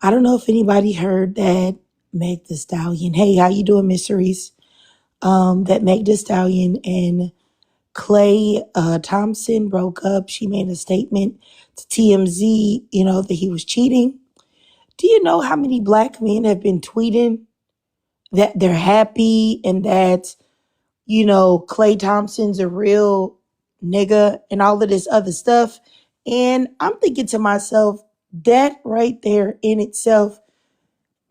I don't know if anybody heard that Meg the Stallion. Hey, how you doing, Miss Cerise? That Meg the Stallion and Klay Thompson broke up. She made a statement to TMZ, that he was cheating. Do you know how many black men have been tweeting that they're happy and that, Klay Thompson's a real nigga and all of this other stuff? And I'm thinking to myself, that right there in itself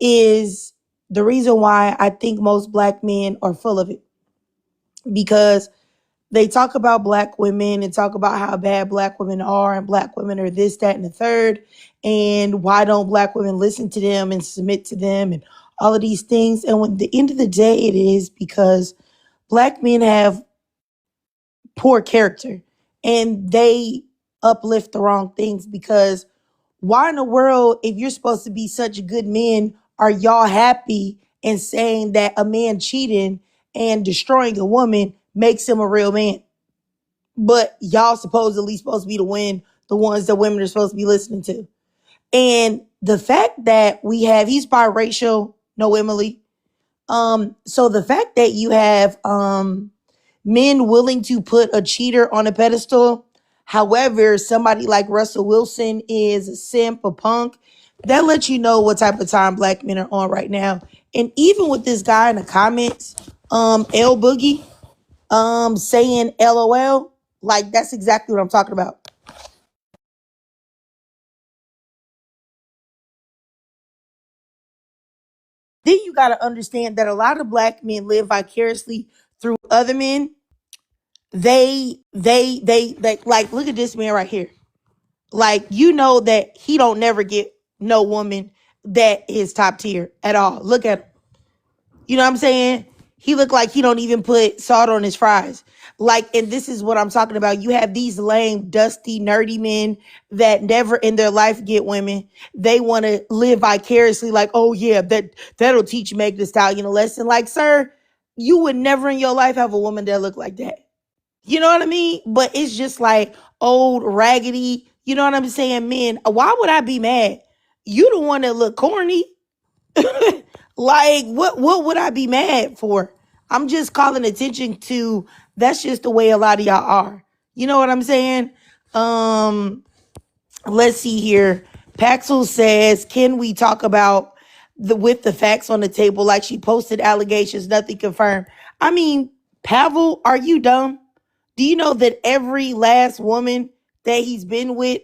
is the reason why I think most black men are full of it, because they talk about black women and talk about how bad black women are and black women are this, that, and the third. And why don't black women listen to them and submit to them and all of these things? And when the end of the day, it is because black men have poor character and they uplift the wrong things. Because why in the world, if you're supposed to be such good men, are y'all happy and saying that a man cheating and destroying a woman makes him a real man? But y'all supposed to be the ones that women are supposed to be listening to. And the fact that he's biracial, no Emily. So the fact that you have men willing to put a cheater on a pedestal, however, somebody like Russell Wilson is a simp, a punk, that lets you know what type of time black men are on right now. And even with this guy in the comments, L Boogie, saying LOL, like that's exactly what I'm talking about. Then you got to understand that a lot of black men live vicariously through other men. They like, look at this man right here. Like, that he don't never get no woman that is top tier at all. Look at him. You know what I'm saying? He looked like he don't even put salt on his fries. Like, and this is what I'm talking about. You have these lame, dusty, nerdy men that never in their life get women. They want to live vicariously, like, oh yeah, that'll teach Meg Thee Stallion a lesson. Like, sir, you would never in your life have a woman that look like that. You know what I mean? But it's just like old, raggedy. You know what I'm saying? Men, why would I be mad? You the one that look corny. Like, what would I be mad for? I'm just calling attention to that's just the way a lot of y'all are. You know what I'm saying? Um, let's see here. Paxel says, can we talk about the facts on the table? Like, she posted allegations, nothing confirmed. I mean, Pavel, are you dumb? Do you know that every last woman that he's been with,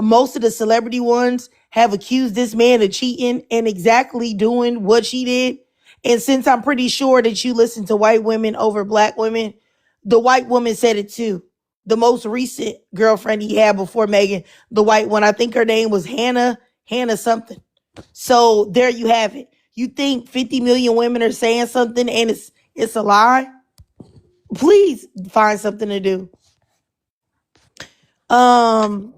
most of the celebrity ones, have accused this man of cheating and exactly doing what she did? And since I'm pretty sure that you listen to white women over black women, the white woman said it too. The most recent girlfriend he had before Megan, the white one, I think her name was Hannah something. So there you have it. You think 50 million women are saying something and it's a lie? Please find something to do. Um,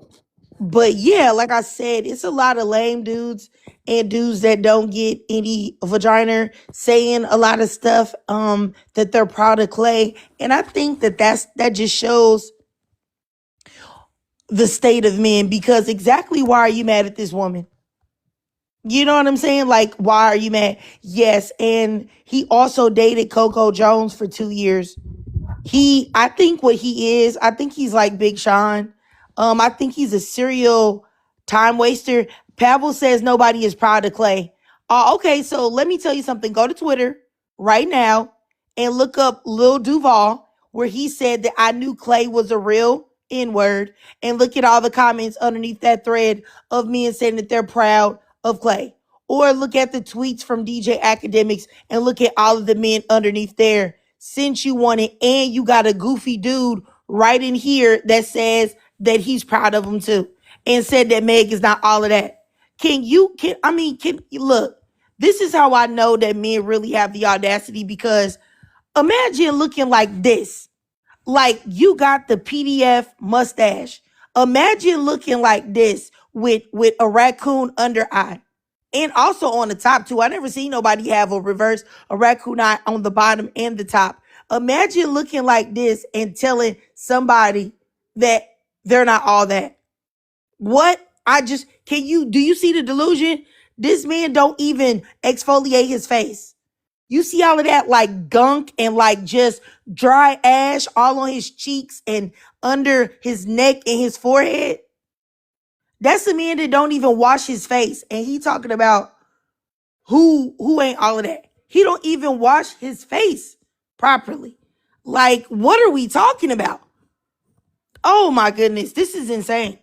but yeah, like I said, it's a lot of lame dudes and dudes that don't get any vagina saying a lot of stuff that they're proud of Klay. And I think that just shows the state of men, because exactly why are you mad at this woman? You know what I'm saying? Like, why are you mad? Yes, and he also dated Coco Jones for 2 years. I think what he is, I think he's like Big Sean. I think he's a serial time waster. Pavel says nobody is proud of Klay. Okay, so let me tell you something. Go to Twitter right now and look up Lil Duval, where he said that I knew Klay was a real N-word, and look at all the comments underneath that thread of men saying that they're proud of Klay. Or look at the tweets from DJ Academics and look at all of the men underneath there since you want it, and you got a goofy dude right in here that says that he's proud of him too, and said that Meg is not all of that. Can you look? This is how I know that men really have the audacity, because imagine looking like this. Like, you got the PDF mustache. Imagine looking like this with a raccoon under eye. And also on the top too. I never seen nobody have a raccoon eye on the bottom and the top. Imagine looking like this and telling somebody that they're not all that. What? Do you see the delusion? This man don't even exfoliate his face. You see all of that like gunk and like just dry ash all on his cheeks and under his neck and his forehead? That's a man that don't even wash his face. And he talking about who ain't all of that. He don't even wash his face properly. Like, what are we talking about? Oh my goodness, this is insane.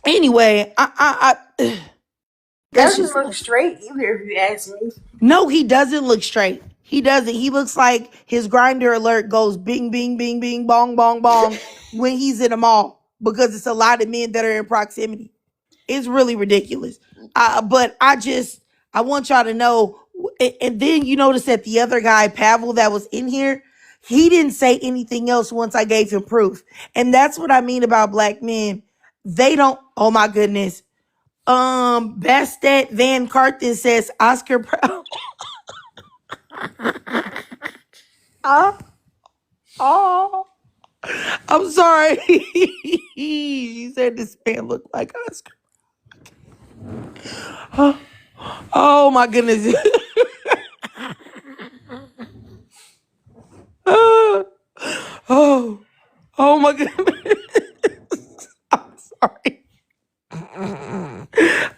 Anyway, that's Doesn't just look straight either, if you ask me. no, he doesn't look straight. He doesn't. He looks like his grinder alert goes bing, bing, bing, bing, bong, bong, bong when he's in a mall because it's a lot of men that are in proximity. It's really ridiculous. But I want y'all to know. And then you notice that the other guy, Pavel, that was in here, he didn't say anything else once I gave him proof. And that's what I mean about black men. They don't. Oh my goodness. Bastet Van Carthen says Oscar Proud. Oh, I'm sorry. She said this man looked like Oscar. Oh my goodness. Oh, oh my goodness. I'm sorry.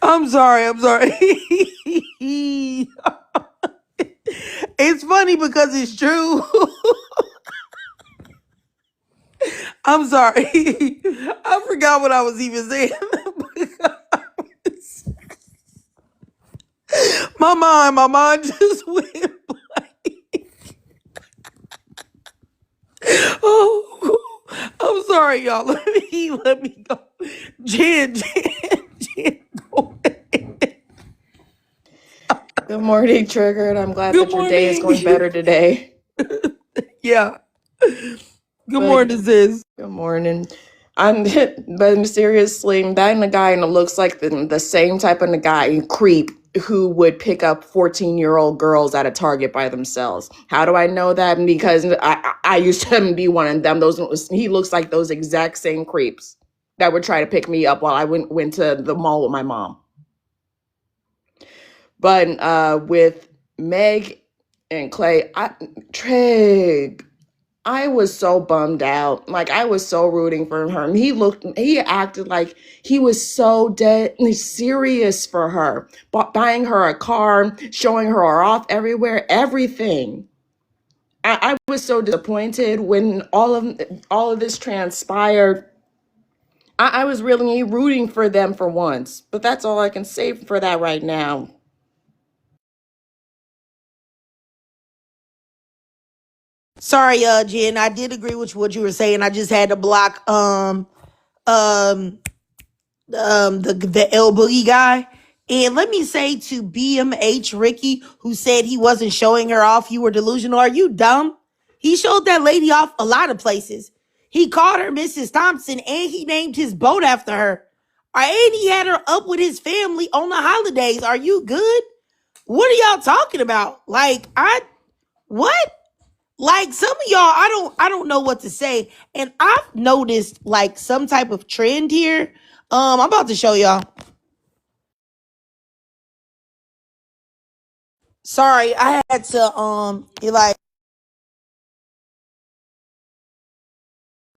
I'm sorry. I'm sorry. It's funny because it's true. I'm sorry. I forgot what I was even saying. My mind just went blank. Oh, I'm sorry, y'all. Let me go. Jen, go ahead. Good morning, Triggered. I'm glad Good that your day is going morning. better today. Yeah. Good But morning, sis. good morning. But mysteriously, that guy looks like the same type of guy, creep, who would pick up 14-year-old girls at a Target by themselves. How do I know that? Because I used to be one of them. He looks like those exact same creeps that would try to pick me up while I went to the mall with my mom. But with Meg and Klay, Trig, I was so bummed out. Like, I was so rooting for him. He acted like he was so dead serious for her, buying her a car, showing her off everywhere, everything. I was so disappointed when all of this transpired. I was really rooting for them for once, but that's all I can say for that right now. Sorry, Jen. I did agree with what you were saying. I just had to block um the El Boogie guy. And let me say to BMH Ricky, who said he wasn't showing her off, you were delusional. Are you dumb? He showed that lady off a lot of places. He called her Mrs. Thompson and he named his boat after her. And he had her up with his family on the holidays. Are you good? What are y'all talking about? Like, what? Like some of y'all, I don't know what to say. And I've noticed like some type of trend here. I'm about to show y'all. Sorry, I had to like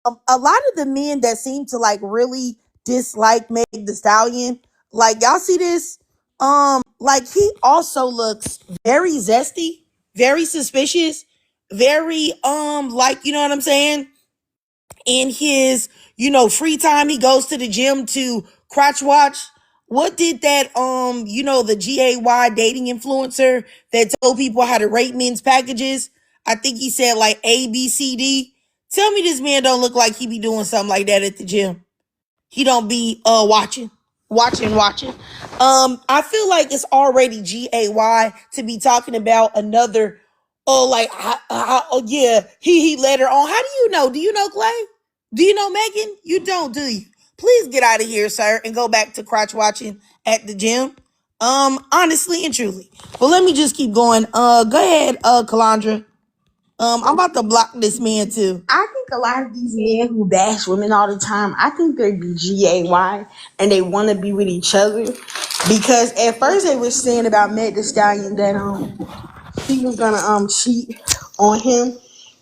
a lot of the men that seem to like really dislike Meg the Stallion. Like y'all see this? Like he also looks very zesty, very suspicious, very like you know what I'm saying? In his, free time, he goes to the gym to crotch watch. What did that, the GAY dating influencer that told people how to rate men's packages? I think he said like A, B, C, D. Tell me this man don't look like he be doing something like that at the gym. He don't be watching. I feel like it's already GAY to be talking about another. Oh, like oh yeah, he led her on. How do you know? Do you know Klay? Do you know Megan? You don't, do you? Please get out of here, sir, and go back to crotch watching at the gym. Honestly and truly. But let me just keep going. Go ahead, Kalandra. I'm about to block this man too. I think a lot of these men who bash women all the time, I think they be GAY and they want to be with each other. Because at first they were saying about Meg Thee Stallion that she was gonna cheat on him.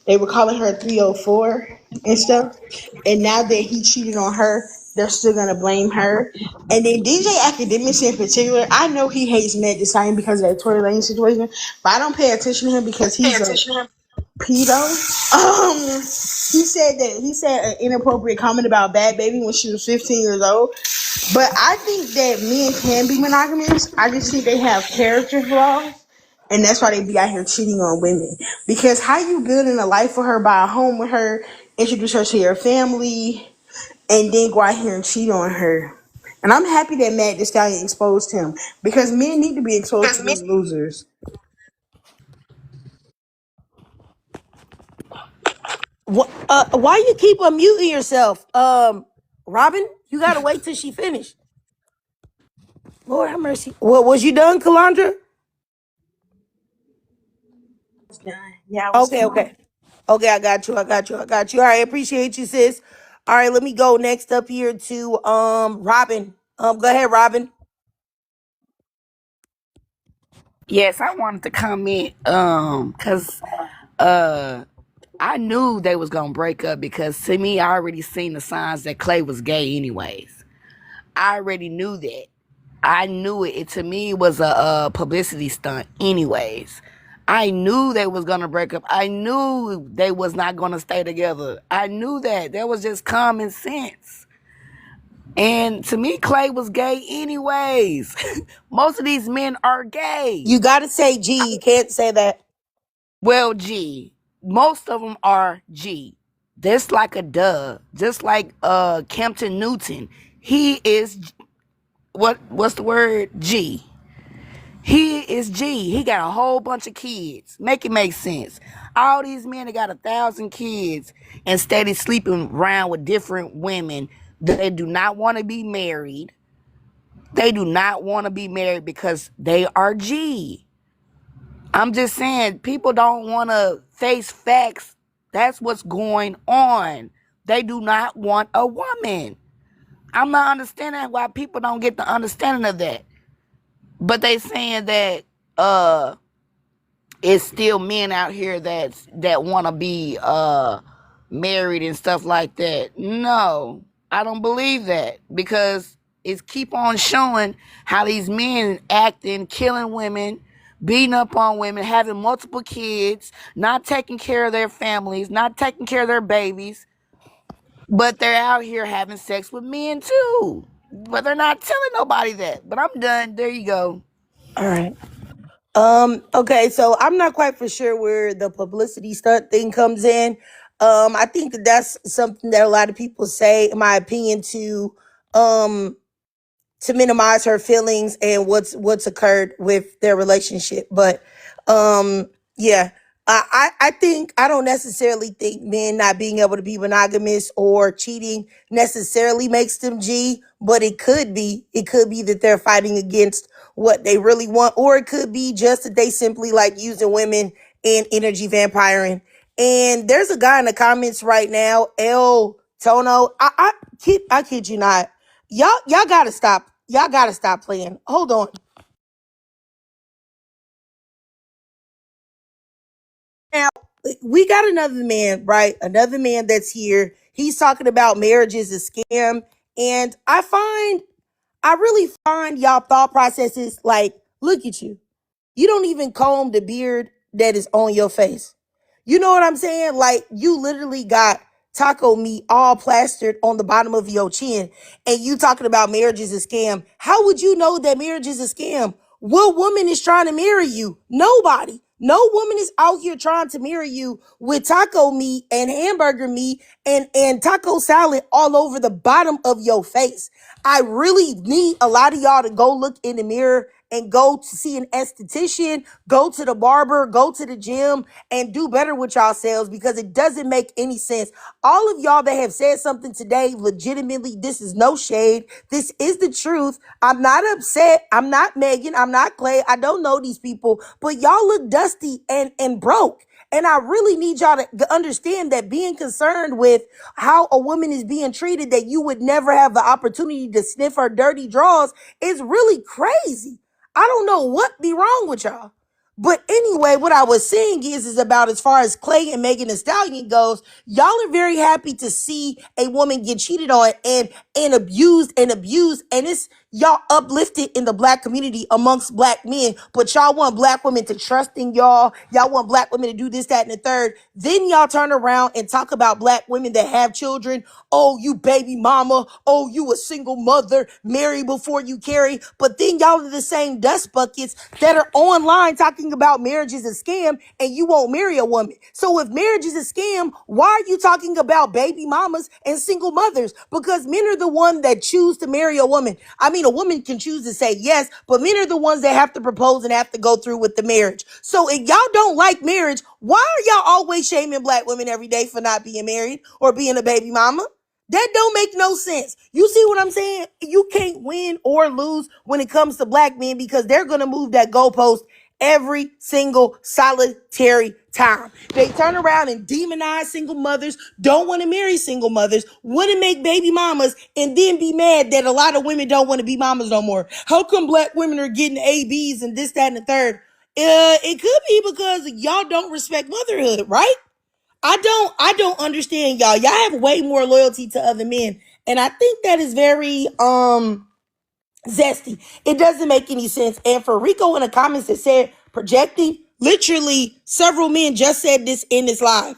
They were calling her 304 and stuff. And now that he cheated on her, they're still gonna blame her. And then DJ Academics in particular, I know he hates Meg Thee Stallion because of that Tory Lane situation, but I don't pay attention to him because he's a pedo. He said an inappropriate comment about Bad Baby when she was 15 years old. But I think that men can be monogamous. I just think they have character flaws. And that's why they be out here cheating on women. Because how you building a life for her, buy a home with her, introduce her to your family, and then go out here and cheat on her. And I'm happy that Matt Thee Stallion exposed him. Because men need to be exposed to these losers. Why you keep unmuting yourself? Robin, you gotta wait till she finished. Lord have mercy. What was you done, Kalandra? Yeah, I was Okay, done. okay. Okay, I got you. All right, appreciate you, sis. All right, let me go next up here to Robin. Go ahead, Robin. Yes, I wanted to comment cuz I knew they was going to break up because to me I already seen the signs that Klay was gay anyways. I already knew that. I knew it. It to me was a publicity stunt anyways. I knew they was going to break up. I knew they was not going to stay together. I knew that. That was just common sense. And to me, Klay was gay anyways. Most of these men are gay. You gotta say G. You can't say that. Well, G. Most of them are G. Just like a duh. Just like Kempton Newton. He is what's the word? G. He is G. He got a whole bunch of kids. Make it make sense. All these men that got 1,000 kids and steady sleeping around with different women. They do not want to be married. They do not want to be married because they are G. I'm just saying, people don't want to face facts. That's what's going on. They do not want a woman. I'm not understanding why people don't get the understanding of that. But they saying that it's still men out here that want to be married and stuff like that. No, I don't believe that because it's keep on showing how these men acting, killing women, beating up on women, having multiple kids, not taking care of their families, not taking care of their babies, but they're out here having sex with men too. But they're not telling nobody that. But I'm done. There you go. All right. Okay, so I'm not quite for sure where the publicity stunt thing comes in. I think that that's something that a lot of people say, in my opinion, um to minimize her feelings and what's occurred with their relationship. But yeah, I think I don't necessarily think men not being able to be monogamous or cheating necessarily makes them G, but it could be that they're fighting against what they really want, or it could be just that they simply like using women and energy vampiring. And there's a guy in the comments right now, El Tono. I kid you not. Y'all gotta stop. Y'all gotta stop playing. Hold on. Now we got another man, right? Another man that's here. He's talking about marriage is a scam. And I really find y'all thought processes like, look at you. You don't even comb the beard that is on your face. You know what I'm saying? Like you literally got taco meat all plastered on the bottom of your chin and you talking about marriage is a scam. How would you know that marriage is a scam? What woman is trying to marry you? Nobody. No woman is out here trying to marry you with taco meat and hamburger meat and taco salad all over the bottom of your face. I really need a lot of y'all to go look in the mirror and go to see an esthetician, go to the barber, go to the gym, and do better with yourselves because it doesn't make any sense. All of y'all that have said something today, legitimately, this is no shade. This is the truth. I'm not upset. I'm not Megan. I'm not Clay. I don't know these people, but y'all look dusty and broke. And I really need y'all to understand that being concerned with how a woman is being treated, that you would never have the opportunity to sniff her dirty drawers, is really crazy. I don't know what be wrong with y'all. But anyway, what I was saying is about as far as Klay and Megan Thee Stallion goes, y'all are very happy to see a woman get cheated on and abused and abused. And it's y'all uplifted in the black community amongst black men. But y'all want black women to trust in y'all. Y'all want black women to do this, that, and the third. Then y'all turn around and talk about black women that have children. Oh, you baby mama. Oh, you a single mother. Marry before you carry. But then y'all are the same dust buckets that are online talking about marriage is a scam and you won't marry a woman. So if marriage is a scam, why are you talking about baby mamas and single mothers? Because men are the ones that choose to marry a woman. I mean, a woman can choose to say yes, but men are the ones that have to propose and have to go through with the marriage. So if y'all don't like marriage, why are y'all always shaming black women every day for not being married or being a baby mama? That don't make no sense. You see what I'm saying? You can't win or lose when it comes to black men because they're going to move that goalpost every single solitary time. They turn around and demonize single mothers, don't want to marry single mothers, want to make baby mamas, and then be mad that a lot of women don't want to be mamas no more. How come black women are getting ABs and this, that, and the third? It could be because y'all don't respect motherhood, right? I don't understand y'all. Y'all have way more loyalty to other men. And I think that is very zesty. It doesn't make any sense. And for Rico in the comments that said projecting, literally several men just said this in this live.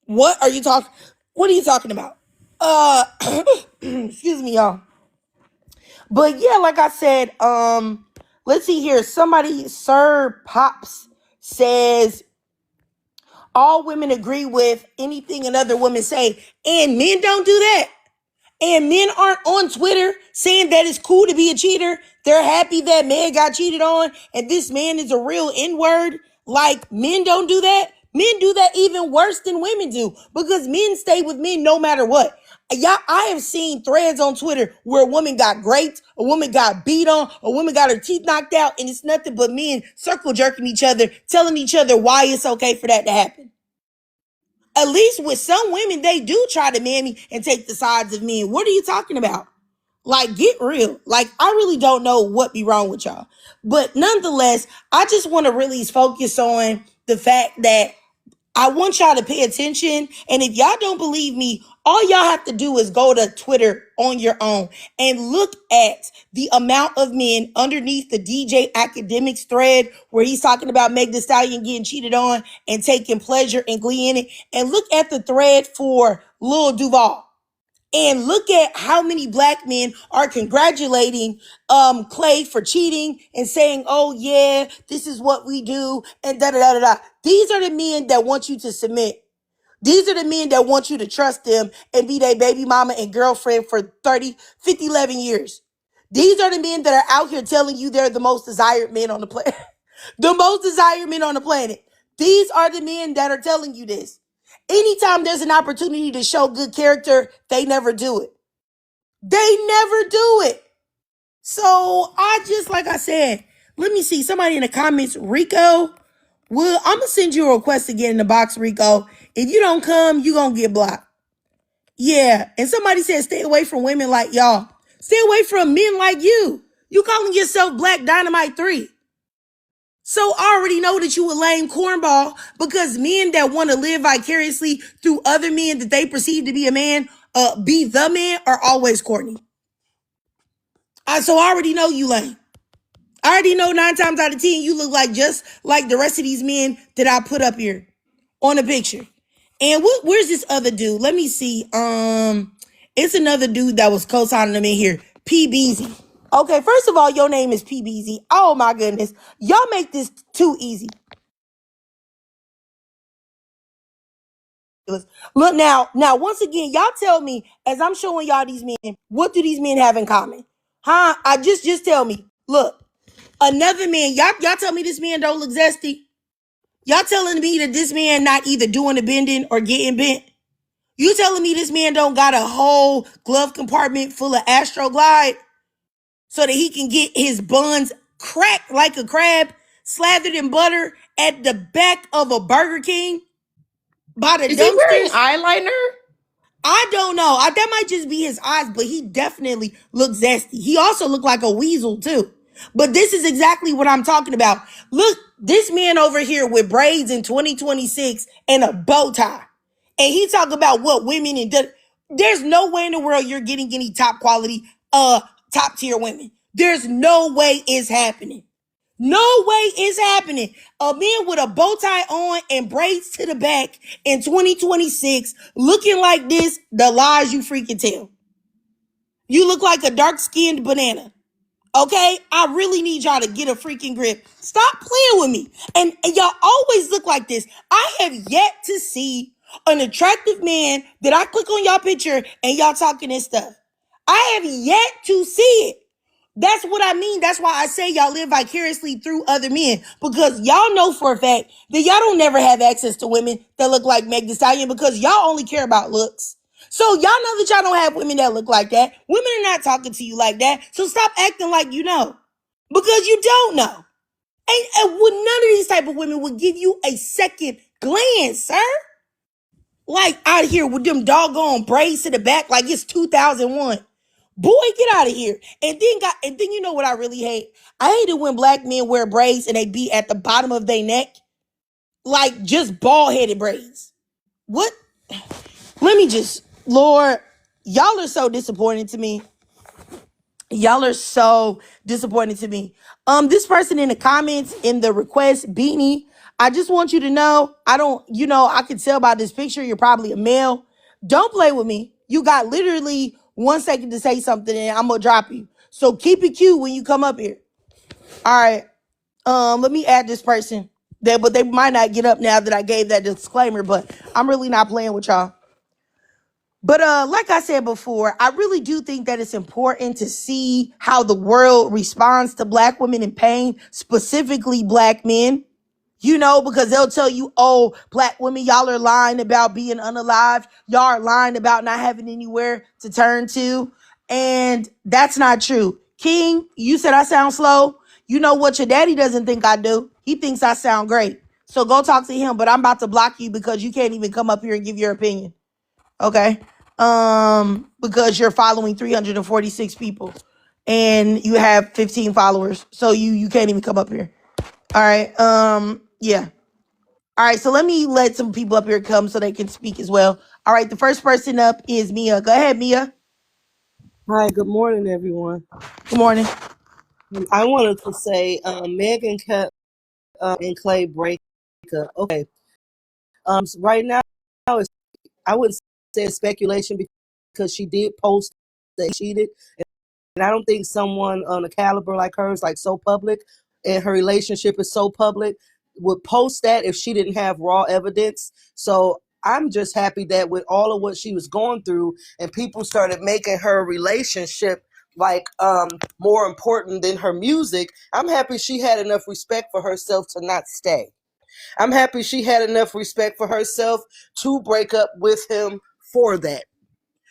What are you talking about? Excuse me, y'all. But yeah, like I said, let's see here. Somebody, Sir Pops says all women agree with anything another woman say, and men don't do that. And men aren't on Twitter saying that it's cool to be a cheater. They're happy that man got cheated on and this man is a real N-word. Like, men don't do that. Men do that even worse than women do because men stay with men no matter what. Y'all, I have seen threads on Twitter where a woman got raped, a woman got beat on, a woman got her teeth knocked out, and it's nothing but men circle jerking each other, telling each other why it's okay for that to happen. At least with some women, they do try to mammy and take the sides of men. What are you talking about? Like, get real. Like, I really don't know what be wrong with y'all. But nonetheless, I just want to really focus on the fact that I want y'all to pay attention. And if y'all don't believe me, all y'all have to do is go to Twitter on your own and look at the amount of men underneath the DJ Academics thread where he's talking about Meg Thee Stallion getting cheated on and taking pleasure and glee in it. And look at the thread for Lil Duval. And look at how many black men are congratulating Klay for cheating and saying, oh yeah, this is what we do, and da da da da da. These are the men that want you to submit. These are the men that want you to trust them and be their baby mama and girlfriend for 30, 50, 11 years. These are the men that are out here telling you they're the most desired men on the planet. The most desired men on the planet. These are the men that are telling you this. Anytime there's an opportunity to show good character, they never do it. They never do it. So I just, like I said, let me see somebody in the comments. Rico, well, I'm gonna send you a request to get in the box, Rico. If you don't come, you gonna get blocked. Yeah. And somebody said stay away from women like y'all. Stay away from men like you. You calling yourself Black Dynamite 3. So I already know that you a lame cornball because men that want to live vicariously through other men that they perceive to be a man, be the man, are always corny. So I already know you lame. I already know 9 times out of 10 you look like just like the rest of these men that I put up here on a picture. And where's this other dude? Let me see. It's another dude that was co-signing them in here. PBZ. Okay, first of all, your name is PBZ. Oh my goodness. Y'all make this too easy. Look now, once again, y'all tell me, as I'm showing y'all these men, what do these men have in common? Huh? I just tell me. Look, another man, y'all tell me this man don't look zesty. Y'all telling me that this man not either doing the bending or getting bent. You telling me this man don't got a whole glove compartment full of Astro Glide so that he can get his buns cracked like a crab slathered in butter at the back of a Burger King by the Is he wearing dumpsters. eyeliner? I don't know. That might just be his eyes, but he definitely looks zesty. He also looked like a weasel too. But this is exactly what I'm talking about. Look, this man over here with braids in 2026 and a bow tie. And he talk about what women and there's no way in the world you're getting any top quality, top tier women. There's no way it's happening. No way it's happening. A man with a bow tie on and braids to the back in 2026 looking like this, the lies you freaking tell. You look like a dark-skinned banana. Okay? I really need y'all to get a freaking grip. Stop playing with me. And y'all always look like this. I have yet to see an attractive man that I click on y'all picture and y'all talking this stuff. I have yet to see it. That's what I mean. That's why I say y'all live vicariously through other men, because y'all know for a fact that y'all don't never have access to women that look like Meg Thee Stallion because y'all only care about looks. So y'all know that y'all don't have women that look like that. Women are not talking to you like that. So stop acting like you know, because you don't know. And would none of these type of women would give you a second glance, sir? Like out here with them doggone braids to the back like it's 2001. Boy, get out of here. And then you know what I really hate? I hate it when black men wear braids and they be at the bottom of their neck. Like just bald-headed braids. What? Let me just, Lord, y'all are so disappointing to me. Y'all are so disappointed to me. This person in the comments in the request, Beanie, I just want you to know, I can tell by this picture, you're probably a male. Don't play with me. You got literally 1 second to say something and I'm gonna drop you. So keep it cute when you come up here. All right. Let me add this person. But they might not get up now that I gave that disclaimer, but I'm really not playing with y'all. But like I said before, I really do think that it's important to see how the world responds to black women in pain, specifically black men. Because they'll tell you, oh, black women, y'all are lying about being unalived. Y'all are lying about not having anywhere to turn to. And that's not true. King, you said I sound slow. You know what your daddy doesn't think I do? He thinks I sound great. So go talk to him, but I'm about to block you because you can't even come up here and give your opinion. Okay? Because you're following 346 people and you have 15 followers. So you can't even come up here. All right. Yeah. All right, so let some people up here come so they can speak as well. All right, the first person up is Mia. Go ahead, Mia. Hi, good morning, everyone. Good morning. I wanted to say Megan kept and Klay breakup. Okay. So right now, it's, I wouldn't say it's speculation because she did post that she cheated. And I don't think someone on a caliber like her is like so public and her relationship is so public would post that if she didn't have raw evidence. So I'm just happy that with all of what she was going through and people started making her relationship like more important than her music, I'm happy she had enough respect for herself to not stay. I'm happy she had enough respect for herself to break up with him for that.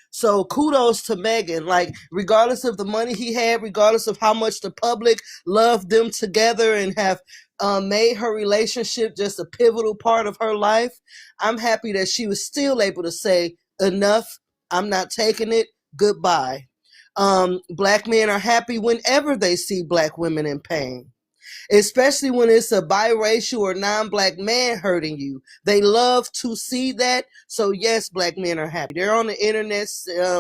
So kudos to Megan. Like, regardless of the money he had, regardless of how much the public loved them together and have made her relationship just a pivotal part of her life, I'm happy that she was still able to say, enough, I'm not taking it, goodbye. Black men are happy whenever they see black women in pain, especially when it's a biracial or non-black man hurting you. They love to see that. So yes, black men are happy. They're on the internet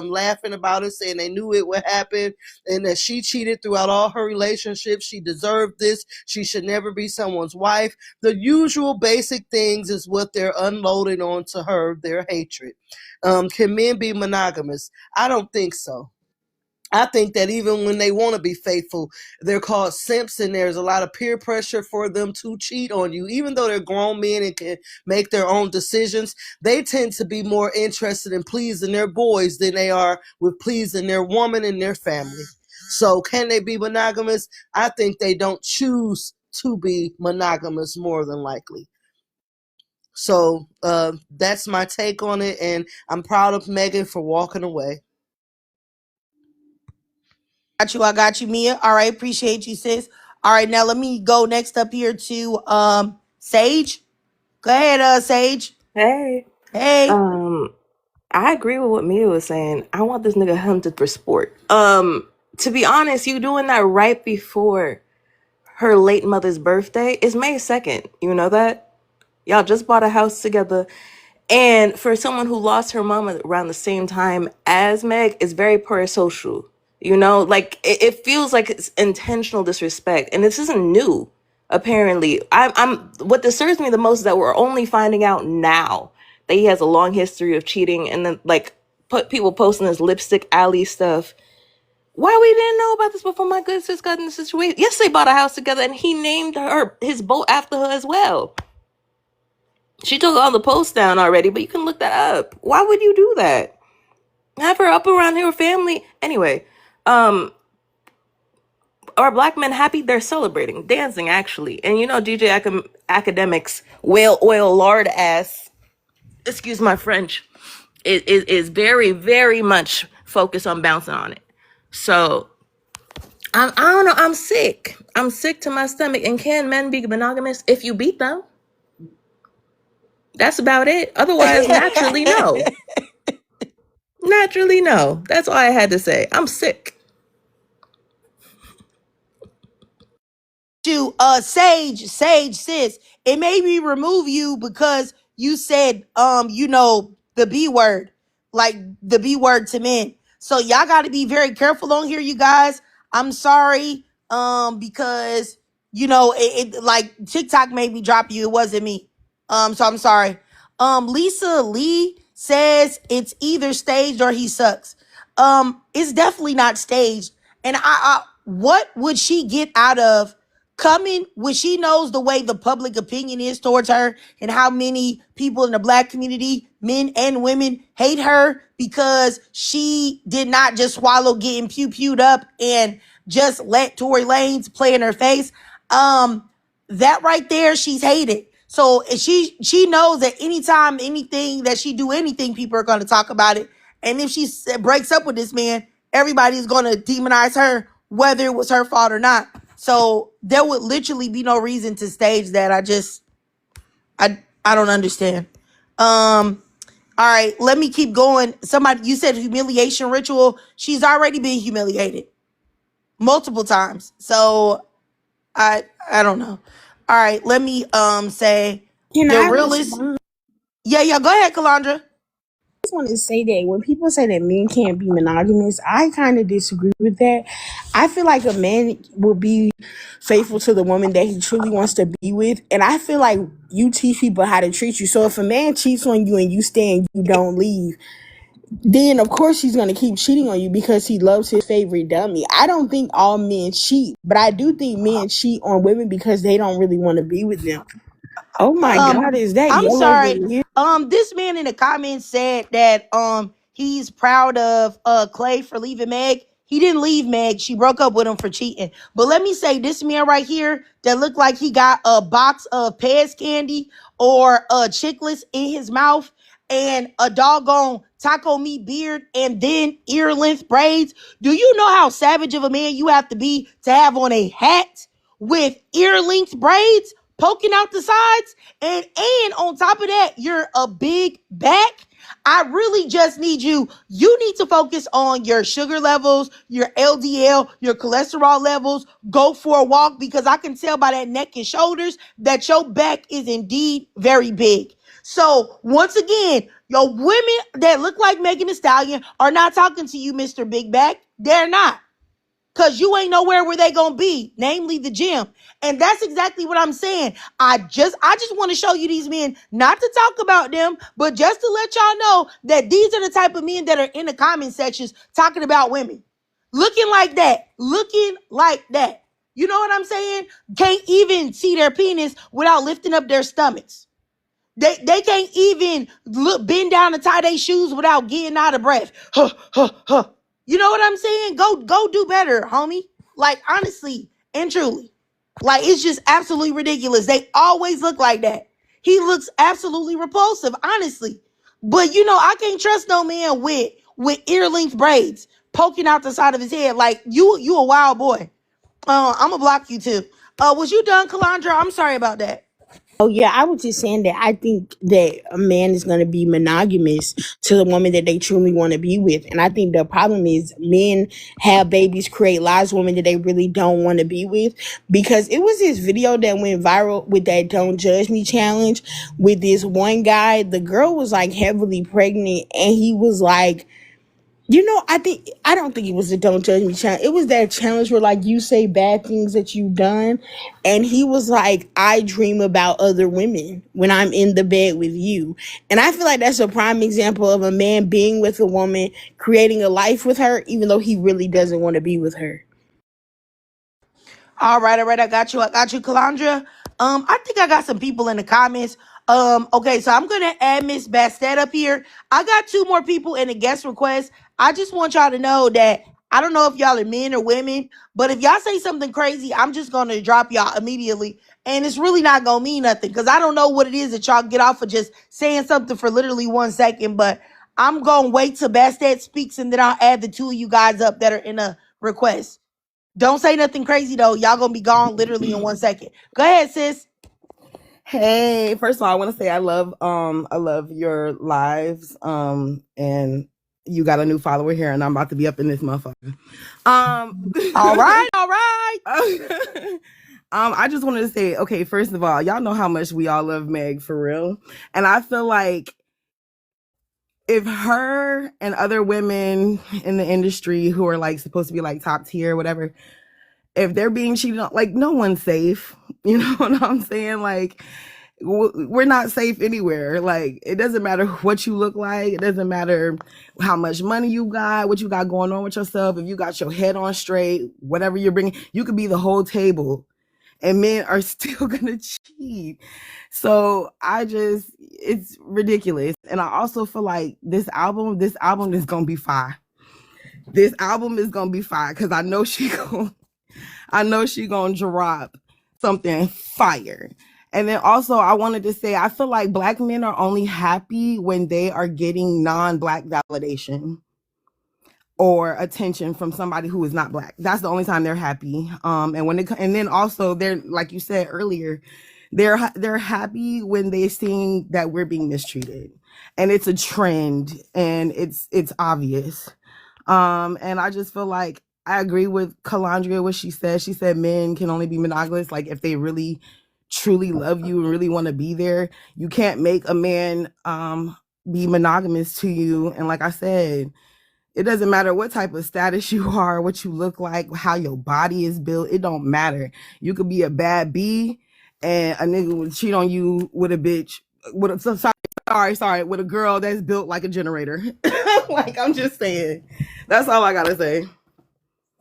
laughing about it, saying they knew it would happen and that she cheated throughout all her relationships. She deserved this. She should never be someone's wife. The usual basic things is what they're unloading onto her, their hatred. Can men be monogamous? I don't think so. I think that even when they want to be faithful, they're called simps, and there's a lot of peer pressure for them to cheat on you. Even though they're grown men and can make their own decisions, they tend to be more interested in pleasing their boys than they are with pleasing their woman and their family. So can they be monogamous? I think they don't choose to be monogamous more than likely. So that's my take on it, and I'm proud of Megan for walking away. I got you, Mia. All right, appreciate you, sis. All right, now let me go next up here to Sage. Go ahead, Sage. Hey. Hey. I agree with what Mia was saying. I want this nigga hunted for sport. To be honest, you doing that right before her late mother's birthday is May 2nd. You know that? Y'all just bought a house together. And for someone who lost her mom around the same time as Meg, it's very parasocial. You know, like it feels like it's intentional disrespect, and this isn't new. Apparently, I'm. What disturbs me the most is that we're only finding out now that he has a long history of cheating, and then like put people posting this lipstick alley stuff. Why we didn't know about this before my good sis got in the situation? Yes, they bought a house together, and he named his boat after her as well. She took all the posts down already, but you can look that up. Why would you do that? Have her up around her family. Anyway, are black men happy? They're celebrating, dancing actually. And you know, DJ Academics, whale oil lard ass, excuse my French, is very, very much focused on bouncing on it. So I don't know. I'm sick. I'm sick to my stomach. And can men be monogamous if you beat them? That's about it. Otherwise, naturally, no. Naturally, no. That's all I had to say. I'm sick. To Sage sis, it made me remove you because you said the B word, like the B word to men. So y'all got to be very careful on here, you guys. I'm sorry, because it like TikTok made me drop you. It wasn't me. So I'm sorry. Lisa Lee says it's either staged or he sucks. It's definitely not staged. And I what would she get out of coming when she knows the way the public opinion is towards her and how many people in the black community, men and women, hate her because she did not just swallow getting pew-pewed up and just let Tory Lanez play in her face. That right there, she's hated. So she knows that anytime anything that she do anything, people are going to talk about it. And if she breaks up with this man, everybody's going to demonize her, whether it was her fault or not. So there would literally be no reason to stage that. I don't understand. All right, let me keep going. Somebody, you said humiliation ritual. She's already been humiliated multiple times. So I don't know. All right, let me say Can the I realest. respond? Yeah, go ahead, Kalandra. I just want to say that when people say that men can't be monogamous, I kind of disagree with that. I feel like a man will be faithful to the woman that he truly wants to be with. And I feel like you teach people how to treat you. So if a man cheats on you and you stay and you don't leave, then of course he's going to keep cheating on you because he loves his favorite dummy. I don't think all men cheat, but I do think men cheat on women because they don't really want to be with them. Oh my God, is that I'm yellow sorry. over here? This man in the comments said that he's proud of Klay for leaving Meg. He didn't leave Meg. She broke up with him for cheating. But let me say, this man right here that looked like he got a box of Pez candy or chiclets in his mouth and a doggone taco meat beard and then ear length braids. Do you know how savage of a man you have to be to have on a hat with ear length braids poking out the sides? And on top of that, you're a big back. I really just need you need to focus on your sugar levels, your LDL, your cholesterol levels. Go for a walk because I can tell by that neck and shoulders that your back is indeed very big. So once again, your women that look like Megan Thee Stallion are not talking to you, Mr. Big Back. They're not. Because you ain't nowhere where they gonna be, namely the gym. And that's exactly what I'm saying. I just want to show you these men, not to talk about them, but just to let y'all know that these are the type of men that are in the comment sections talking about women. Looking like that. Looking like that. You know what I'm saying? Can't even see their penis without lifting up their stomachs. They can't even bend down and tie their shoes without getting out of breath. Huh, huh, huh. You know what I'm saying? Go do better, homie. Like, honestly and truly. Like, it's just absolutely ridiculous. They always look like that. He looks absolutely repulsive, honestly. But, I can't trust no man with ear length braids poking out the side of his head. Like, you a wild boy. I'm gonna block you too. Was you done, Kalandra? I'm sorry about that. Oh yeah, I was just saying that I think that a man is going to be monogamous to the woman that they truly want to be with, and I think the problem is men have babies, create lives, women that they really don't want to be with. Because it was this video that went viral with that "Don't Judge Me" challenge with this one guy. The girl was like heavily pregnant, and he was like, I don't think it was the "Don't Judge Me" challenge. It was that challenge where like you say bad things that you've done, and he was like, "I dream about other women when I'm in the bed with you," and I feel like that's a prime example of a man being with a woman, creating a life with her, even though he really doesn't want to be with her. All right, I got you. I got you, Kalandra. I think I got some people in the comments. Okay, so I'm gonna add Miss Bastet up here. I got two more people in a guest request. I just want y'all to know that I don't know if y'all are men or women, but if y'all say something crazy, I'm just gonna drop y'all immediately. And it's really not gonna mean nothing because I don't know what it is that y'all get off of just saying something for literally 1 second. But I'm gonna wait till Bastet speaks and then I'll add the two of you guys up that are in a request. Don't say nothing crazy though. Y'all gonna be gone literally in 1 second. Go ahead, sis. Hey, first of all, I want to say I love your lives. And you got a new follower here, and I'm about to be up in this motherfucker. All right, all right. I just wanted to say, okay, first of all, y'all know how much we all love Meg for real. And I feel like if her and other women in the industry who are like supposed to be like top tier, whatever, if they're being cheated on, like no one's safe. You know what I'm saying? Like we're not safe anywhere. Like it doesn't matter what you look like. It doesn't matter how much money you got, what you got going on with yourself. If you got your head on straight, whatever you're bringing, you could be the whole table and men are still gonna cheat. So it's ridiculous. And I also feel like this album is gonna be fire. This album is gonna be fire because I know she gonna drop something fire. And then also I wanted to say I feel like black men are only happy when they are getting non-black validation or attention from somebody who is not black. That's the only time they're happy. And then also they're, like you said earlier, they're happy when they're seeing that we're being mistreated, and it's a trend and it's obvious. And I just feel like I agree with Calandria what she said. She said men can only be monogamous like if they really truly love you and really want to be there. You can't make a man be monogamous to you. And like I said, it doesn't matter what type of status you are, what you look like, how your body is built. It don't matter. You could be a bad B and a nigga would cheat on you with a bitch. With a girl that's built like a generator. Like I'm just saying. That's all I gotta say.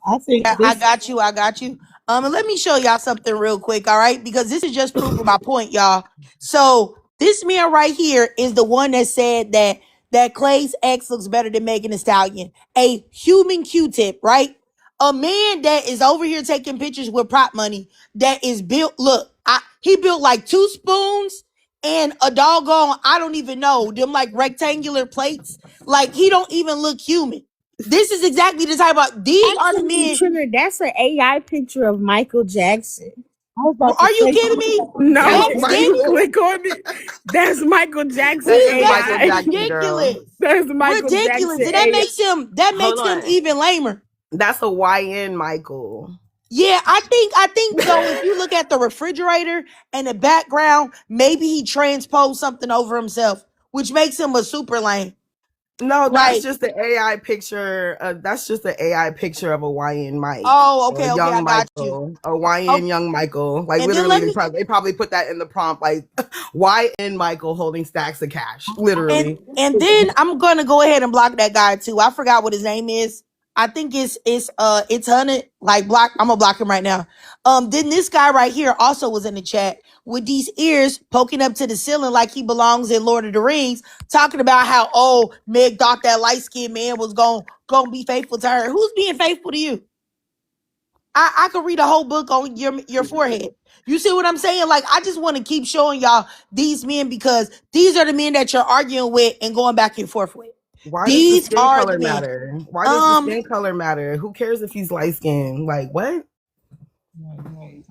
I think I this. got you. I got you. And let me show y'all something real quick, all right? Because this is just proving my point, y'all. So this man right here is the one that said that Clay's ex looks better than Megan Thee Stallion. A human Q-tip, right? A man that is over here taking pictures with prop money that is built. Look, he built like two spoons and a doggone, I don't even know, them like rectangular plates. Like he don't even look human. This is exactly the type of, these are the Actually, men. Trigger, that's an AI picture of Michael Jackson. I was about to Are you say, kidding me? No, Max if you Daniel? click on it, that's Michael Jackson That See, is that's Michael AI. Jackson, girl. ridiculous. That's Michael Ridiculous. Jackson And that AI. makes him that Hold makes him on. even lamer. That's a YN Michael. Yeah, I think though, if you look at the refrigerator and the background, maybe he transposed something over himself, which makes him a super lame. No, that's Like, just the AI picture. That's just the AI picture of a YN Mike oh, or okay, I young got you. Michael, a YN Oh, young Michael. Like and then literally, let me they probably put that in the prompt, like YN Michael holding stacks of cash. Literally, and then I'm gonna go ahead and block that guy too. I forgot what his name is. I think it's Hunted. Like block. I'm gonna block him right now. Then this guy right here also was in the chat with these ears poking up to the ceiling like he belongs in Lord of the Rings, talking about how Meg thought that light skinned man was gonna be faithful to her. Who's being faithful to you? I could read a whole book on your forehead. You see what I'm saying? Like, I just want to keep showing y'all these men because these are the men that you're arguing with and going back and forth with. why does the These skin are the color men. matter? Why does the Um, skin color matter? Who cares if he's light skinned? Like what? You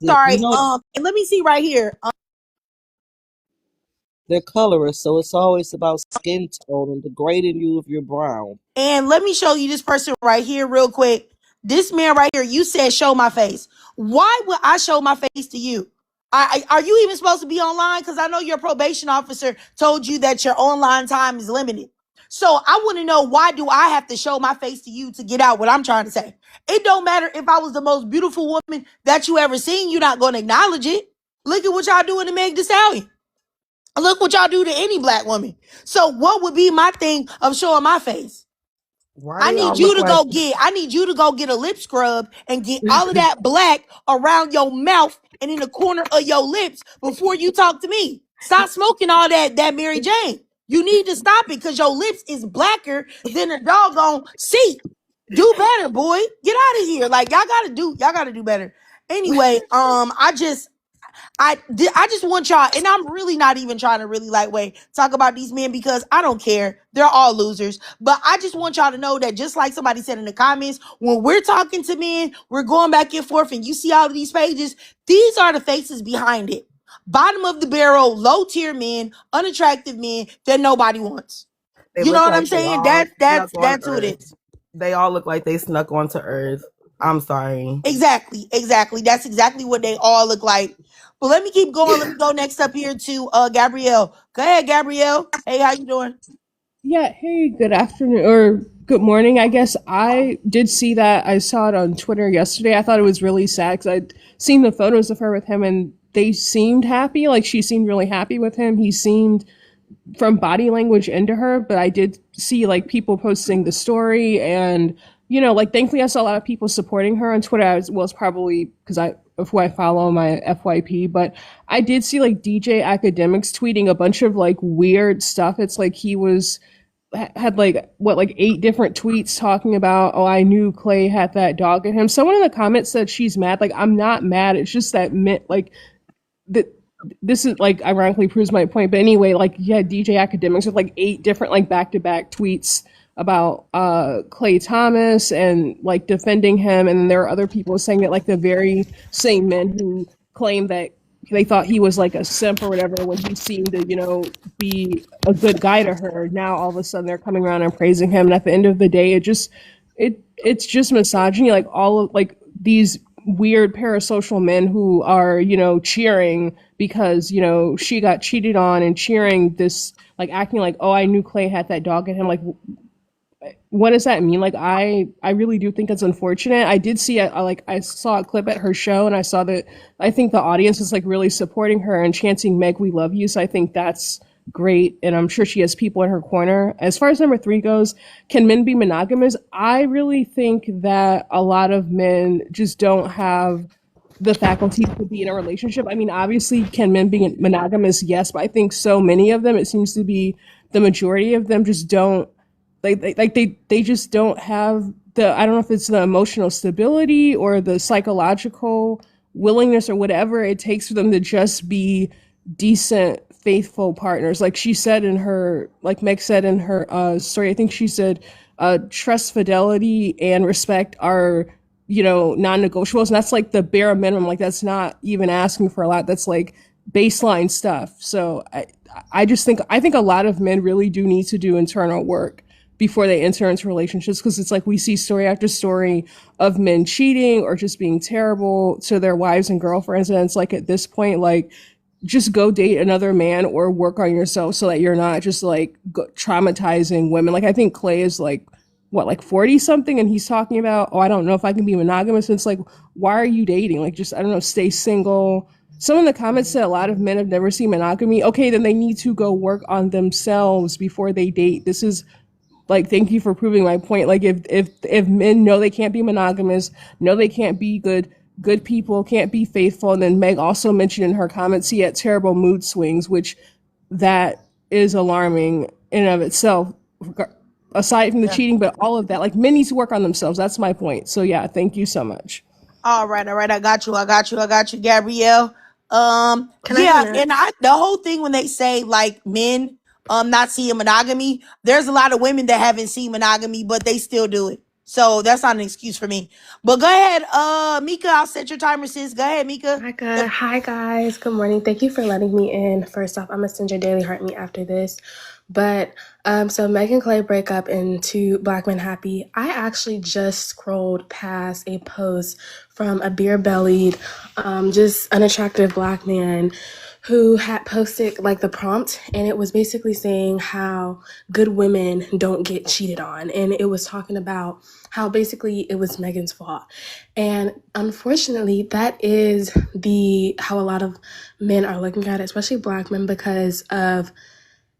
Sorry. know, And let me see right here. they're colorist, so it's always about skin tone and degrading you if you're brown. And let me show you this person right here, real quick. This man right here, you said show my face. Why would I show my face to you? Are you even supposed to be online? Because I know your probation officer told you that your online time is limited. So I want to know, why do I have to show my face to you to get out what I'm trying to say? It don't matter if I was the most beautiful woman that you ever seen. You're not going to acknowledge it. Look at what y'all doing to Meg Thee Stallion. Look what y'all do to any black woman. So what would be my thing of showing my face? Why do y'all look I need you to go get a lip scrub and get all of that black around your mouth and in the corner of your lips before you talk to me. Stop smoking all that Mary Jane. You need to stop it because your lips is blacker than a doggone seat. Do better, boy. Get out of here. Like y'all gotta do better. Anyway, I just want y'all, and I'm really not even trying to really lightweight talk about these men because I don't care. They're all losers. But I just want y'all to know that, just like somebody said in the comments, when we're talking to men, we're going back and forth, and you see all of these pages, these are the faces behind it. Bottom of the barrel, low tier men, unattractive men that nobody wants. They You know look what I'm like they saying? all snuck on That's who it Earth. is. They all look like they snuck onto Earth. I'm sorry. Exactly. That's exactly what they all look like. But let me keep going. Let me go next up here to Gabrielle. Go ahead, Gabrielle. Hey, how you doing? Yeah, hey, good afternoon or good morning. I guess I did see that. I saw it on Twitter yesterday. I thought it was really sad because I'd seen the photos of her with him and they seemed happy. Like she seemed really happy with him. He seemed from body language into her, but I did see like people posting the story and like thankfully I saw a lot of people supporting her on Twitter as well as probably because of who I follow my FYP, but I did see like DJ Academics tweeting a bunch of like weird stuff. It's like he was had like what like 8 different tweets talking about, oh, I knew Klay had that dog in him. Someone in the comments said she's mad. Like, I'm not mad. It's just that like that this is like ironically proves my point. But anyway, like yeah, DJ Academics with like 8 different like back-to-back tweets about Klay Thomas and like defending him, and then there are other people saying that like the very same men who claim that they thought he was like a simp or whatever when he seemed to be a good guy to her, now all of a sudden they're coming around and praising him. And at the end of the day, it's just misogyny. Like all of like these weird parasocial men who are cheering because she got cheated on, and cheering this, like acting like, oh, I knew Klay had that dog in him. Like, what does that mean? Like, I really do think it's unfortunate. I did see it, like I saw a clip at her show, and I saw that I think the audience is like really supporting her and chanting Meg, we love you. So I think that's great, and I'm sure she has people in her corner. As far as number 3 goes, can men be monogamous? I really think that a lot of men just don't have the faculty to be in a relationship. I mean, obviously, can men be monogamous? Yes, but I think so many of them, it seems to be the majority of them, just don't they just don't have the, I don't know if it's the emotional stability or the psychological willingness or whatever it takes for them to just be decent, faithful partners. Like she said in her, like Meg said in her story, I think she said trust, fidelity, and respect are non-negotiables, and that's like the bare minimum. Like that's not even asking for a lot. That's like baseline stuff. So I just think a lot of men really do need to do internal work before they enter into relationships, because it's like we see story after story of men cheating or just being terrible to their wives and girlfriends, and it's like at this point, like just go date another man or work on yourself so that you're not just like traumatizing women. Like I think Klay is like what, like 40 something, and he's talking about, oh, I don't know if I can be monogamous. And it's like, why are you dating? Like just, I don't know, stay single. Some in the comments said a lot of men have never seen monogamy. Okay, then they need to go work on themselves before they date. This is like, thank you for proving my point. Like if men know they can't be monogamous, know they can't be good people, can't be faithful. And then Meg also mentioned in her comments he had terrible mood swings, which that is alarming in and of itself, aside from the cheating. But all of that, like, men need to work on themselves. That's my point. So yeah, thank you so much. All right. I got you, Gabrielle. Can I Yeah, go and next? the whole thing when they say like men not seeing monogamy, there's a lot of women that haven't seen monogamy, but they still do it. So that's not an excuse for me. But go ahead, Mika. I'll set your timer, sis. Go ahead, Mika. Hi, good. Hi, guys. Good morning. Thank you for letting me in. First off, I'm gonna send your daily heart me after this. But so Meg and Clay break up into Black Men Happy. I actually just scrolled past a post from a beer-bellied, just unattractive Black man who had posted like the prompt, and it was basically saying how good women don't get cheated on, and it was talking about how basically it was Megan's fault. And unfortunately, that is the how a lot of men are looking at it, especially Black men, because of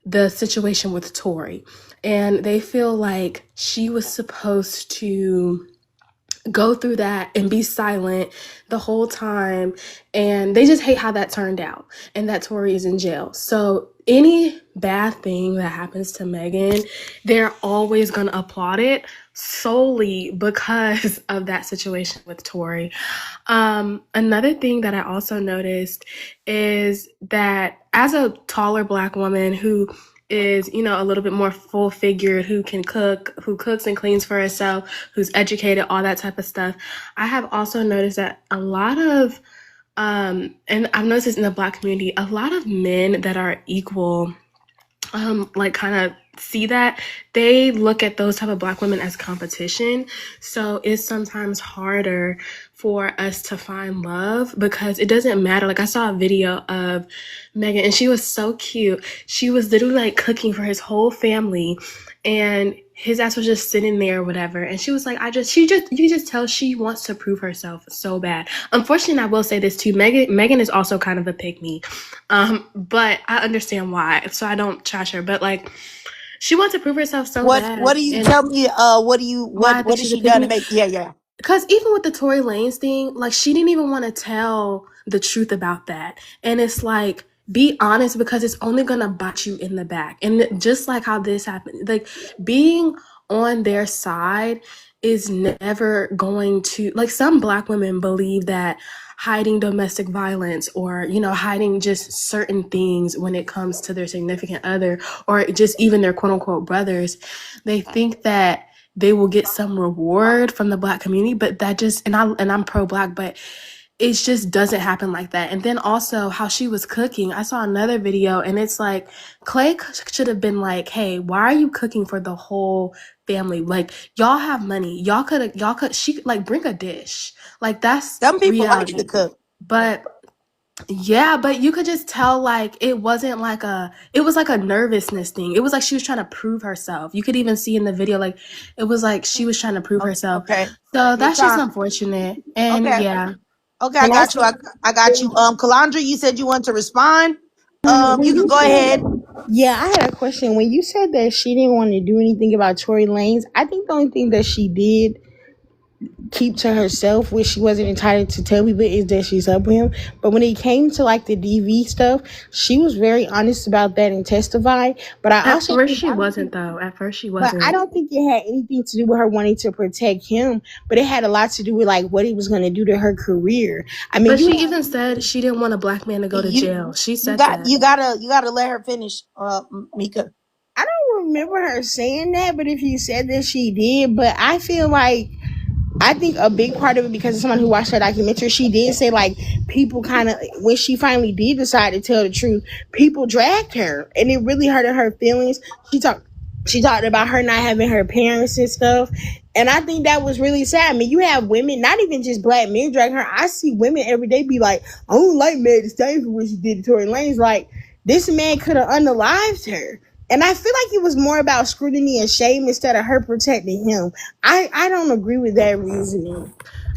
the situation with Tori. And they feel like she was supposed to go through that and be silent the whole time. And they just hate how that turned out and that Tori is in jail. So any bad thing that happens to Megan, they're always going to applaud it solely because of that situation with Tori. Another thing that I also noticed is that as a taller Black woman who is, a little bit more full figured, who can cook, who cooks and cleans for herself, who's educated, all that type of stuff. I have also noticed that a lot of, and I've noticed this in the Black community, a lot of men that are equal, like kind of see that they look at those type of Black women as competition. So it's sometimes harder for us to find love because it doesn't matter. Like I saw a video of Megan and she was so cute. She was literally like cooking for his whole family and his ass was just sitting there or whatever. And she was like, you can just tell she wants to prove herself so bad. Unfortunately, I will say this too. Megan is also kind of a pick me. But I understand why. So I don't trash her. But like, she wants to prove herself so bad. What do you And tell me? why I think What has she's a she pick done to me? make? Yeah. Because even with the Tory Lanez thing, like she didn't even want to tell the truth about that. And it's like, be honest because it's only going to bite you in the back. And just like how this happened, like being on their side is never going to, like some Black women believe that hiding domestic violence or, hiding just certain things when it comes to their significant other or just even their quote unquote brothers, they think that they will get some reward from the Black community, but that just and I'm pro Black, but it just doesn't happen like that. And then also how she was cooking. I saw another video and it's like Clay should have been like, "Hey, why are you cooking for the whole family? Like y'all have money. Y'all could she like bring a dish." Like that's Some people like to reality. cook. But yeah, but you could just tell like it wasn't like it was like a nervousness thing. It was like she was trying to prove herself. You could even see in the video like it was like she was trying to prove herself. Okay. So Your that's just time. unfortunate. And Okay. yeah. Okay, I And got you. also I got you. Calandra, you said you want to respond. You can go ahead. Yeah, I had a question. When you said that she didn't want to do anything about Tory Lanez, I think the only thing that she did keep to herself, which she wasn't entitled to tell people, is that she's up with him. But when it came to like the DV stuff, she was very honest about that and testified. But I at also first think she wasn't though. At first she but I wasn't. don't think it had anything to do with her wanting to protect him, but it had a lot to do with like what he was going to do to her career. I mean, But she even said she didn't want a Black man to go to You jail. She you said got that. you gotta let her finish. Mika. I don't remember her saying that, but if you said that she did, but I feel like I think a big part of it because of someone who watched her documentary, she did say like people kind of when she finally did decide to tell the truth, people dragged her, and it really hurted her feelings. She talked about her not having her parents and stuff, and I think that was really sad. I mean, you have women, not even just Black men, drag her. I see women every day be like, I don't like Meg Thee Stallion for what she did to Tory Lanez. Like this man could have unalived her. And I feel like it was more about scrutiny and shame instead of her protecting him. I don't agree with that reasoning.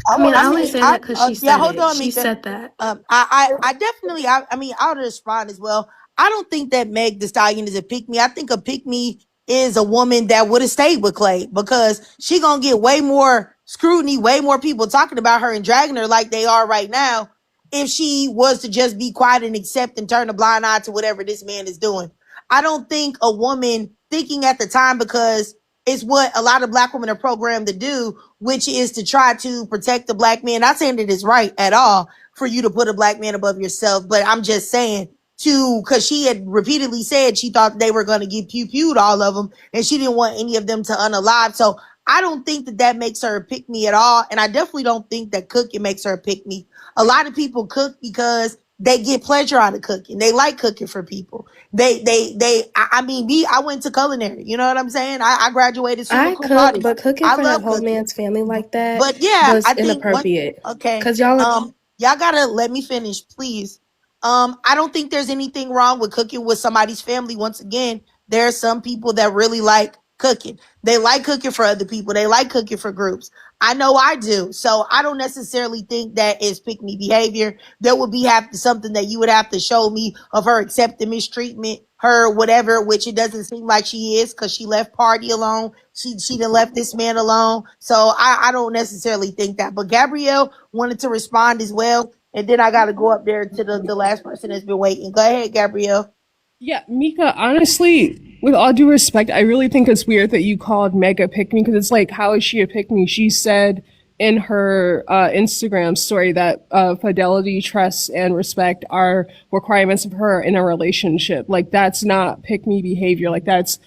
I mean, I only mean, say that because she yeah. said Hold it. on, She Mika. said that. I definitely. I mean, I'll respond as well. I don't think that Meg Thee Stallion is a pick me. I think a pick me is a woman that would have stayed with Clay because she gonna get way more scrutiny, way more people talking about her and dragging her like they are right now. If she was to just be quiet and accept and turn a blind eye to whatever this man is doing, I don't think a woman thinking at the time because it's what a lot of Black women are programmed to do, which is to try to protect the Black man. Not saying that it's right at all for you to put a Black man above yourself, but I'm just saying because she had repeatedly said she thought they were going to get pew-pewed all of them and she didn't want any of them to unalive. So I don't think that that makes her a pick me at all. And I definitely don't think that cooking makes her a pick me. A lot of people cook because they get pleasure out of cooking. They like cooking for people. I mean, me, I went to culinary. You know what I'm saying? I graduated summa I cum cook, laude. but cooking I for that love whole cooking. man's family like that But yeah, was I think what, inappropriate. okay. Cause y'all, Y'all gotta let me finish, please. I don't think there's anything wrong with cooking with somebody's family. Once again, there are some people that really like cooking. They like cooking for other people. They like cooking for groups. I know I do. So I don't necessarily think that is pick me behavior. There would be have to, something that you would have to show me of her accepting mistreatment, her whatever, which it doesn't seem like she is because she left party alone. She done left this man alone. So I don't necessarily think that. But Gabrielle wanted to respond as well. And then I gotta go up there to the last person that's been waiting. Go ahead, Gabrielle. Yeah, Mika, honestly, with all due respect, I really think it's weird that you called Meg a pick me because it's like, how is she a pick me? She said in her Instagram story that fidelity, trust, and respect are requirements of her in a relationship. Like, that's not pick me behavior. Like, that's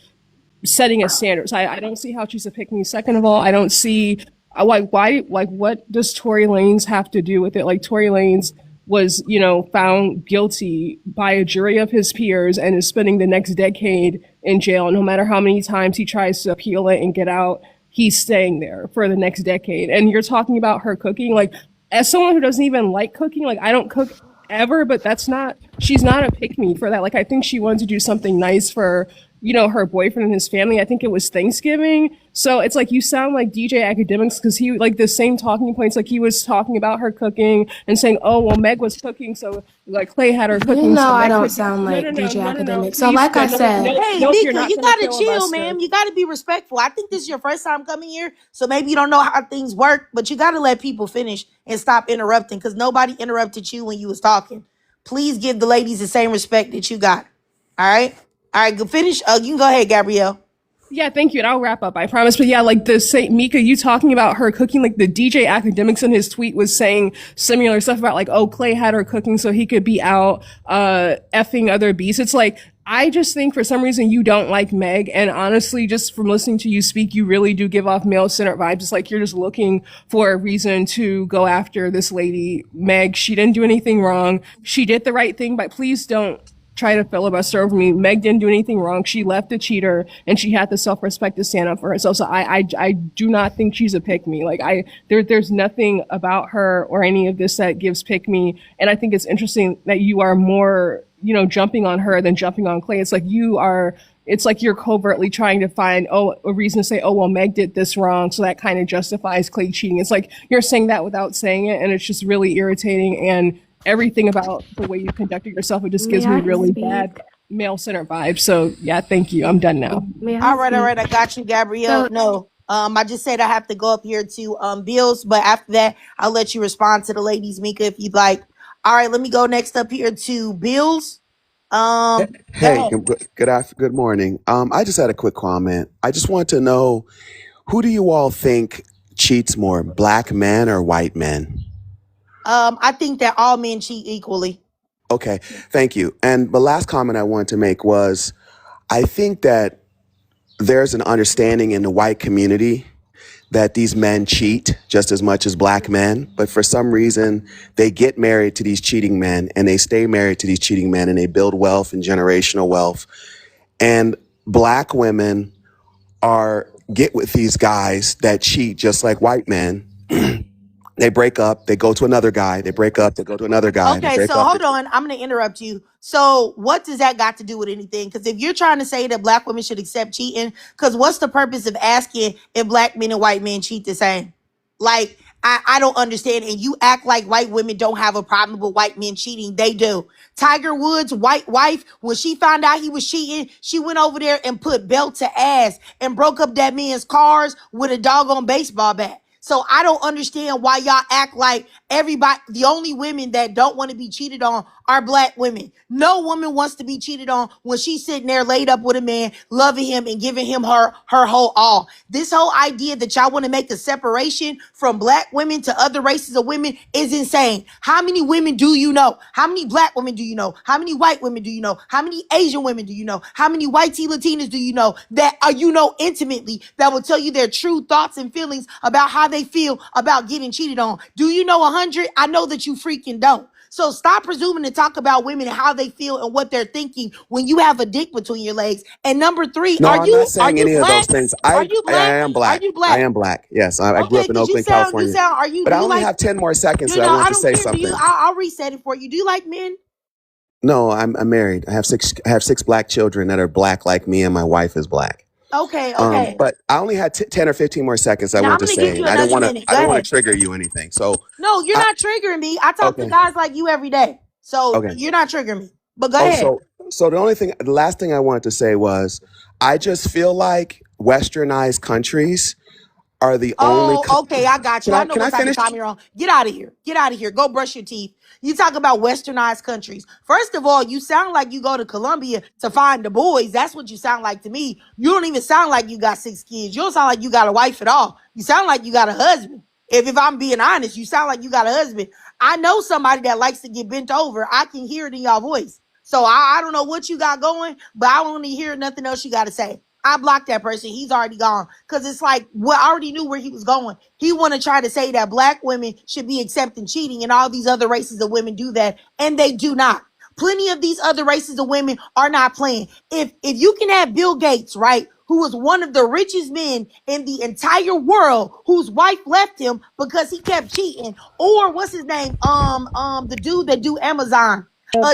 setting a standard. So I don't see how she's a pick me. Second of all, I don't see like what does Tory Lanez have to do with it? Like Tory Lanez was, found guilty by a jury of his peers and is spending the next decade in jail. No matter how many times he tries to appeal it and get out, he's staying there for the next decade. And you're talking about her cooking, like as someone who doesn't even like cooking, like I don't cook ever, but she's not a pick me for that. Like I think she wanted to do something nice for her boyfriend and his family. I think it was Thanksgiving. So it's like you sound like DJ Academics because he like the same talking points. Like he was talking about her cooking and saying, "Oh well, Meg was cooking, so like Clay had her you cooking." know, So I Meg don't could sound no, like no, no, DJ no, no, no. Academic. So, Please, like I said, Hey, nope, you're Mika, not you gonna gotta chill, filibuster. ma'am. You gotta be respectful. I think this is your first time coming here, so maybe you don't know how things work, but you gotta let people finish and stop interrupting because nobody interrupted you when you was talking. Please give the ladies the same respect that you got. All right? All right, go finish. You can go ahead, Gabrielle. Yeah, thank you. And I'll wrap up, I promise. But yeah, like the Saint Mika, you talking about her cooking, like the DJ Academics in his tweet was saying similar stuff about like, oh, Clay had her cooking so he could be out, effing other beasts. It's like, I just think for some reason you don't like Meg. And honestly, just from listening to you speak, you really do give off male centered vibes. It's like you're just looking for a reason to go after this lady, Meg. She didn't do anything wrong. She did the right thing, but please don't try to filibuster over me. Meg didn't do anything wrong. She left a cheater and she had the self-respect to stand up for herself. So I do not think she's a pick me. Like there's nothing about her or any of this that gives pick me. And I think it's interesting that you are more, jumping on her than jumping on Clay. It's like you're covertly trying to find, a reason to say, oh, well, Meg did this wrong. So that kind of justifies Clay cheating. It's like you're saying that without saying it. And it's just really irritating. And everything about the way you conducted yourself, it just may gives me I really speak? bad male centered vibes. So yeah, thank you. I'm done now. May I All right, all right. speak? I got you, Gabrielle. So, No, I just said I have to go up here to Bills, but after that, I'll let you respond to the ladies, Mika, if you'd like. All right, let me go next up here to Bills. Go Hey, ahead. good morning. I just had a quick comment. I just want to know, who do you all think cheats more, black men or white men? I think that all men cheat equally. Okay, thank you. And the last comment I wanted to make was, I think that there's an understanding in the white community that these men cheat just as much as black men, but for some reason they get married to these cheating men and they stay married to these cheating men and they build wealth and generational wealth. And black women get with these guys that cheat just like white men. They break up, they go to another guy, they break up, they go to another guy, they Okay, break so up. hold on. I'm going to interrupt you. So, what does that got to do with anything? Because if you're trying to say that black women should accept cheating, because what's the purpose of asking if black men and white men cheat the same? Like, I don't understand. And you act like white women don't have a problem with white men cheating. They do. Tiger Woods' white wife, when she found out he was cheating, she went over there and put belt to ass and broke up that man's cars with a doggone baseball bat. So I don't understand why y'all act like everybody, the only women that don't want to be cheated on are black women. No woman wants to be cheated on when she's sitting there laid up with a man, loving him and giving him her whole all. This whole idea that y'all want to make a separation from black women to other races of women is insane. How many women do you know? How many black women do you know? How many white women do you know? How many Asian women do you know? How many white T Latinas do you know that are intimately that will tell you their true thoughts and feelings about how they feel about getting cheated on? Do you know 100? I know that you freaking don't. So stop presuming to talk about women and how they feel and what they're thinking when you have a dick between your legs. And number three, No, I'm not are saying you any of those black? things. Are I you I black? am Are black. you I black? am black. Yes, I grew Okay, up in because you Oakland, sound, California. are you, But do I you only like, have 10 more seconds, so I I want to don't say care. Do you, something. I'll reset it for you. Do you like men? No, I'm married. I have six black children that are black like me, and my wife is black. Okay, okay. But I only had 10 or 15 more seconds I Now I'm want to going to give say, you and I didn't another want to minute. I Go didn't want ahead. to trigger you or anything. So No, you're I not triggering me. I talk to okay. guys like you every day. So Okay. you're not triggering me. But go Oh, ahead. so the last thing I wanted to say was, I just feel like westernized countries are the only. Oh, okay, I got you. I know Can what I type of finish? time you're on. Get out of here. Get out of here. Go brush your teeth. You talk about westernized countries. First of all, you sound like you go to Colombia to find the boys. That's what you sound like to me. You don't even sound like you got 6 kids. You don't sound like you got a wife at all. You sound like you got a husband. If I'm being honest, you sound like you got a husband. I know somebody that likes to get bent over. I can hear it in your voice. So I don't know what you got going, but I don't want to hear nothing else you got to say. I blocked that person. He's already gone. Cause it's like, well, I already knew where he was going. He want to try to say that black women should be accepting cheating and all these other races of women do that. And they do not. Plenty of these other races of women are not playing. If you can have Bill Gates, right, who was one of the richest men in the entire world, whose wife left him because he kept cheating, or what's his name? The dude that do Amazon,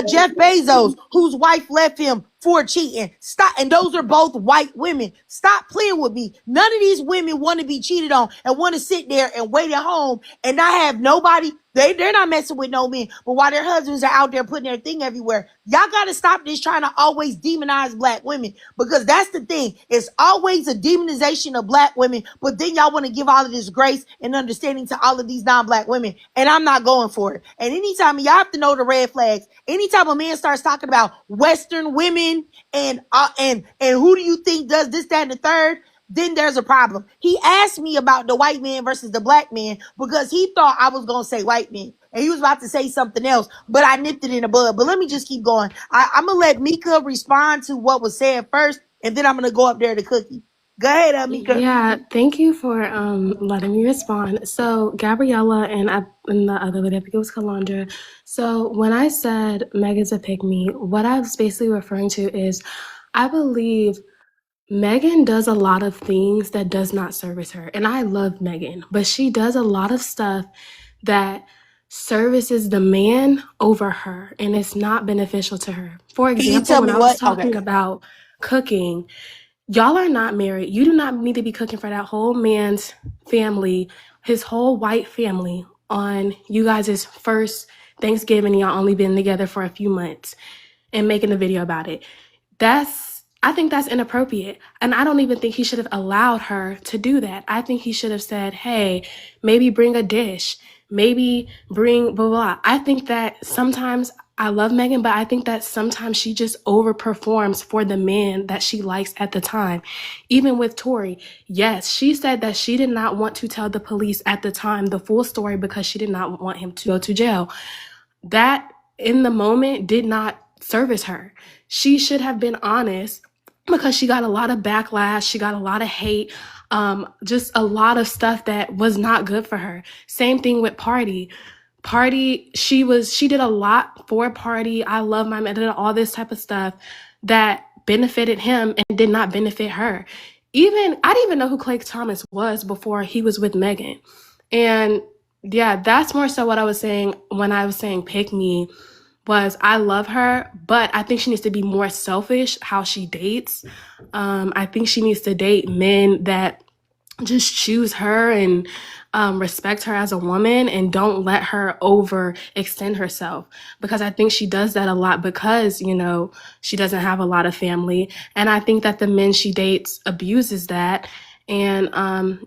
Jeff Bezos, whose wife left him for cheating. Stop. And those are both white women. Stop playing with me. None of these women want to be cheated on and want to sit there and wait at home and not have nobody. They're not messing with no men, but while their husbands are out there putting their thing everywhere, y'all got to stop this trying to always demonize black women, because that's the thing. It's always a demonization of black women, but then y'all want to give all of this grace and understanding to all of these non-black women, and I'm not going for it. And anytime, y'all have to know the red flags. Anytime a man starts talking about Western women and who do you think does this, that, and the third, then there's a problem. He asked me about the white man versus the black man because he thought I was going to say white man. And he was about to say something else, but I nipped it in the bud. But let me just keep going. I'm going to let Mika respond to what was said first, and then I'm going to go up there to Cookie. Go ahead, Mika. Yeah, thank you for letting me respond. So Gabriella and the other lady, I think it was Kalandra. So when I said Megan's a pick me, what I was basically referring to is I believe Megan does a lot of things that does not service her. And I love Megan, but she does a lot of stuff that services the man over her, and it's not beneficial to her. For Can you example, tell when me I was what? Okay. talking about cooking, y'all are not married. You do not need to be cooking for that whole man's family, his whole white family, on you guys' first Thanksgiving. Y'all only been together for a few months and making a video about it. I think that's inappropriate. And I don't even think he should have allowed her to do that. I think he should have said, hey, maybe bring a dish, maybe bring blah, blah. I think that sometimes I love Megan, but I think that sometimes she just overperforms for the man that she likes at the time. Even with Tori, yes, she said that she did not want to tell the police at the time the full story because she did not want him to go to jail. That in the moment did not service her. She should have been honest because she got a lot of backlash. She got a lot of hate, just a lot of stuff that was not good for her. Same thing with Party. Party, she did a lot for Party. I love my man, did all this type of stuff that benefited him and did not benefit her. Even I didn't even know who Klay Thomas was before he was with Megan. And yeah, that's more so what I was saying when I was saying pick me was I love her, but I think she needs to be more selfish how she dates. I think she needs to date men that just choose her and respect her as a woman and don't let her overextend herself, because I think she does that a lot because, she doesn't have a lot of family. And I think that the men she dates abuses that. And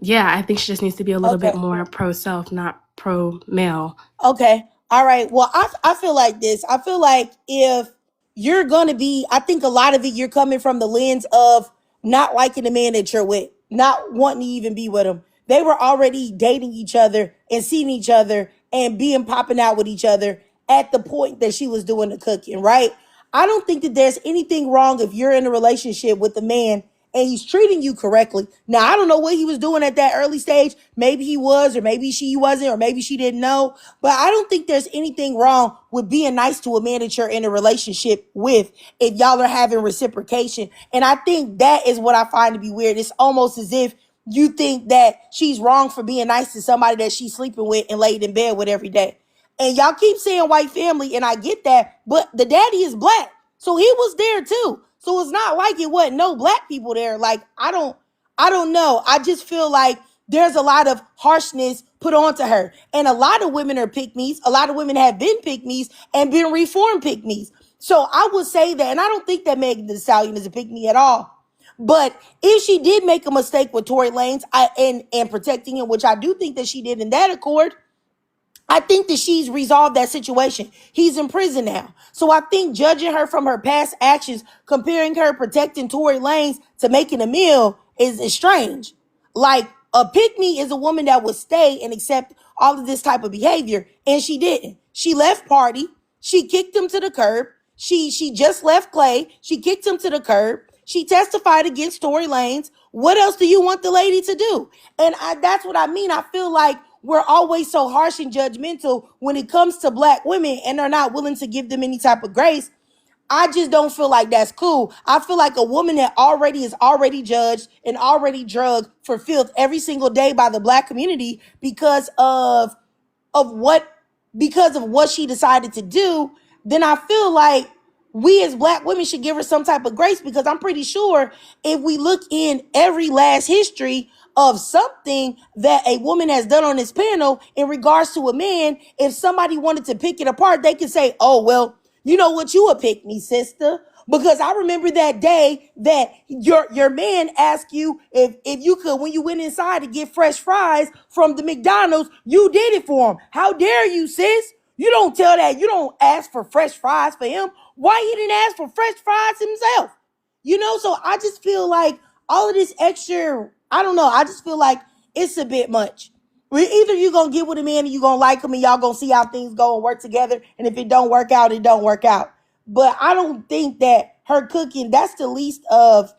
yeah, I think she just needs to be a little bit Okay. more pro self, not pro male. Okay. All right. Well, I feel like this. I feel like if you're going to be, I think a lot of it, you're coming from the lens of not liking the man that you're with, not wanting to even be with him. They were already dating each other and seeing each other and being popping out with each other at the point that she was doing the cooking, right? I don't think that there's anything wrong if you're in a relationship with a man and he's treating you correctly. Now, I don't know what he was doing at that early stage. Maybe he was, or maybe she wasn't, or maybe she didn't know. But I don't think there's anything wrong with being nice to a man that you're in a relationship with if y'all are having reciprocation. And I think that is what I find to be weird. It's almost as if you think that she's wrong for being nice to somebody that she's sleeping with and laid in bed with every day. And y'all keep saying white family, and I get that, but the daddy is black. So he was there too. So it's not like it wasn't no black people there. Like, I don't know. I just feel like there's a lot of harshness put onto her. And a lot of women are pick-me's. A lot of women have been pick-me's and been reformed pick-me's. So I would say that, and I don't think that Megan Thee Stallion is a pick-me at all. But if she did make a mistake with Tory Lanez and protecting him, which I do think that she did in that accord, I think that she's resolved that situation. He's in prison now. So I think judging her from her past actions, comparing her protecting Tory Lanez to making a meal is strange. Like, a pick-me is a woman that would stay and accept all of this type of behavior, and she didn't. She left party. She kicked him to the curb. She just left Klay. She kicked him to the curb. She testified against Tory Lanez. What else do you want the lady to do? And that's what I mean. I feel like we're always so harsh and judgmental when it comes to black women and are not willing to give them any type of grace. I just don't feel like that's cool. I feel like a woman that already is already judged and already drugged for filth every single day by the black community of what because of what she decided to do, then I feel like we as black women should give her some type of grace, because I'm pretty sure if we look in every last history of something that a woman has done on this panel in regards to a man, if somebody wanted to pick it apart, they could say, oh, well, you know what, you a pick me, sister. Because I remember that day that your man asked you if you could, when you went inside to get fresh fries from the McDonald's, you did it for him. How dare you, sis? You don't tell that. You don't ask for fresh fries for him. Why he didn't ask for fresh fries himself? So I just feel like all of this extra, I don't know. I just feel like it's a bit much. Either you're going to get with a man and you're going to like him and y'all going to see how things go and work together. And if it don't work out, it don't work out. But I don't think that her cooking, that's the least of,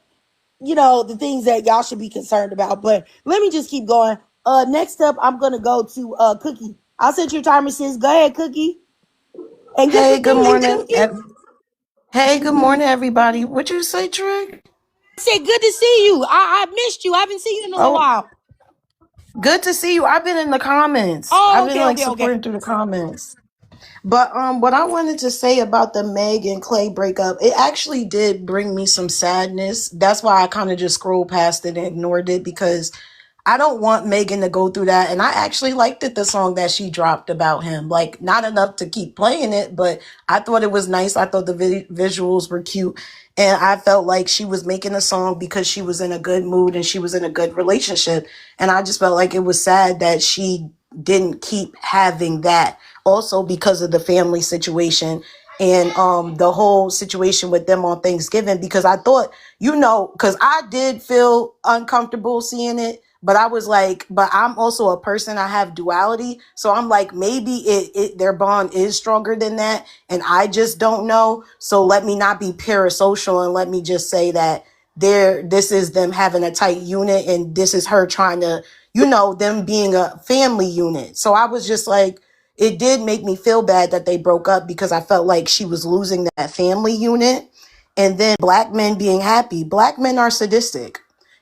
the things that y'all should be concerned about. But let me just keep going. Next up, I'm going to go to Cookie. I'll set your timer, sis. Go ahead, Cookie. And good to Hey, good see you, morning. Cookie. Hey, good morning, everybody. What you say, Trick? I said, good to see you. I missed you. I haven't seen you in a little Oh, while. good to see you. I've been in the comments. I've Oh, been okay, like okay, okay. supporting through the comments. But what I wanted to say about the Meg and Clay breakup, it actually did bring me some sadness. That's why I kind of just scrolled past it and ignored it, because I don't want Megan to go through that. And I actually liked it, the song that she dropped about him. Like, not enough to keep playing it, but I thought it was nice. I thought the visuals were cute. And I felt like she was making a song because she was in a good mood and she was in a good relationship. And I just felt like it was sad that she didn't keep having that. Also because of the family situation and the whole situation with them on Thanksgiving, because I thought, because I did feel uncomfortable seeing it. But I was like, but I'm also a person, I have duality. So I'm like, maybe their bond is stronger than that. And I just don't know. So let me not be parasocial and let me just say that this is them having a tight unit. And this is her trying to, them being a family unit. So I was just like, it did make me feel bad that they broke up, because I felt like she was losing that family unit. And then black men being happy. Black men are sadistic.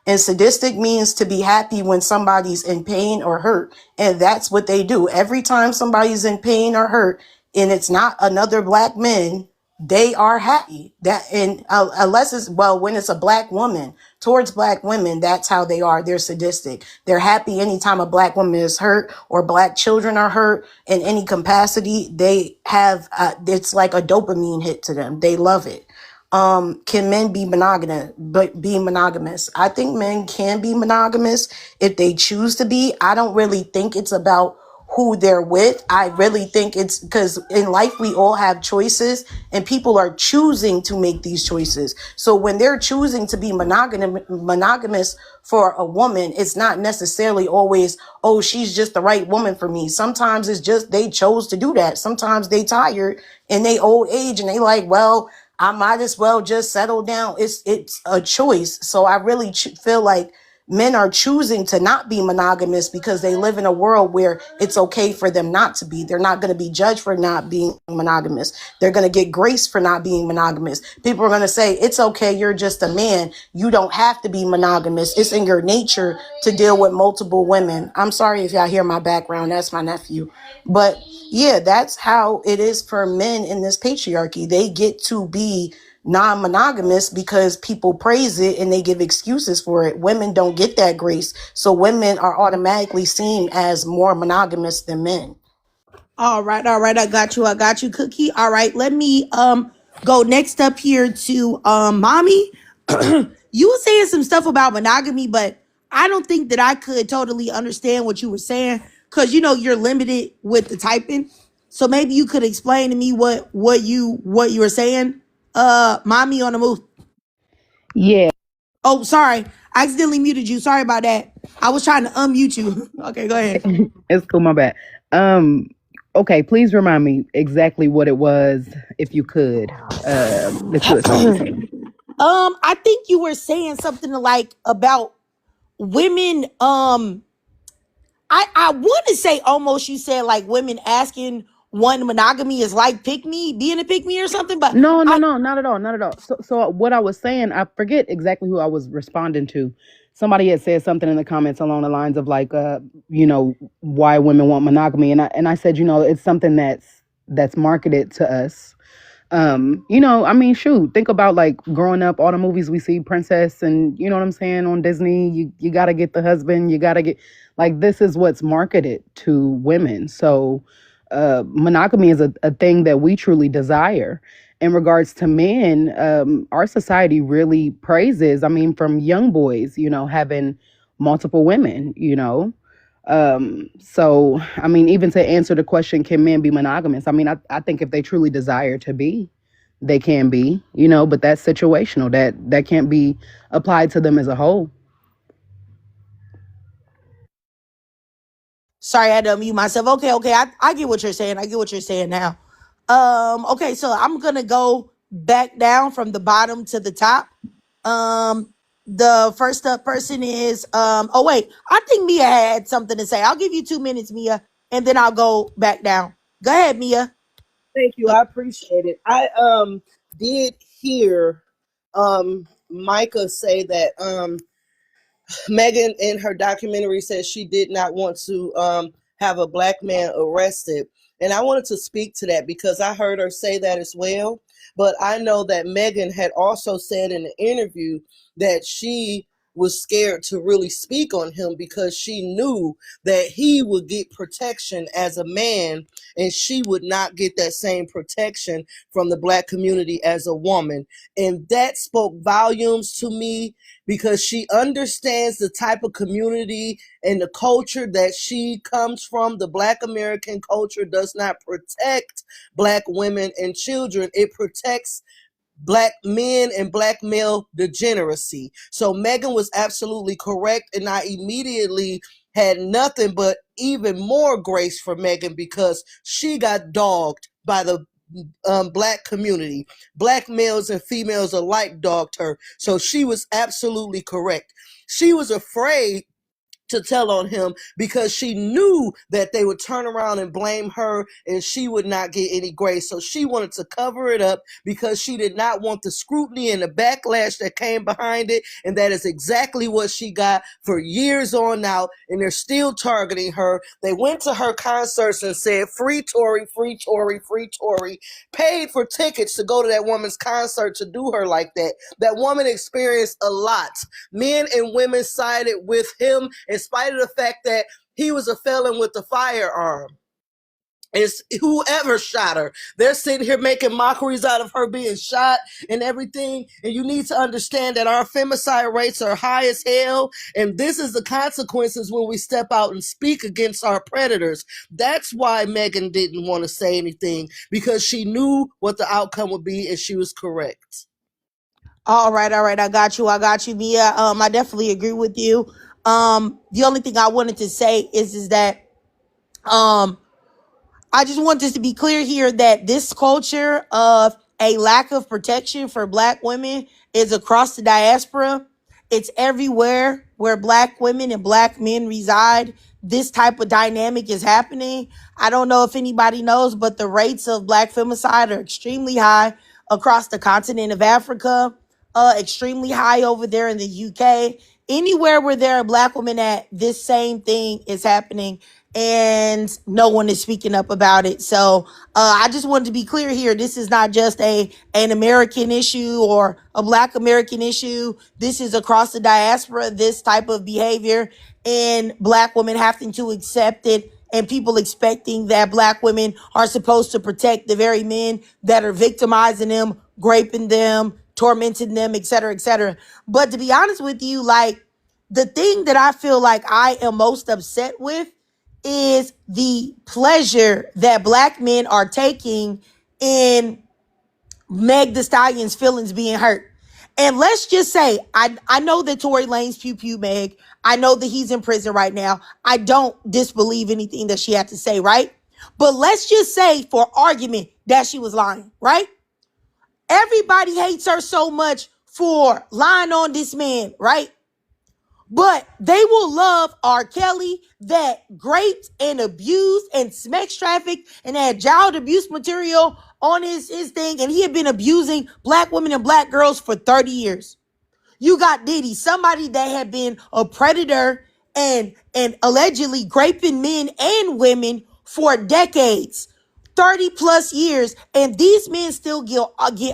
And sadistic means to be happy when somebody's in pain or hurt. And that's what they do. Every time somebody's in pain or hurt, and it's not another black man, they are happy. Unless when it's a black woman, towards black women, that's how they are. They're sadistic. They're happy anytime a black woman is hurt or black children are hurt in any capacity. They have, it's like a dopamine hit to them. They love it. Can men be monogamous? But be monogamous? I think men can be monogamous if they choose to be. I don't really think it's about who they're with. I really think it's because in life we all have choices and people are choosing to make these choices. So when they're choosing to be monogamous for a woman, it's not necessarily always, oh, she's just the right woman for me. Sometimes it's just they chose to do that. Sometimes they tired in they old age and they like, well, I might as well just settle down. It's a choice. So I really feel like men are choosing to not be monogamous because they live in a world where it's okay for them not to be. They're not going to be judged for not being monogamous. They're going to get grace for not being monogamous. People are going to say, it's okay, you're just a man. You don't have to be monogamous. It's in your nature to deal with multiple women. I'm sorry if y'all hear my background. That's my nephew. But yeah, that's how it is for men in this patriarchy. They get to be non-monogamous because people praise it and they give excuses for it. Women don't get that grace. So women are automatically seen as more monogamous than men. All right, all right. I got you, Cookie. All right, let me go next up here to Mommy. You were saying some stuff about monogamy, but I don't think that I could totally understand what you were saying because you know you're limited with the typing. So maybe you could explain to me what you were saying. Mommy on the move. Yeah, Oh, sorry. I accidentally muted you. Sorry about that. I was trying to unmute you. Okay, go ahead. it's cool. My bad. Um, okay, please remind me exactly what it was, if you could, that you were supposed to say. I think you were saying something like about women. I want to say almost you said like women asking one monogamy is like pick me, being a pick me or something. But No, no, I no, not at all, not at all. So what I was saying, I forget exactly who I was responding to. Somebody had said something in the comments along the lines of like, why women want monogamy, and I said, it's something that's marketed to us. I mean, shoot, think about like growing up, all the movies we see, Princess, and you know what I'm saying, on Disney, you gotta get the husband, you gotta get, like, this is what's marketed to women. So monogamy is a thing that we truly desire. In regards to men, our society really praises, I mean, from young boys, having multiple women, so, I mean, even to answer the question, can men be monogamous? I mean, I think if they truly desire to be, they can be, but that's situational. That can't be applied to them as a whole. sorry, I had to unmute myself. Okay, okay. I get what you're saying. I get what you're saying now. Okay, so I'm gonna go back down from the bottom to the top. Um, the first up person is oh wait, I think Mia had something to say. I'll give you 2 minutes, Mia, and then I'll go back down. Go ahead, Mia. Thank you. I appreciate it. I did hear Micah say that Megan in her documentary said she did not want to have a black man arrested. And I wanted to speak to that because I heard her say that as well. But I know that Megan had also said in the interview that she was scared to really speak on him because she knew that he would get protection as a man and she would not get that same protection from the black community as a woman. And that spoke volumes to me because she understands the type of community and the culture that she comes from. The Black American culture does not protect Black women and children. It protects Black men and Black male degeneracy. So Megan was absolutely correct. And I immediately had nothing but even more grace for Megan because she got dogged by the Black community. Black males and females alike dogged her. So she was absolutely correct. She was afraid to tell on him because she knew that they would turn around and blame her and she would not get any grace. So she wanted to cover it up because she did not want the scrutiny and the backlash that came behind it. And that is exactly what she got for years on now. And they're still targeting her. They went to her concerts and said, free Tory, free Tory, free Tory, paid for tickets to go to that woman's concert to do her like that. That woman experienced a lot. Men and women sided with him in spite of the fact that he was a felon with a firearm. It's whoever shot her. They're sitting here making mockeries out of her being shot and everything. And you need to understand that our femicide rates are high as hell. And this is the consequences when we step out and speak against our predators. That's why Megan didn't want to say anything, because she knew what the outcome would be, and she was correct. All right, I got you, Mia. I definitely agree with you. The only thing I wanted to say is that um I just want this to be clear here that this culture of a lack of protection for black women is across the diaspora. It's everywhere where black women and black men reside. This type of dynamic is happening. I don't know if anybody knows, but the rates of black femicide are extremely high across the continent of Africa, extremely high over there in the UK. Anywhere where there are black women at, this same thing is happening and no one is speaking up about it. So I just wanted to be clear here. This is not just an American issue or a black American issue. This is across the diaspora, this type of behavior, and black women having to accept it, and people expecting that black women are supposed to protect the very men that are victimizing them, raping them, tormenting them, et cetera, et cetera. But to be honest with you, like, the thing that I feel like I am most upset with is the pleasure that black men are taking in Meg Thee Stallion's feelings being hurt. And let's just say, I know that Tory Lanez pew Meg. I know that he's in prison right now. I don't disbelieve anything that she had to say, right? But let's just say, for argument, that she was lying, right? Everybody hates her so much for lying on this man, right? But they will love R. Kelly that raped and abused and sex trafficked and had child abuse material on his thing. And he had been abusing black women and black girls for 30 years. You got Diddy, somebody that had been a predator and allegedly raping men and women for decades. 30 plus years, and these men still get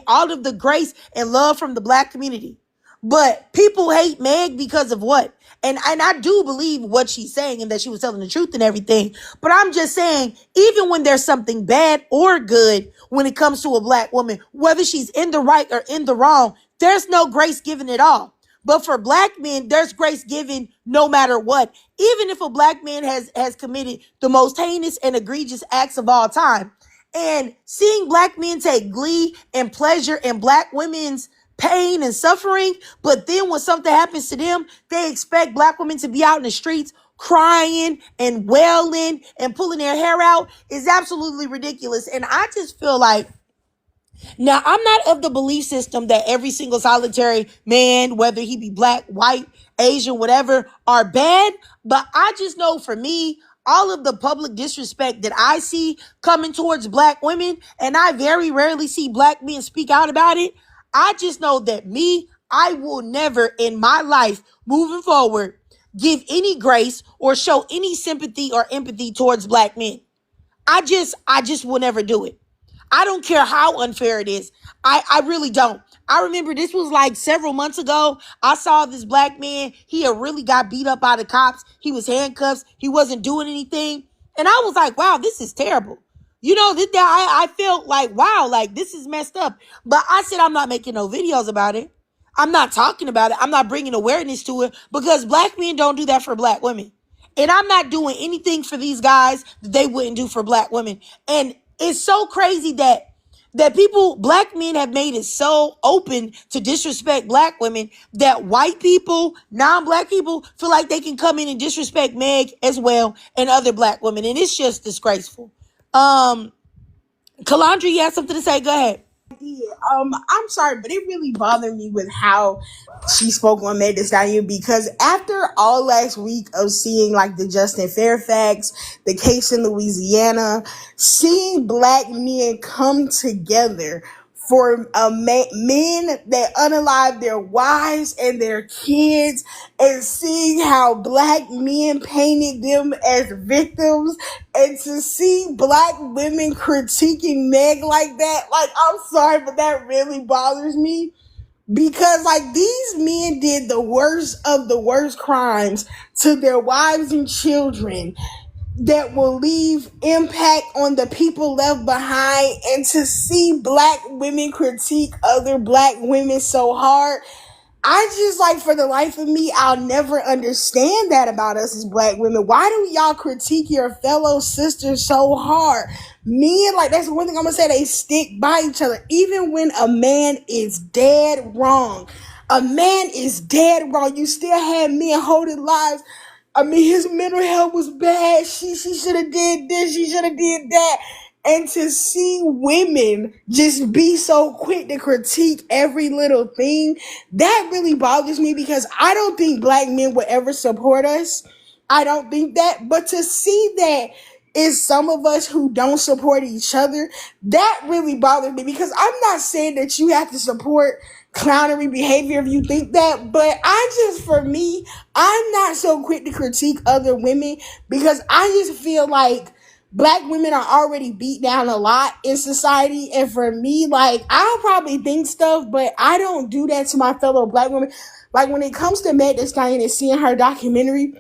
all of the grace and love from the black community. But people hate Meg because of what? And I do believe what she's saying and that she was telling the truth and everything. But I'm just saying, even when there's something bad or good when it comes to a black woman, whether she's in the right or in the wrong, there's no grace given at all. But for black men, there's grace given no matter what. Even if a black man has committed the most heinous and egregious acts of all time. And seeing black men take glee and pleasure in black women's pain and suffering, but then when something happens to them, they expect black women to be out in the streets crying and wailing and pulling their hair out, is absolutely ridiculous. And I just feel like, now, I'm not of the belief system that every single solitary man, whether he be black, white, Asian, whatever, are bad. But I just know, for me, all of the public disrespect that I see coming towards black women, and I very rarely see black men speak out about it. I just know that I will never in my life moving forward give any grace or show any sympathy or empathy towards black men. I just will never do it. I don't care how unfair it is. I really don't. I remember this was like several months ago. I saw this black man. He had really got beat up by the cops. He was handcuffed. He wasn't doing anything. And I was like, wow, this is terrible. You know, I felt like, wow, like this is messed up. But I said, I'm not making no videos about it. I'm not talking about it. I'm not bringing awareness to it, because black men don't do that for black women. And I'm not doing anything for these guys that they wouldn't do for black women. And it's so crazy that black men have made it so open to disrespect black women that white people, non-black people, feel like they can come in and disrespect Meg as well and other black women. And it's just disgraceful. Calandra, you have something to say? Go ahead. I'm sorry, but it really bothered me with how she spoke on Meg Thee Stallion, because after all last week of seeing like the Justin Fairfax, the case in Louisiana, seeing black men come together for men that unalive their wives and their kids, and seeing how black men painted them as victims, and to see black women critiquing Meg like that, like, I'm sorry, but that really bothers me, because like these men did the worst of the worst crimes to their wives and children. that will leave impact on the people left behind, and to see black women critique other black women so hard, I just like, for the life of me, I'll never understand that about us as black women. Why do y'all critique your fellow sisters so hard? Men, like, that's one thing I'm gonna say, they stick by each other. Even when a man is dead wrong, a man is dead wrong, you still had men holding lives. I mean, his mental health was bad. She should have did this. She should have did that. And to see women just be so quick to critique every little thing, that really bothers me, because I don't think black men would ever support us. I don't think that. But to see that is some of us who don't support each other, that really bothers me, because I'm not saying that you have to support clownery behavior if you think that, but for me, I'm not so quick to critique other women, because I just feel like black women are already beat down a lot in society. And for me, like, I'll probably think stuff, but I don't do that to my fellow black women. Like, when it comes to Meg Thee Stallion and seeing her documentary,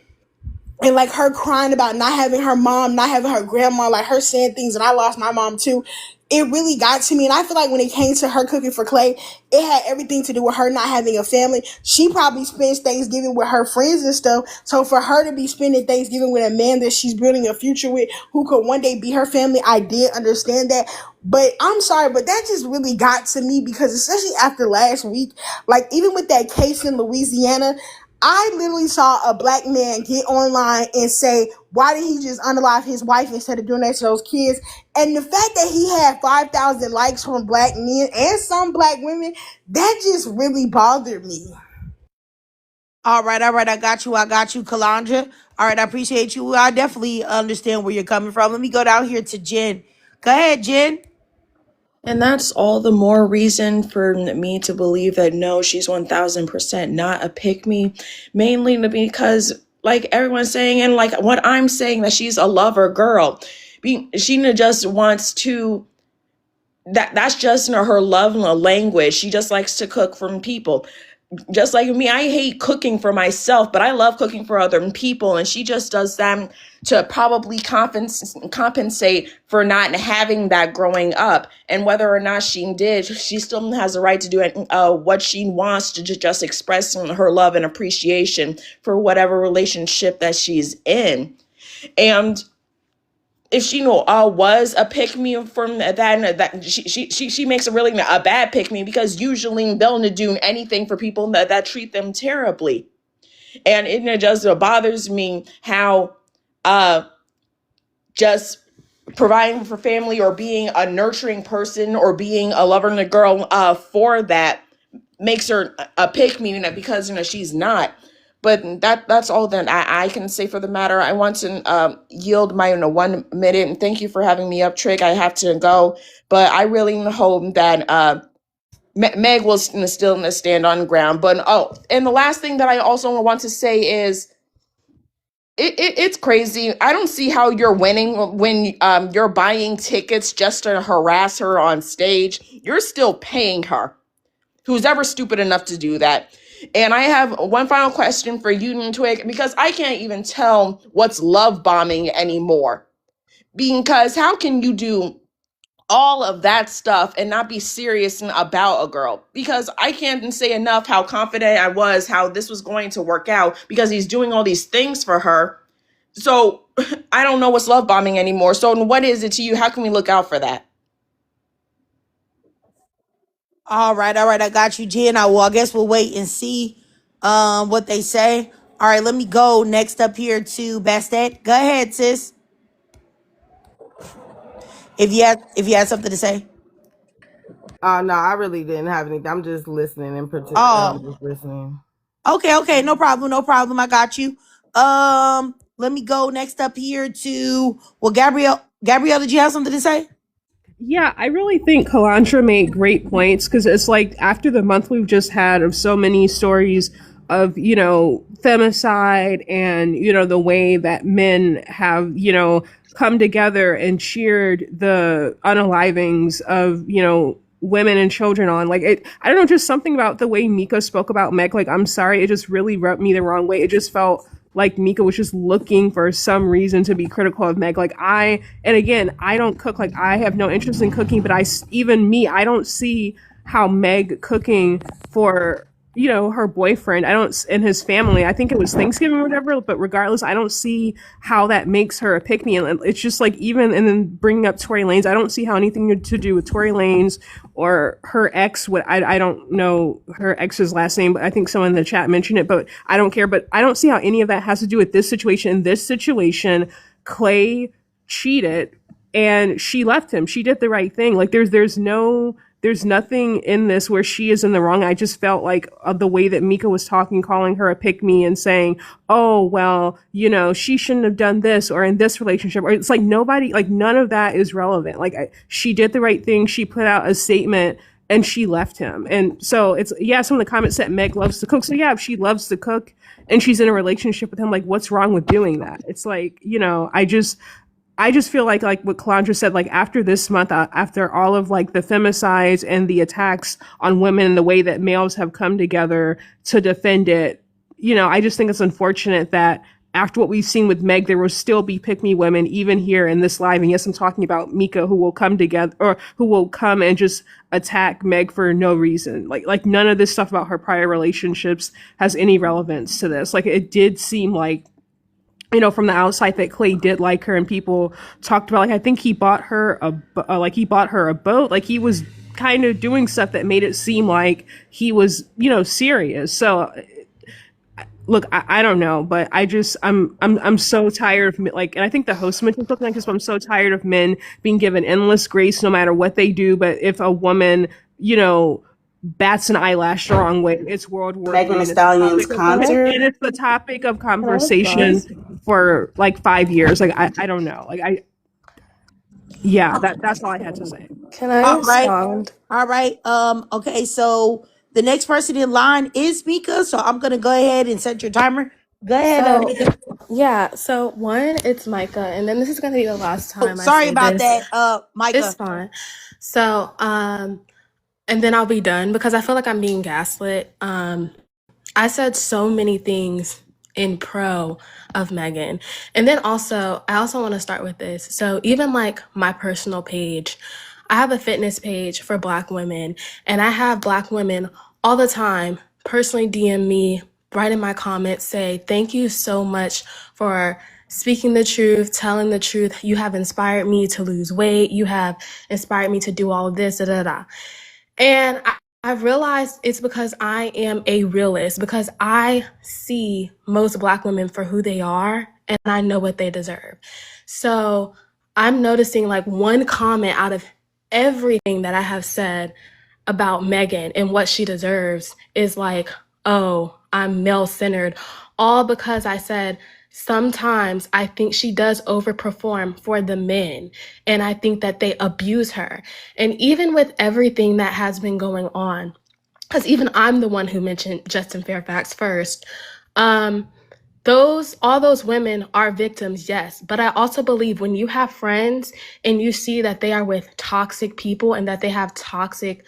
and like her crying about not having her mom, not having her grandma, like her saying things, and I lost my mom too, it really got to me. And I feel like when it came to her cooking for Klay, it had everything to do with her not having a family. She probably spends Thanksgiving with her friends and stuff. So for her to be spending Thanksgiving with a man that she's building a future with, who could one day be her family, I did understand that. But I'm sorry, but that just really got to me, because especially after last week, like, even with that case in Louisiana, I literally saw a black man get online and say, why did he just unalive his wife instead of doing that to those kids? And the fact that he had 5,000 likes from black men and some black women, that just really bothered me. All right, all right. I got you. I got you, Kalandra. All right, I appreciate you. I definitely understand where you're coming from. Let me go down here to Jen. Go ahead, Jen. And that's all the more reason for me to believe that no, she's 1000% not a pick me, mainly because, like everyone's saying, and like what I'm saying, that she's a lover girl. She just wants to, that's just her love language. She just likes to cook for people. Just like me, I hate cooking for myself, but I love cooking for other people. And she just does that to probably compensate for not having that growing up. And whether or not she did, she still has the right to do it, what she wants, to just express her love and appreciation for whatever relationship that she's in. And if she was a pick me from that she makes a really a bad pick me, because usually they'll do anything for people that treat them terribly. And it just bothers me how just providing for family, or being a nurturing person, or being a lover and a girl for that makes her a pick me, because she's not. But that's all that I can say for the matter. I want to yield my 1 minute, and thank you for having me up, Trig. I have to go, but I really hope that Meg will still stand on ground. But and the last thing that I also want to say is, it's crazy. I don't see how you're winning when you're buying tickets just to harass her on stage. You're still paying her, who's ever stupid enough to do that. And I have one final question for you and Twig, because I can't even tell what's love bombing anymore. Because how can you do all of that stuff and not be serious about a girl? Because I can't say enough how confident I was how this was going to work out, because he's doing all these things for her. So I don't know what's love bombing anymore. So what is it to you? How can we look out for that? All right, all right. I got you, Jen. I guess we'll wait and see what they say. All right, let me go next up here to Bastet. Go ahead, sis. If you had something to say. No, I really didn't have anything. I'm just listening in particular. I'm Oh, just listening. okay, okay. No problem, no problem. I got you. Let me go next up here to Gabrielle. Gabrielle, did you have something to say? Yeah, I really think Kalantra made great points because it's like after the month we've just had of so many stories of, femicide and, the way that men have, come together and cheered the unalivings of, women and children on. Like, I don't know, just something about the way Mika spoke about Meg. Like, I'm sorry, it just really rubbed me the wrong way. It just felt like Mika was just looking for some reason to be critical of Meg. Like and again, I don't cook. Like I have no interest in cooking, but even me, I don't see how Meg cooking for her boyfriend, I don't, and his family, I think it was Thanksgiving or whatever, but regardless, I don't see how that makes her a pick me. And it's just like, even, and then bringing up Tory Lanez, I don't see how anything to do with Tory Lanez or her ex, I don't know her ex's last name, but I think someone in the chat mentioned it, but I don't care. But I don't see how any of that has to do with this situation. In this situation, Klay cheated and she left him. She did the right thing. Like there's nothing in this where she is in the wrong. I just felt like the way that Mika was talking, calling her a pick me and saying, oh, well, she shouldn't have done this, or in this relationship, or it's like nobody, like none of that is relevant. Like she did the right thing. She put out a statement and she left him. And so it's, yeah, some of the comments said Meg loves to cook. So yeah, if she loves to cook and she's in a relationship with him, like what's wrong with doing that? It's like, I just feel like what Calandra said, like after this month, after all of like the femicides and the attacks on women and the way that males have come together to defend it, I just think it's unfortunate that after what we've seen with Meg, there will still be pick me women even here in this live. And yes, I'm talking about Mika, who will come together or who will come and just attack Meg for no reason. Like none of this stuff about her prior relationships has any relevance to this. Like it did seem like, from the outside that Klay did like her, and people talked about, like, I think he bought her a boat. Like he was kind of doing stuff that made it seem like he was, serious. So look, I don't know, but I'm so tired of like, and I think the host mentioned something like this, but I'm so tired of men being given endless grace no matter what they do. But if a woman, bats an eyelash the wrong way, it's World War Megan III, Thee and it's the Stallion's topic concert. and it's the topic of Can I conversation respond? for like 5 years. Like I don't know. Yeah, that's all I had to say. Can I All right. respond? All right. Okay, so the next person in line is Mika. So I'm gonna go ahead and set your timer. Go ahead, So, Mika. yeah, so one, it's Micah, and then this is going to be the last Oh, time I sorry say about this. that, It's Micah. fine. So, and then I'll be done because I feel like I'm being gaslit. I said so many things in pro of Megan. And then I also want to start with this. So even like my personal page, I have a fitness page for Black women, and I have Black women all the time personally DM me, write in my comments, say, thank you so much for speaking the truth, telling the truth. You have inspired me to lose weight. You have inspired me to do all of this, da da da. And I've realized it's because I am a realist, because I see most Black women for who they are and I know what they deserve. So I'm noticing like one comment out of everything that I have said about Megan and what she deserves is like, oh, I'm male centered, all because I said, sometimes I think she does overperform for the men, and I think that they abuse her. And even with everything that has been going on, because even I'm the one who mentioned Justin Fairfax first, um, all those women are victims, yes. But I also believe when you have friends and you see that they are with toxic people and that they have toxic,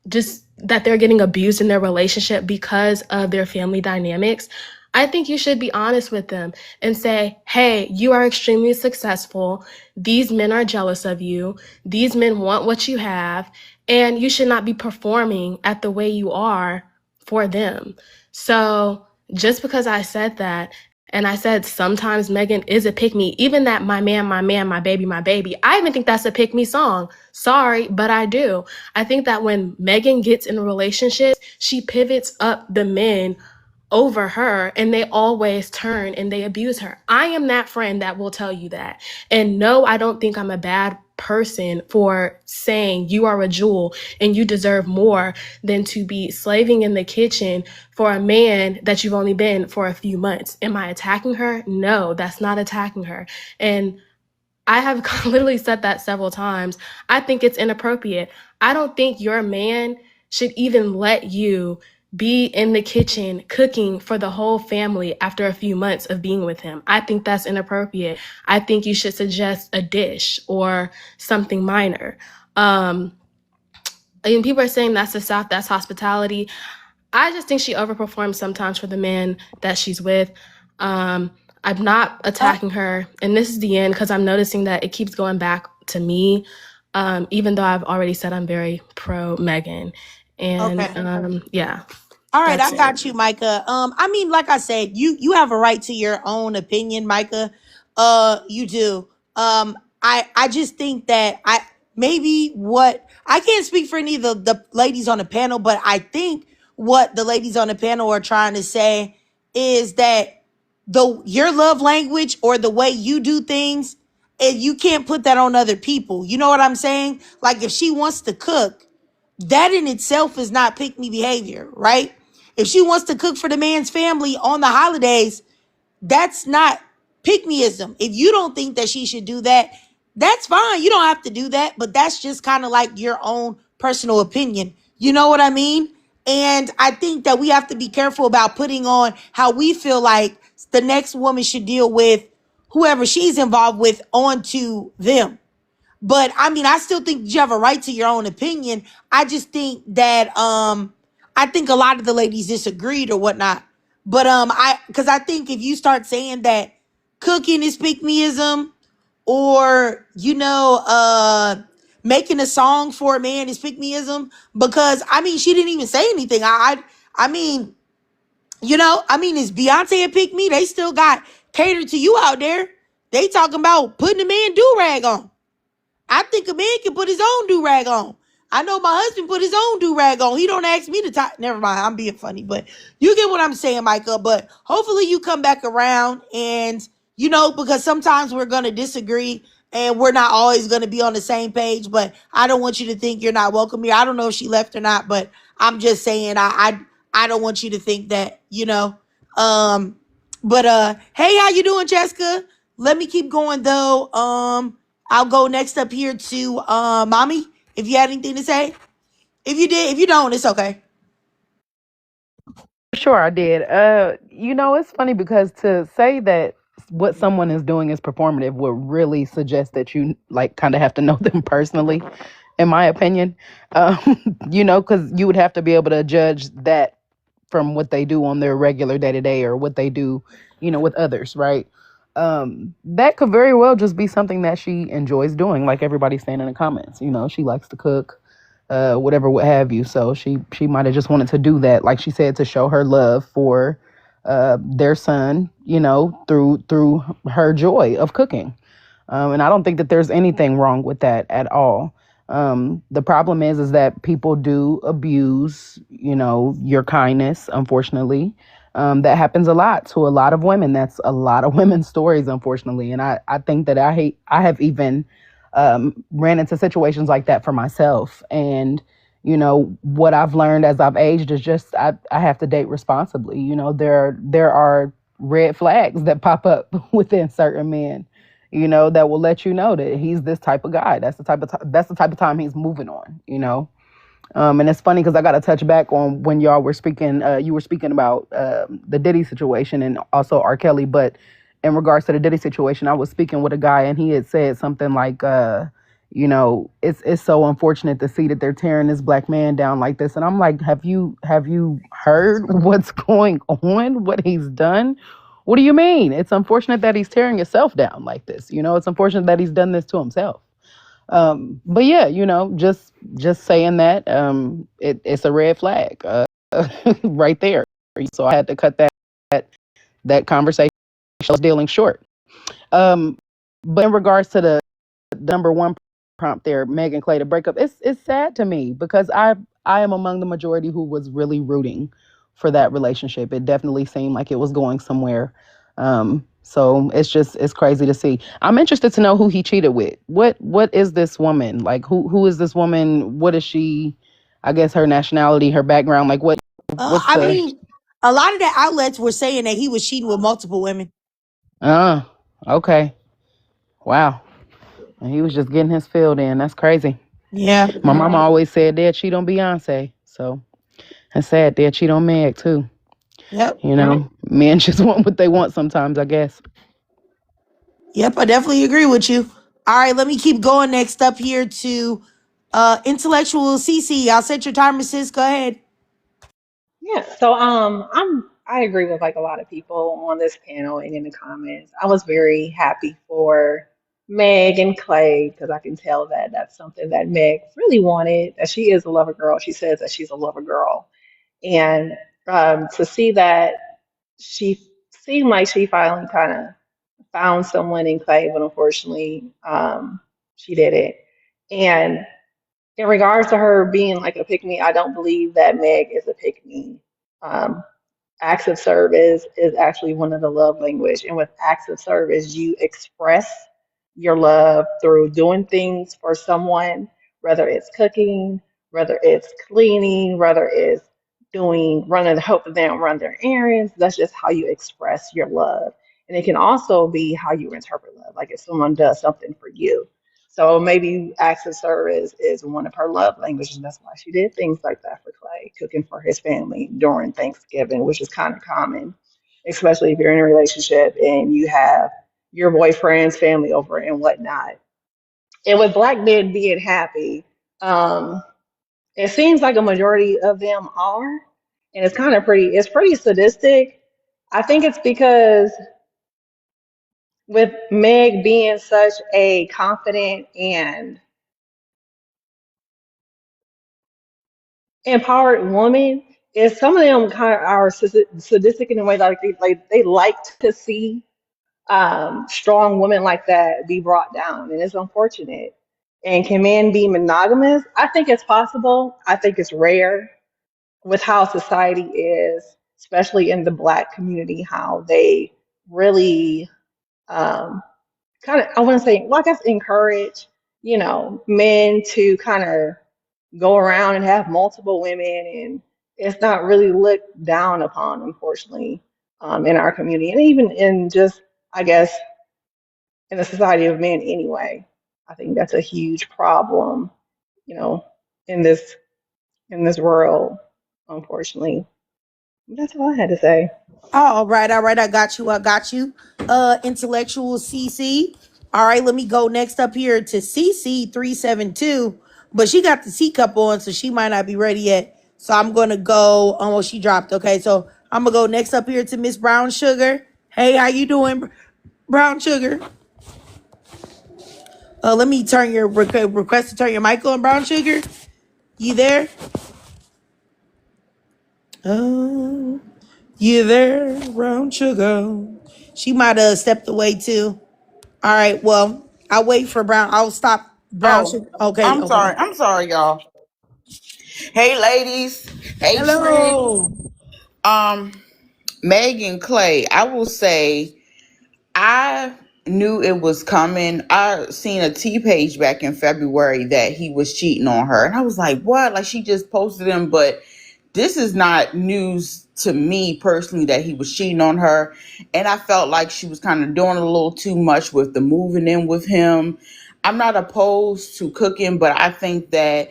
just that they're getting abused in their relationship because of their family dynamics, I think you should be honest with them and say, hey, you are extremely successful. These men are jealous of you. These men want what you have. And you should not be performing at the way you are for them. So just because I said that, and I said sometimes Megan is a pick me, even that my man, my baby, I even think that's a pick me song. Sorry, but I do. I think that when Megan gets in a relationship, she pivots up the men over her and they always turn and they abuse her. I am that friend that will tell you that. And no, I don't think I'm a bad person for saying you are a jewel and you deserve more than to be slaving in the kitchen for a man that you've only been for a few months. Am I attacking her? No, that's not attacking her. And I have literally said that several times. I think it's inappropriate. I don't think your man should even let you be in the kitchen cooking for the whole family after a few months of being with him. I think that's inappropriate. I think you should suggest a dish or something minor. And people are saying that's the South, that's hospitality. I just think she overperforms sometimes for the man that she's with. Um, I'm not Uh, attacking her, and this is the end because I'm noticing that it keeps going back to me, even though I've already said I'm very pro Megan. And okay. yeah, All right, that's I it. got you, Micah. I mean, like I said, you have a right to your own opinion, Micah. You do. I just think that I maybe what I can't speak for any of the ladies on the panel, but I think what the ladies on the panel are trying to say is that your love language or the way you do things, and you can't put that on other people. You know what I'm saying? Like if she wants to cook, that in itself is not pick me behavior, right? If she wants to cook for the man's family on the holidays, that's not pick meism. If you don't think that she should do that, that's fine. You don't have to do that, but that's just kind of like your own personal opinion. You know what I mean? And I think that we have to be careful about putting on how we feel like the next woman should deal with whoever she's involved with onto them. But I mean, I still think you have a right to your own opinion. I just think that I think a lot of the ladies disagreed or whatnot. But because I think if you start saying that cooking is pick meism, or making a song for a man is pick meism, because I mean she didn't even say anything. I mean, I mean, is Beyonce a pick me? They still got catered to you out there. They talking about putting a man do rag on. I think a man can put his own do-rag on. I know my husband put his own do-rag on. He don't ask me to tie. Never mind, I'm being funny, but you get what I'm saying, Micah. But hopefully you come back around and, because sometimes we're going to disagree and we're not always going to be on the same page, but I don't want you to think you're not welcome here. I don't know if she left or not, but I'm just saying I don't want you to think that, But hey, how you doing, Jessica? Let me keep going though. I'll go next up here to Mommy. If you had anything to say, if you did, if you don't, it's okay. Sure, I did. It's funny because to say that what someone is doing is performative would really suggest that you like kind of have to know them personally, in my opinion. Um, because you would have to be able to judge that from what they do on their regular day to day or what they do, with others, right? That could very well just be something that she enjoys doing, like everybody's saying in the comments. She likes to cook, whatever, what have you. So she might have just wanted to do that, like she said, to show her love for their son, through her joy of cooking. And I don't think that there's anything wrong with that at all. The problem is that people do abuse, your kindness, unfortunately. That happens a lot to a lot of women. That's a lot of women's stories, unfortunately. And I think that I have even ran into situations like that for myself. And, what I've learned as I've aged is just I have to date responsibly. There are red flags that pop up within certain men, that will let you know that he's this type of guy. That's the type of time he's moving on. And it's funny because I got to touch back on when y'all were speaking. You were speaking about the Diddy situation and also R. Kelly. But in regards to the Diddy situation, I was speaking with a guy and he had said something like, it's so unfortunate to see that they're tearing this black man down like this. And I'm like, have you heard what's going on? What he's done? What do you mean? It's unfortunate that he's tearing himself down like this. It's unfortunate that he's done this to himself. But yeah, just saying that, it's a red flag, right there. So I had to cut that conversation I was dealing short. Um, but in regards to the number one prompt there, Megan Klay to break up, it's sad to me because I am among the majority who was really rooting for that relationship. It definitely seemed like it was going somewhere. So it's crazy to see. I'm interested to know who he cheated with. What is this woman? Like who is this woman? What is she? I guess her nationality, her background, like what's I the mean, a lot of the outlets were saying that he was cheating with multiple women. uh okay. Wow. And he was just getting his fill in. That's crazy. Yeah. My mama always said they'd cheat on Beyonce. So that's sad. They'd cheat on Meg too. Yep. Men just want what they want sometimes, I guess. Yep. I definitely agree with you. All right, let me keep going. Next up here to intellectual CC. I'll set your timer, sis. Go ahead. Yeah, so I'm I agree with like a lot of people on this panel and in the comments. I was very happy for Meg and Clay because I can tell that that's something that Meg really wanted. That she is a lover girl. She says that she's a lover girl, and to see that she seemed like she finally kind of found someone in Clay, but unfortunately, she didn't. And in regards to her being like a pick me, I don't believe that Meg is a pick me. Um, Acts of service is actually one of the love language, and with acts of service you express your love through doing things for someone, whether it's cooking, whether it's cleaning, whether it's doing running helping them run their errands. That's just how you express your love. And it can also be how you interpret love, like if someone does something for you. So maybe acts of service is one of her love languages. And that's why she did things like that for Clay, cooking for his family during Thanksgiving, which is kind of common, especially if you're in a relationship and you have your boyfriend's family over and whatnot. And with black men being happy, um, it seems like a majority of them are, and it's pretty sadistic. I think it's because with Meg being such a confident and empowered woman, is some of them kind of are sadistic in a way that they like to see strong women like that be brought down, and it's unfortunate. And can men be monogamous? I think it's possible. I think it's rare with how society is, especially in the black community, how they really um, kind of, I wouldn't say, well, I guess encourage, men to kind of go around and have multiple women, and it's not really looked down upon, unfortunately, in our community, and even in just, I guess, in the society of men anyway. I think that's a huge problem, you know, in this world, unfortunately. That's all I had to say. All right, all right. I got you. I got you. Intellectual CC. All right, let me go next up here to CC 372. But she got the teacup on, so she might not be ready yet. So I'm gonna go. Oh, well, she dropped. Okay, so I'm gonna go next up here to Miss Brown Sugar. Hey, how you doing, Brown Sugar? Let me turn your request to turn your mic on, Brown Sugar. You there? Oh, you there, Brown Sugar? She might have stepped away too. All right. Well, I'll wait for Brown. I'll stop Brown Oh, Sugar. Okay. I'm Okay. sorry. I'm sorry, y'all. Hey, ladies. Hey, Trent. Hello. Um, Megan Clay. I will say I knew it was coming. I seen a T page back in February that he was cheating on her, and I was like, "What?" Like she just posted him, but this is not news to me personally that he was cheating on her, and I felt like she was kind of doing a little too much with the moving in with him. I'm not opposed to cooking, but I think that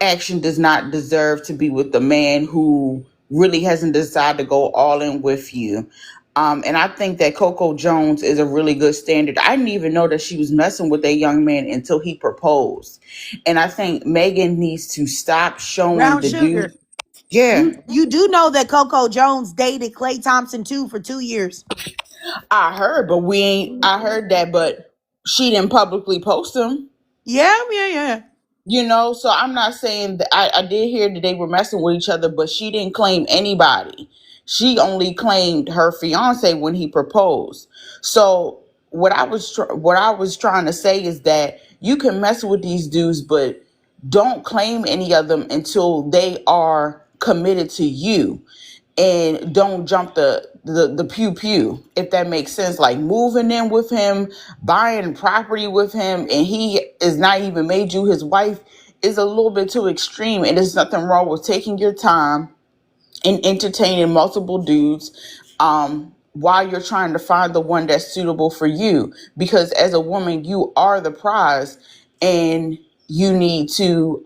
action does not deserve to be with the man who really hasn't decided to go all in with you. And I think that Coco Jones is a really good standard. I didn't even know that she was messing with a young man until he proposed. And I think Megan needs to stop showing Brown the dude. Sugar. Yeah, You do know that Coco Jones dated Klay Thompson too for 2 years. I heard, but we ain't, I heard that, but she didn't publicly post him. Yeah, yeah, yeah. So I'm not saying that I did hear that they were messing with each other, but she didn't claim anybody. She only claimed her fiance when he proposed. So what I was trying to say is that you can mess with these dudes, but don't claim any of them until they are committed to you, and don't jump the pew pew, if that makes sense. Like moving in with him, buying property with him, and he is not even made you his wife, is a little bit too extreme. And there's nothing wrong with taking your time and entertaining multiple dudes, while you're trying to find the one that's suitable for you, because as a woman you are the prize, and you need to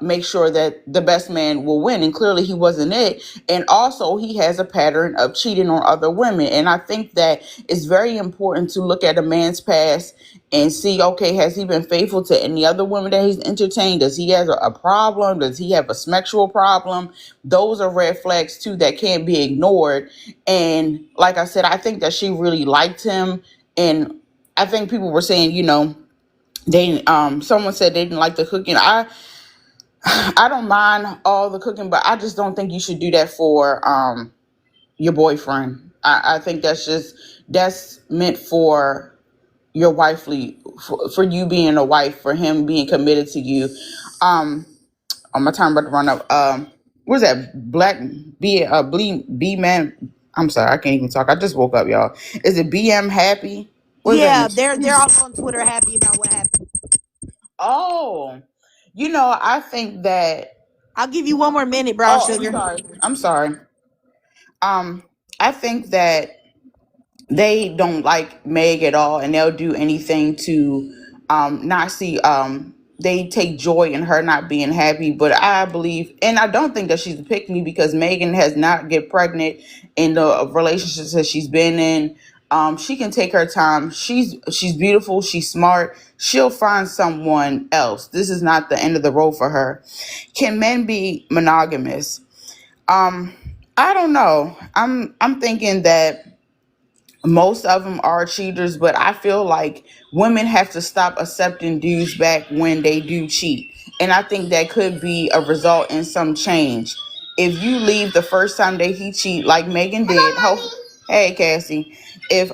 make sure that the best man will win. And clearly he wasn't it. And also he has a pattern of cheating on other women. And I think that it's very important to look at a man's past and see, okay, has he been faithful to any other women that he's entertained? Does he have a problem? Does he have a sexual problem? Those are red flags too that can't be ignored. And like I said, I think that she really liked him. And I think people were saying, they someone said they didn't like the cooking. I don't mind all the cooking, but I just don't think you should do that for your boyfriend. I think that's meant for your wifely, for you being a wife, for him being committed to you. On my time about to run up. What is that? Black B man. I'm sorry, I can't even talk. I just woke up, y'all. Is it BM happy? What is Yeah, that? they're also on Twitter happy about what happened. Oh, I think that. I'll give you one more minute, Brown Oh, I'm Sugar. sorry. I'm sorry. I think that they don't like Meg at all, and they'll do anything to not see. They take joy in her not being happy, but I believe, and I don't think that she's a pick me because Megan has not get pregnant in the relationships that she's been in. She can take her time. She's beautiful. She's smart. She'll find someone else. This is not the end of the road for her. Can men be monogamous? I don't know. I'm thinking that most of them are cheaters, but I feel like women have to stop accepting dudes back when they do cheat. And I think that could be a result in some change. If you leave the first time that he cheat, like Megan did, hey Cassie, if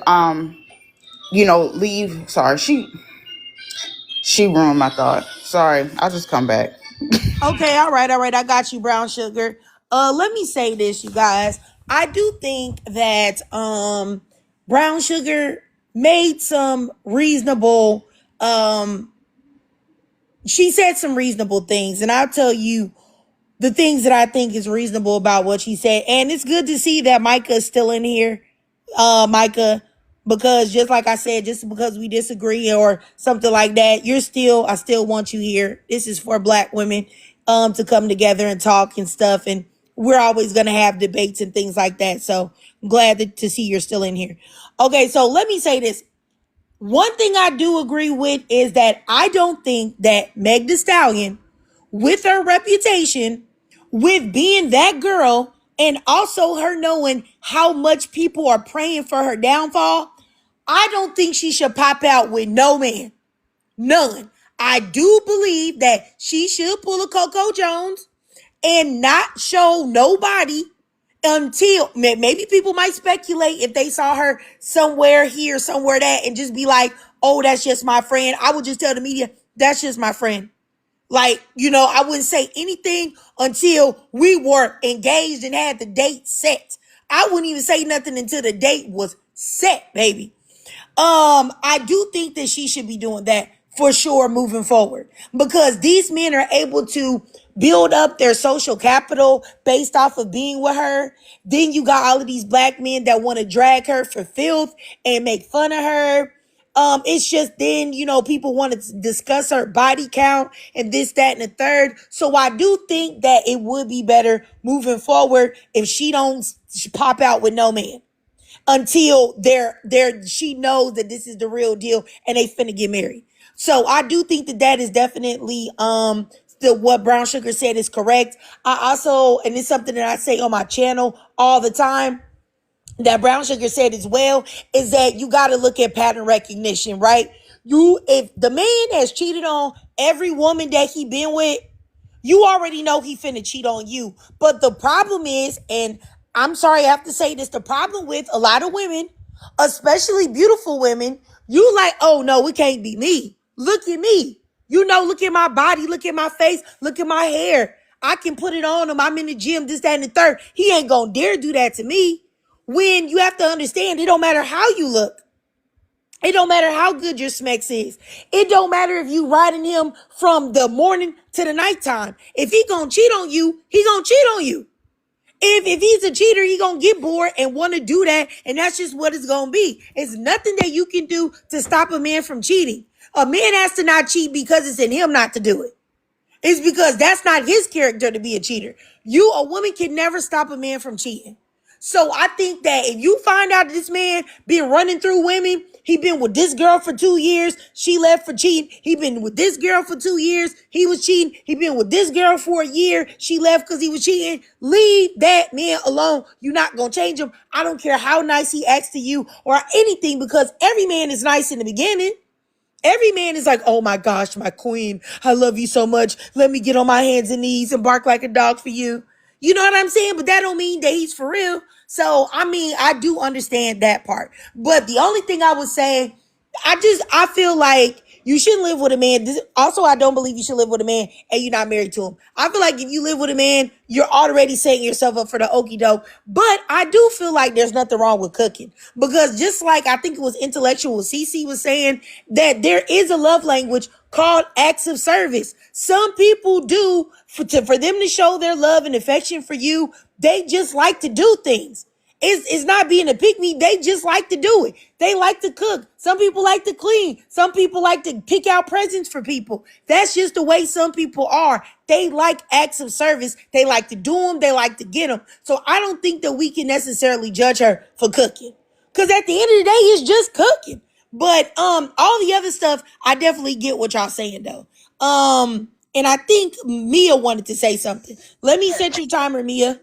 leave. Sorry, she ruined my thought. Sorry, I'll just come back. Okay, all right. I got you, Brown Sugar. Let me say this, you guys. I do think that Brown Sugar made some reasonable she said some reasonable things, and I'll tell you the things that I think is reasonable about what she said. And it's good to see that Micah is still in here. Micah, because just like I said, just because we disagree or something like that, I still want you here. This is for Black women to come together and talk and stuff. And we're always going to have debates and things like that. So I'm glad to see you're still in here. Okay, so let me say this. One thing I do agree with is that I don't think that Meg Thee Stallion, with her reputation, with being that girl, and also her knowing how much people are praying for her downfall, I don't think she should pop out with no man. None. I do believe that she should pull a Coco Jones and not show nobody until maybe people might speculate if they saw her somewhere here, somewhere that, and just be like, oh, that's just my friend. I would just tell the media, that's just my friend. Like, I wouldn't say anything until we were engaged and had the date set. I wouldn't even say nothing until the date was set, baby. I do think that she should be doing that for sure moving forward because these men are able to build up their social capital based off of being with her. Then you got all of these Black men that want to drag her for filth and make fun of her. It's just then, people want to discuss her body count and this, that, and the third. So I do think that it would be better moving forward if she don't pop out with no man until she knows that this is the real deal and they finna get married. So I do think that is definitely what Brown Sugar said is correct. I also, and it's something that I say on my channel all the time, that Brown Sugar said as well, is that you got to look at pattern recognition, right? If the man has cheated on every woman that he been with, you already know he finna cheat on you. But the problem is, and I'm sorry I have to say this, the problem with a lot of women, especially beautiful women, you like, oh no, it can't be me. Look at me. Look at my body, look at my face, look at my hair. I can put it on him. I'm in the gym, this, that, and the third. He ain't gonna dare do that to me. When you have to understand, it don't matter how you look. It don't matter how good your smecks is. It don't matter if you riding him from the morning to the nighttime. If he gonna cheat on you, he gonna cheat on you. If he's a cheater, he gonna get bored and want to do that, and that's just what it's gonna be. It's nothing that you can do to stop a man from cheating. A man has to not cheat because it's in him not to do it. It's because that's not his character to be a cheater. A woman can never stop a man from cheating. So I think that if you find out that this man been running through women, he been with this girl for 2 years, she left for cheating. He been with this girl for 2 years, he was cheating. He been with this girl for a year, she left because he was cheating. Leave that man alone. You're not gonna change him. I don't care how nice he acts to you or anything, because every man is nice in the beginning. Every man is like, oh my gosh, my queen, I love you so much. Let me get on my hands and knees and bark like a dog for you. You know what I'm saying? But that don't mean that he's for real. So, I mean, I do understand that part. But the only thing I would say, I feel like you shouldn't live with a man. Also, I don't believe you should live with a man and you're not married to him. I feel like if you live with a man, you're already setting yourself up for the okie doke. But I do feel like there's nothing wrong with cooking, because just like I think it was Intellectual CC was saying, that there is a love language called acts of service. Some people do for them to show their love and affection for you. They just like to do things. It's not being a pick me. They just like to do it. They like to cook. Some people like to clean. Some people like to pick out presents for people. That's just the way some people are. They like acts of service. They like to do them. They like to get them. So I don't think that we can necessarily judge her for cooking, because at the end of the day, it's just cooking. But all the other stuff, I definitely get what y'all saying though. And I think Mia wanted to say something. Let me set your timer, Mia.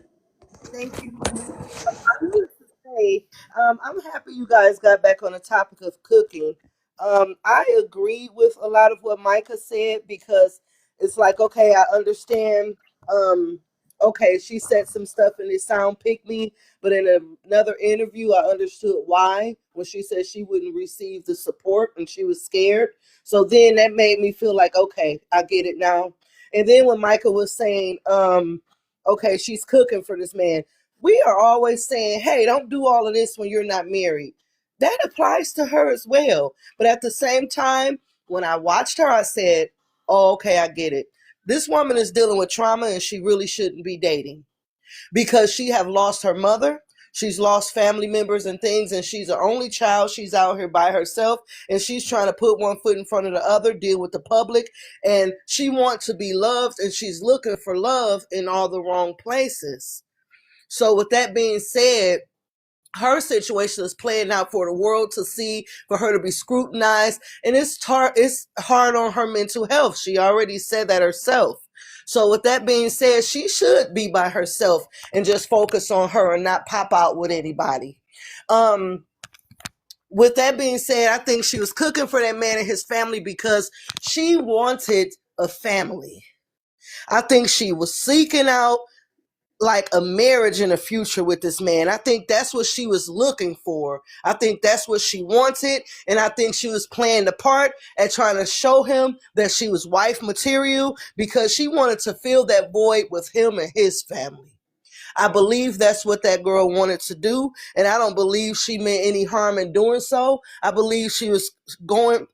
Thank you. I wanted to say, I'm happy you guys got back on the topic of cooking. I agree with a lot of what Micah said, because it's like, okay, I understand. Okay, she said some stuff and it sound pick me, but in another interview, I understood why when she said she wouldn't receive the support and she was scared. So then that made me feel like, okay, I get it now. And then when Micah was saying, okay, she's cooking for this man, we are always saying, hey, don't do all of this when you're not married. That applies to her as well. But at the same time, when I watched her, I said, oh, okay, I get it. This woman is dealing with trauma and she really shouldn't be dating, because she have lost her mother. She's lost family members and things, and she's her only child. She's out here by herself, and she's trying to put one foot in front of the other, deal with the public, and she wants to be loved, and she's looking for love in all the wrong places. So with that being said, her situation is playing out for the world to see, for her to be scrutinized, and it's hard on her mental health. She already said that herself. So with that being said, she should be by herself and just focus on her and not pop out with anybody. With that being said, I think she was cooking for that man and his family because she wanted a family. I think she was seeking out like a marriage in the future with this man. I think that's what she was looking for. I think that's what she wanted. And I think she was playing the part at trying to show him that she was wife material, because she wanted to fill that void with him and his family. I believe that's what that girl wanted to do, and I don't believe she meant any harm in doing so. I believe she was going,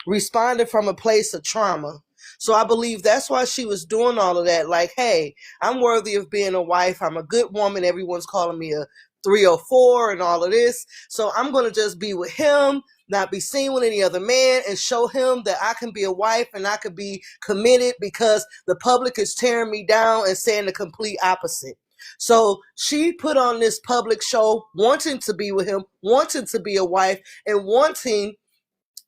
responding from a place of trauma. So I believe that's why she was doing all of that. Like, hey, I'm worthy of being a wife. I'm a good woman. Everyone's calling me a 304 and all of this. So I'm going to just be with him, not be seen with any other man, and show him that I can be a wife and I can be committed, because the public is tearing me down and saying the complete opposite. So she put on this public show, wanting to be with him, wanting to be a wife, and wanting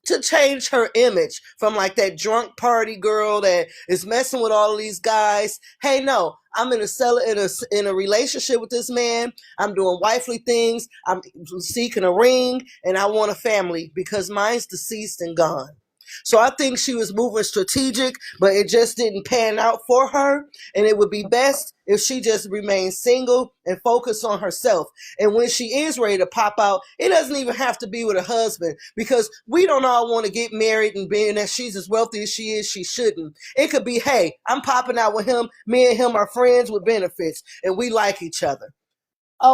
to change her image from like that drunk party girl that is messing with all of these guys. Hey, no, I'm in a relationship with this man. I'm doing wifely things. I'm seeking a ring, and I want a family because mine's deceased and gone. So I think she was moving strategic, but it just didn't pan out for her. And it would be best if she just remained single and focused on herself. And when she is ready to pop out, it doesn't even have to be with a husband, because we don't all want to get married, and being that she's as wealthy as she is, she shouldn't. It could be, hey, I'm popping out with him. Me and him are friends with benefits, and we like each other.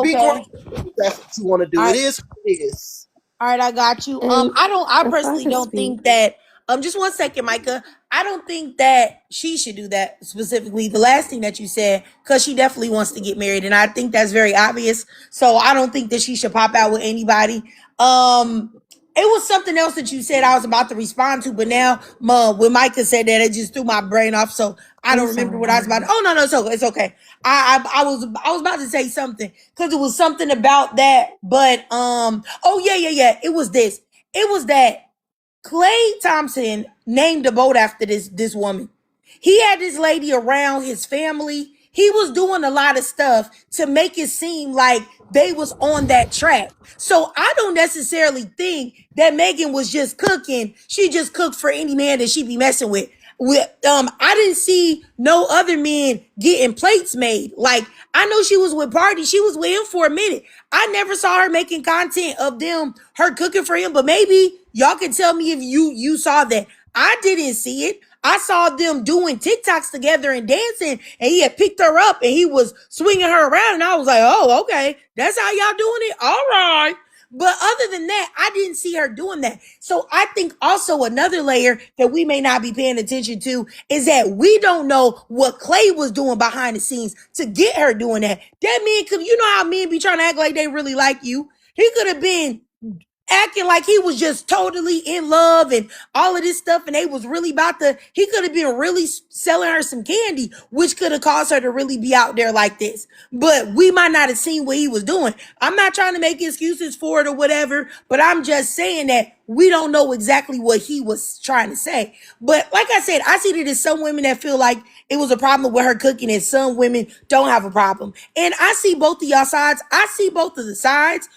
Be Okay. great if that's what you want to do. All It right. is what it is. All right, I got you. And I if I personally could don't speak, think that just 1 second, Micah. I don't think that she should do that specifically. The last thing that you said, because she definitely wants to get married, and I think that's very obvious. So I don't think that she should pop out with anybody. It was something else that you said I was about to respond to, but now when Micah said that, it just threw my brain off. So I I'm don't remember what I was about. sorry. Oh no, so it's okay. I was about to say something because it was something about that, but oh yeah. It was this. It was that Klay Thompson named a boat after this woman. He had this lady around his family. He was doing a lot of stuff to make it seem like they was on that track. So I don't necessarily think that Megan was just cooking. She just cooked for any man that she be messing with. I didn't see no other men getting plates made. Like I know she was with Party. She was with him for a minute. I never saw her making content of her cooking for him, but maybe y'all can tell me if you saw that. I didn't see it. I saw them doing TikToks together and dancing, and he had picked her up and he was swinging her around, and I was like, oh, okay, that's how y'all doing it. All right. But other than that, I didn't see her doing that. So I think also another layer that we may not be paying attention to is that we don't know what Klay was doing behind the scenes to get her doing that. That man could, you know how men be trying to act like they really like you. He could have been acting like he was just totally in love and all of this stuff, and they was really he could have been really selling her some candy, which could have caused her to really be out there like this. But we might not have seen what he was doing. I'm not trying to make excuses for it or whatever, but I'm just saying that we don't know exactly what he was trying to say. But like I said, I see that there's some women that feel like it was a problem with her cooking, and some women don't have a problem. And I see both of y'all sides. I see both of the sides,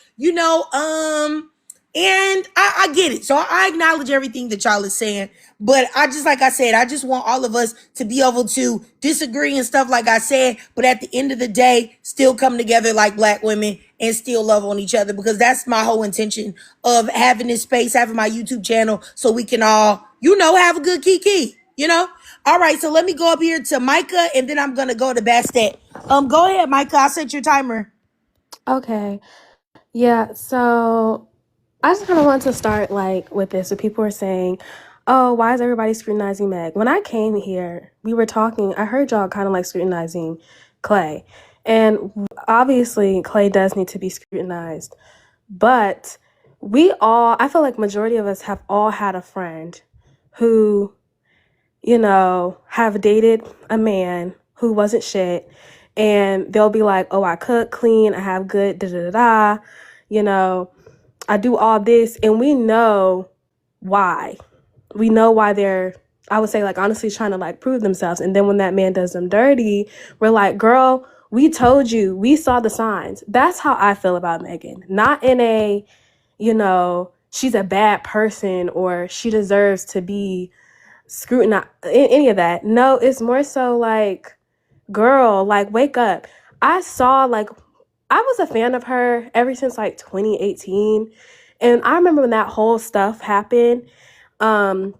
and I get it. So I acknowledge everything that y'all is saying. But like I said, I just want all of us to be able to disagree and stuff like I said. But at the end of the day, still come together like Black women and still love on each other. Because that's my whole intention of having this space, having my YouTube channel. So we can all, have a good kiki, All right, so let me go up here to Micah, and then I'm going to go to Bastet. Go ahead, Micah. I'll set your timer. Okay. Yeah, so I just kind of want to start with this. So people are saying, "Oh, why is everybody scrutinizing Meg?" When I came here, we were talking. I heard y'all kind of scrutinizing Klay, and obviously Klay does need to be scrutinized. But I feel like majority of us have all had a friend who, have dated a man who wasn't shit, and they'll be like, "Oh, I cook, clean, I have good da da da da, I do all this," and we know why. We know why they're, I would say, honestly trying to prove themselves. And then when that man does them dirty, we're like, "Girl, we told you, we saw the signs." That's how I feel about Megan. Not in a, she's a bad person or she deserves to be scrutinized, any of that. No, it's more so girl, wake up. I was a fan of her ever since 2018. And I remember when that whole stuff happened, and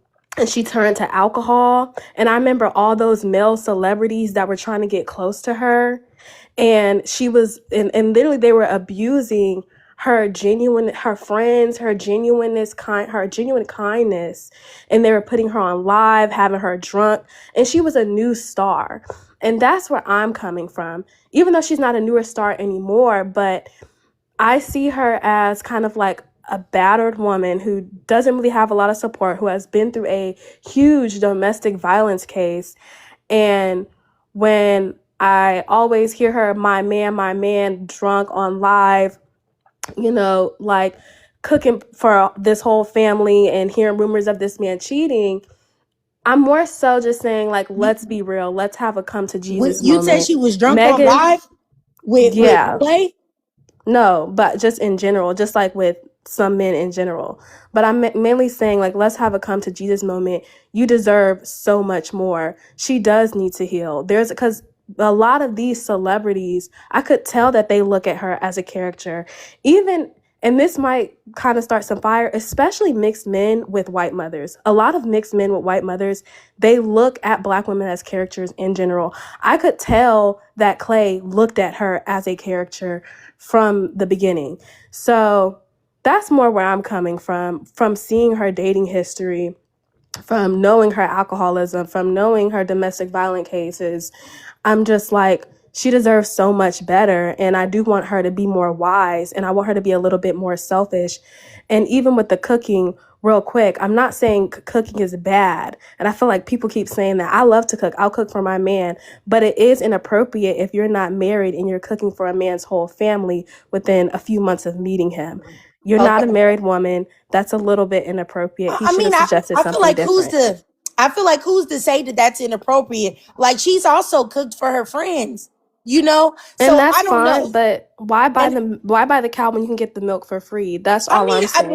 she turned to alcohol. And I remember all those male celebrities that were trying to get close to her. And she was, and literally they were abusing her friends, her genuine kindness. And they were putting her on live, having her drunk. And she was a new star. And that's where I'm coming from. Even though she's not a newer star anymore, but I see her as kind of a battered woman who doesn't really have a lot of support, who has been through a huge domestic violence case. And when I always hear her, my man, drunk on live, cooking for this whole family and hearing rumors of this man cheating, I'm more so just saying, let's be real. Let's have a come to Jesus You said moment. she was drunk on Megan, live with yeah. Klay? No, but just in general, just with some men in general. But I'm mainly saying, let's have a come to Jesus moment. You deserve so much more. She does need to heal. Because a lot of these celebrities, I could tell that they look at her as a character. And this might kind of start some fire, especially mixed men with white mothers. A lot of mixed men with white mothers, they look at Black women as characters in general. I could tell that Klay looked at her as a character from the beginning. So that's more where I'm coming from seeing her dating history, from knowing her alcoholism, from knowing her domestic violence cases. I'm just She deserves so much better. And I do want her to be more wise, and I want her to be a little bit more selfish. And even with the cooking, real quick, I'm not saying cooking is bad. And I feel like people keep saying that. I love to cook. I'll cook for my man. But it is inappropriate if you're not married and you're cooking for a man's whole family within a few months of meeting him. You're not a Okay. married woman. That's a little bit inappropriate. He I should mean, have suggested I feel something like different. who's to say that that's inappropriate? Like she's also cooked for her friends, you know. And So that's I don't fine, know. but And why buy the cow when you can get the milk for free? That's I all mean, I'm saying.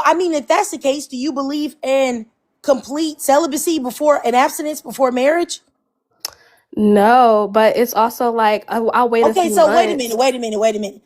I mean, if that's the case, do you believe in complete celibacy before and abstinence before marriage? No, but it's also like I'll wait a Okay, few so months. wait a minute.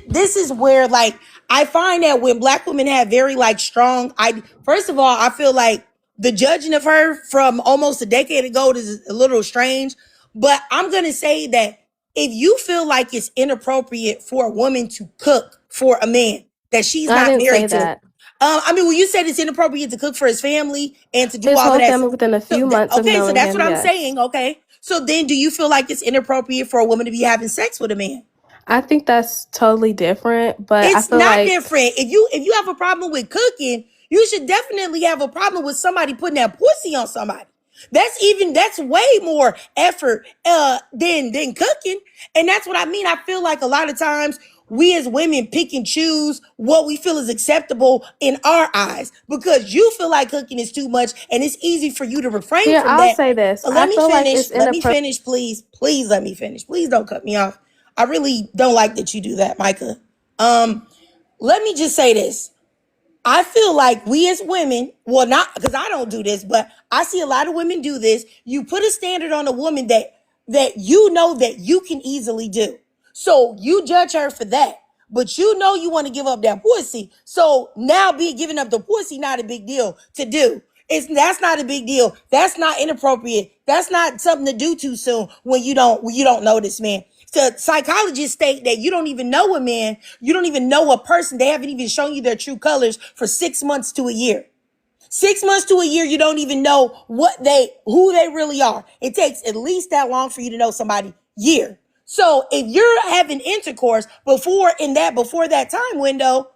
This is where like I find that when black women have very like strong, I first of all I feel like the judging of her from almost a decade ago is a little strange. But I'm gonna say that if you feel like it's inappropriate for a woman to cook for a man that she's I not didn't say married to, that. I mean, when you said it's inappropriate to cook for his family and to do His all of whole that, family within a few months of okay, so knowing that's him, what I'm yes. saying. Okay, so then do you feel like it's inappropriate for a woman to be having sex with a man? I think that's totally different, but I It's feel not like different. If you have a problem with cooking, you should definitely have a problem with somebody putting that pussy on somebody. That's way more effort than cooking. And that's what I mean. I feel like a lot of times we as women pick and choose what we feel is acceptable in our eyes because you feel like cooking is too much and it's easy for you to refrain here, from I'll that. say this. I Let me feel like finish. it's Let me inappropriate. finish, please. Please let me finish. Please don't cut me off. I really don't like that you do that, Micah. Um, let me just say this. I feel like we as women, well, not because I don't do this, but I see a lot of women do this. You put a standard on a woman that you know that you can easily do. So you judge her for that. But you know you want to give up that pussy. So now be giving up the pussy not a big deal to do. That's not a big deal. That's not inappropriate. That's not something to do too soon when you don't know this man. So psychologists state that you don't even know a man, you don't even know a person. They haven't even shown you their true colors for 6 months to a year. 6 months to a year, you don't even know who they really are. It takes at least that long for you to know somebody. Year. So if you're having intercourse before that time window,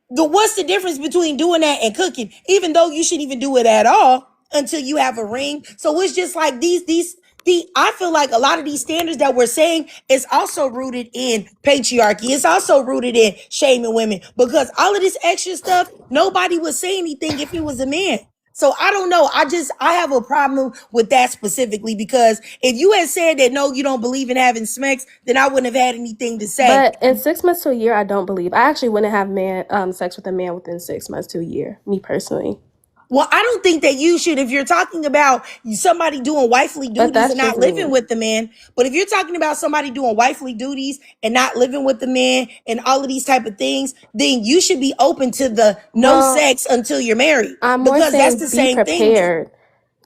what's the difference between doing that and cooking? Even though you shouldn't even do it at all until you have a ring. So it's just like the I feel like a lot of these standards that we're saying is also rooted in patriarchy. It's also rooted in shaming women because all of this extra stuff, nobody would say anything if it was a man. So I don't know. I have a problem with that specifically because if you had said that no, you don't believe in having sex, then I wouldn't have had anything to say. But in 6 months to a year, I don't believe. I actually wouldn't have sex with a man within 6 months to a year. Me personally, Well, I don't think that you should, if you're talking about somebody doing wifely but duties and that's not just living me. with the man, but if you're talking about somebody doing wifely duties and not living with the man and all of these type of things, then you should be open to the no Well, sex until you're married I'm more because that's the saying be same thing. prepared.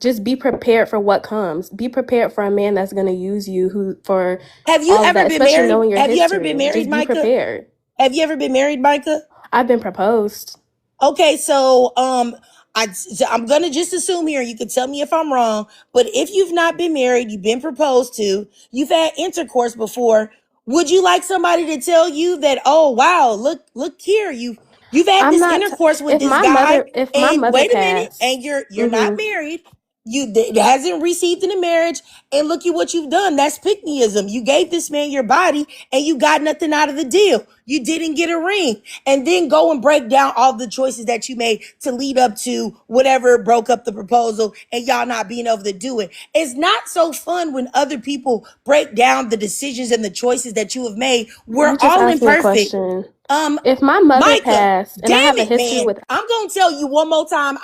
Just be prepared for what comes. Be prepared for a man that's going to use you who for Have you all of ever that, been especially married? knowing your Have you ever been history. married, Just be Micah? prepared. Have you ever been married, Micah? I've been proposed. Okay, so I'm gonna just assume here. You can tell me if I'm wrong, but if you've not been married, you've been proposed to, you've had intercourse before. Would you like somebody to tell you that? Oh wow, look here, you've had I'm this not. intercourse with If this my guy, mother, if my and mother wait a minute, passed, and you're not mm-hmm. married. It hasn't received in a marriage, and look at what you've done. That's pickmeism. You gave this man your body, and you got nothing out of the deal. You didn't get a ring, and then go and break down all the choices that you made to lead up to whatever broke up the proposal, and y'all not being able to do it. It's not so fun when other people break down the decisions and the choices that you have made. We're You just all asked me a imperfect. question. Um, If my mother Micah, passed and I damn have a it, history man. with, I'm gonna tell you one more time.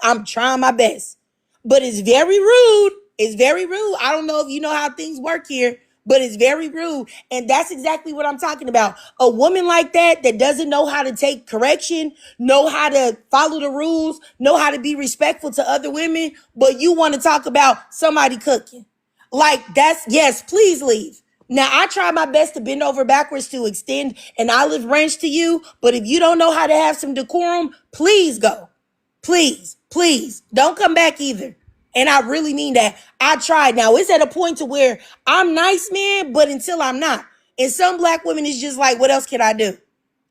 I'm trying my best. But it's very rude. It's very rude. I don't know if you know how things work here, but it's very rude. And that's exactly what I'm talking about. A woman like that doesn't know how to take correction, know how to follow the rules, know how to be respectful to other women, but you want to talk about somebody cooking. Like yes, please leave. Now I try my best to bend over backwards to extend an olive branch to you, but if you don't know how to have some decorum, please go. Please don't come back either. And I really mean that. I tried. Now it's at a point to where I'm nice, man, but until I'm not. And some black women is just like, what else can I do?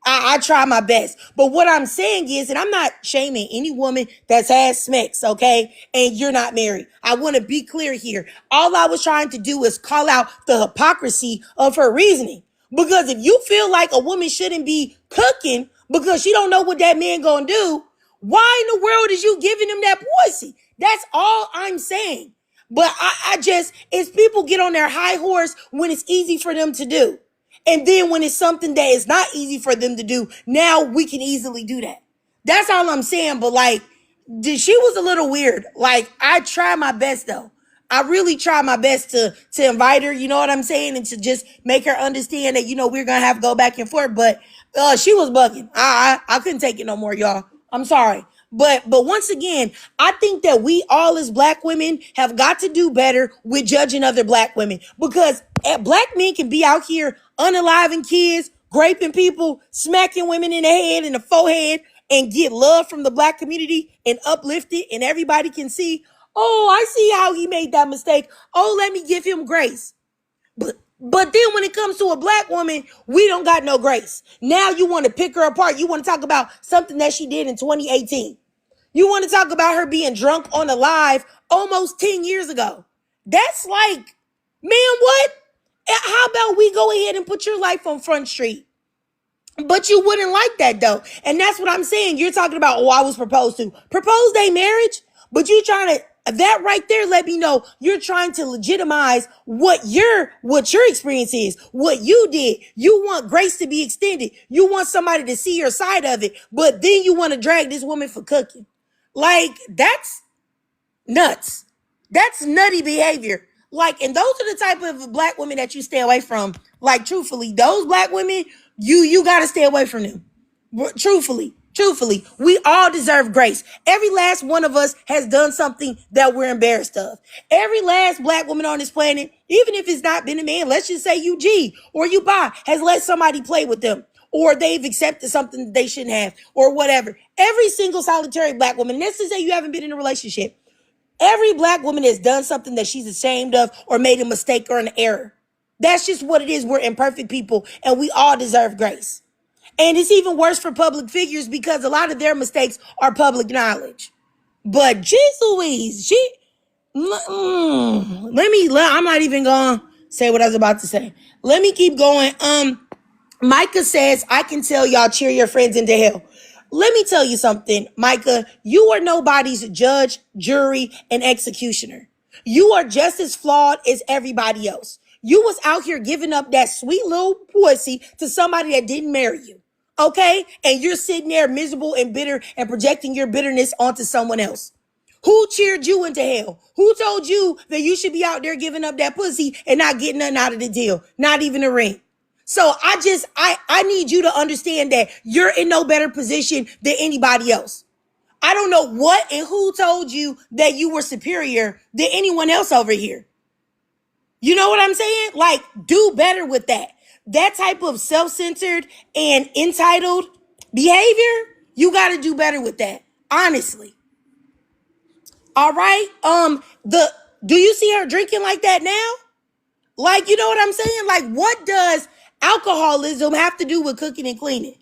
I try my best. But what I'm saying is, and I'm not shaming any woman that's had smecks, okay? And you're not married. I want to be clear here. All I was trying to do is call out the hypocrisy of her reasoning. Because if you feel like a woman shouldn't be cooking because she don't know what that man gonna do, why in the world is you giving him that pussy? That's all I'm saying. But I just, it's people get on their high horse when it's easy for them to do. And then when it's something that is not easy for them to do, now we can easily do that. That's all I'm saying. But like, she was a little weird. Like, I try my best though. I really try my best to invite her, you know what I'm saying? And to just make her understand that, we're gonna have to go back and forth. But she was bugging. I couldn't take it no more, y'all. I'm sorry. But once again, I think that we all as black women have got to do better with judging other black women, because black men can be out here unaliving kids, raping people, smacking women in the head and the forehead, and get love from the black community and uplift it, and everybody can see, oh, I see how he made that mistake. Oh, let me give him grace. But then when it comes to a black woman, we don't got no grace. Now you want to pick her apart. You want to talk about something that she did in 2018. You want to talk about her being drunk on a live almost 10 years ago. That's like, man, what? How about we go ahead and put your life on Front Street? But you wouldn't like that though. And that's what I'm saying. You're talking about, oh, I was proposed to. Proposed ain't marriage, but you trying to, that right there let me know you're trying to legitimize what your experience is, what you did. You want grace to be extended. You want somebody to see your side of it, but then you want to drag this woman for cooking. Like, that's nuts. That's nutty behavior. Like, and those are the type of black women that you stay away from. Like, truthfully, those black women, you got to stay away from them. Truthfully, we all deserve grace. Every last one of us has done something that we're embarrassed of. Every last black woman on this planet, even if it's not been a man, let's just say you G or you bi, has let somebody play with them, or they've accepted something that they shouldn't have, or whatever. Every single solitary black woman, let's just say you haven't been in a relationship, every black woman has done something that she's ashamed of or made a mistake or an error. That's just what it is. We're imperfect people and we all deserve grace. And it's even worse for public figures because a lot of their mistakes are public knowledge. But jeez Louise, I'm not even going to say what I was about to say. Let me keep going. Micah says, I can tell y'all cheer your friends into hell. Let me tell you something, Micah. You are nobody's judge, jury, and executioner. You are just as flawed as everybody else. You was out here giving up that sweet little pussy to somebody that didn't marry you. Okay? And you're sitting there miserable and bitter and projecting your bitterness onto someone else. Who cheered you into hell? Who told you that you should be out there giving up that pussy and not getting nothing out of the deal? Not even a ring. So I need you to understand that you're in no better position than anybody else. I don't know what and who told you that you were superior than anyone else over here. You know what I'm saying? Like, do better with that. That type of self-centered and entitled behavior, you got to do better with that. Honestly. All right? Do you see her drinking like that now? Like, you know what I'm saying? Like, what does alcoholism have to do with cooking and cleaning?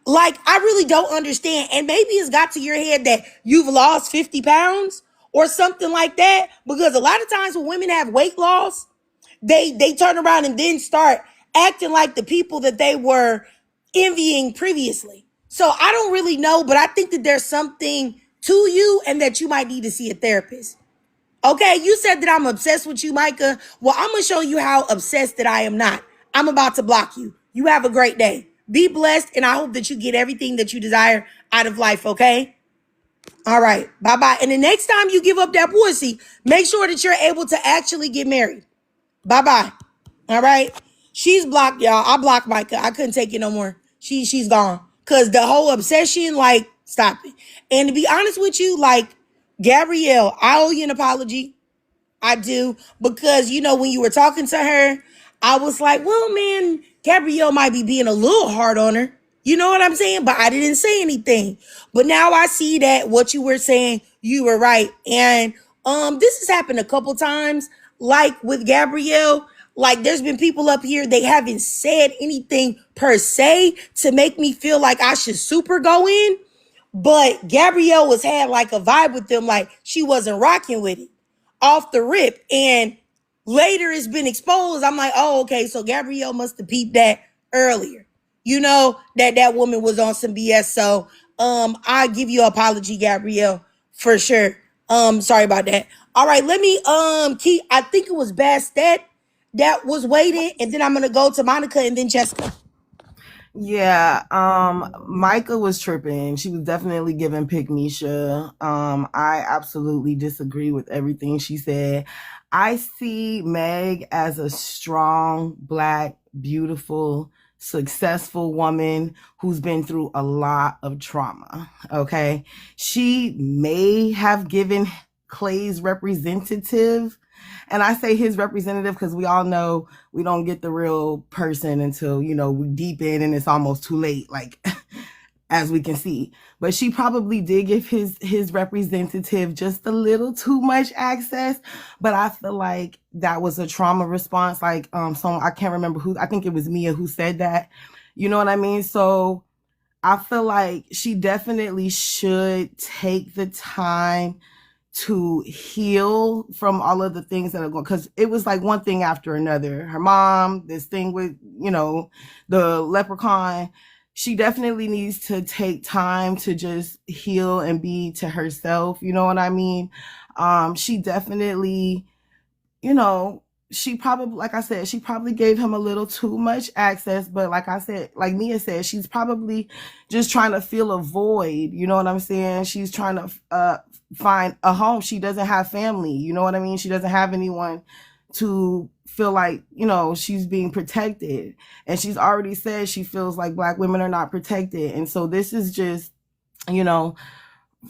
Like, I really don't understand. And maybe it's got to your head that you've lost 50 pounds or something like that. Because a lot of times when women have weight loss, they turn around and then start acting like the people that they were envying previously. So I don't really know, but I think that there's something to you and that you might need to see a therapist. Okay, you said that I'm obsessed with you, Micah. Well, I'm going to show you how obsessed that I am not. I'm about to block you. You have a great day. Be blessed, and I hope that you get everything that you desire out of life, okay? All right, bye-bye. And the next time you give up that pussy, make sure that you're able to actually get married. Bye-bye. All right? She's blocked, y'all. I blocked Micah. I couldn't take it no more. She's gone. Because the whole obsession, like, stop it. And to be honest with you, like, Gabrielle, I owe you an apology. I do. Because, when you were talking to her, I was like, well, man, Gabrielle might be being a little hard on her. You know what I'm saying? But I didn't say anything. But now I see that what you were saying, you were right. And This has happened a couple times, like with Gabrielle. Like, there's been people up here, they haven't said anything per se to make me feel like I should super go in. But Gabrielle was had like a vibe with them, like she wasn't rocking with it off the rip. And later it's been exposed. I'm like, oh, okay, so Gabrielle must have peeped that earlier. You know, that woman was on some BS. So I give you an apology, Gabrielle, for sure. Sorry about that. All right, let me keep, I think it was Bastet that was waiting, and then I'm gonna go to Monica and then Jessica. Yeah, Micah was tripping. She was definitely giving pick Misha. I absolutely disagree with everything she said. I see Meg as a strong, black, beautiful, successful woman who's been through a lot of trauma. Okay. She may have given Clay's representative, and I say his representative because we all know we don't get the real person until, you know, we deep in and it's almost too late, like as we can see. But she probably did give his representative just a little too much access. But I feel like that was a trauma response. Like someone, I can't remember who, I think it was Mia who said that. You know what I mean? So I feel like she definitely should take the time to heal from all of the things that are going, because it was like one thing after another. Her mom, this thing with, you know, the leprechaun. She definitely needs to take time to just heal and be to herself. You know what I mean? She definitely, you know, she probably, like I said, she probably gave him a little too much access. But like I said, like Mia said, she's probably just trying to fill a void. You know what I'm saying? She's trying to find a home. She doesn't have family. You know what I mean? She doesn't have anyone to feel like, you know, she's being protected. And she's already said she feels like Black women are not protected. And so this is just, you know,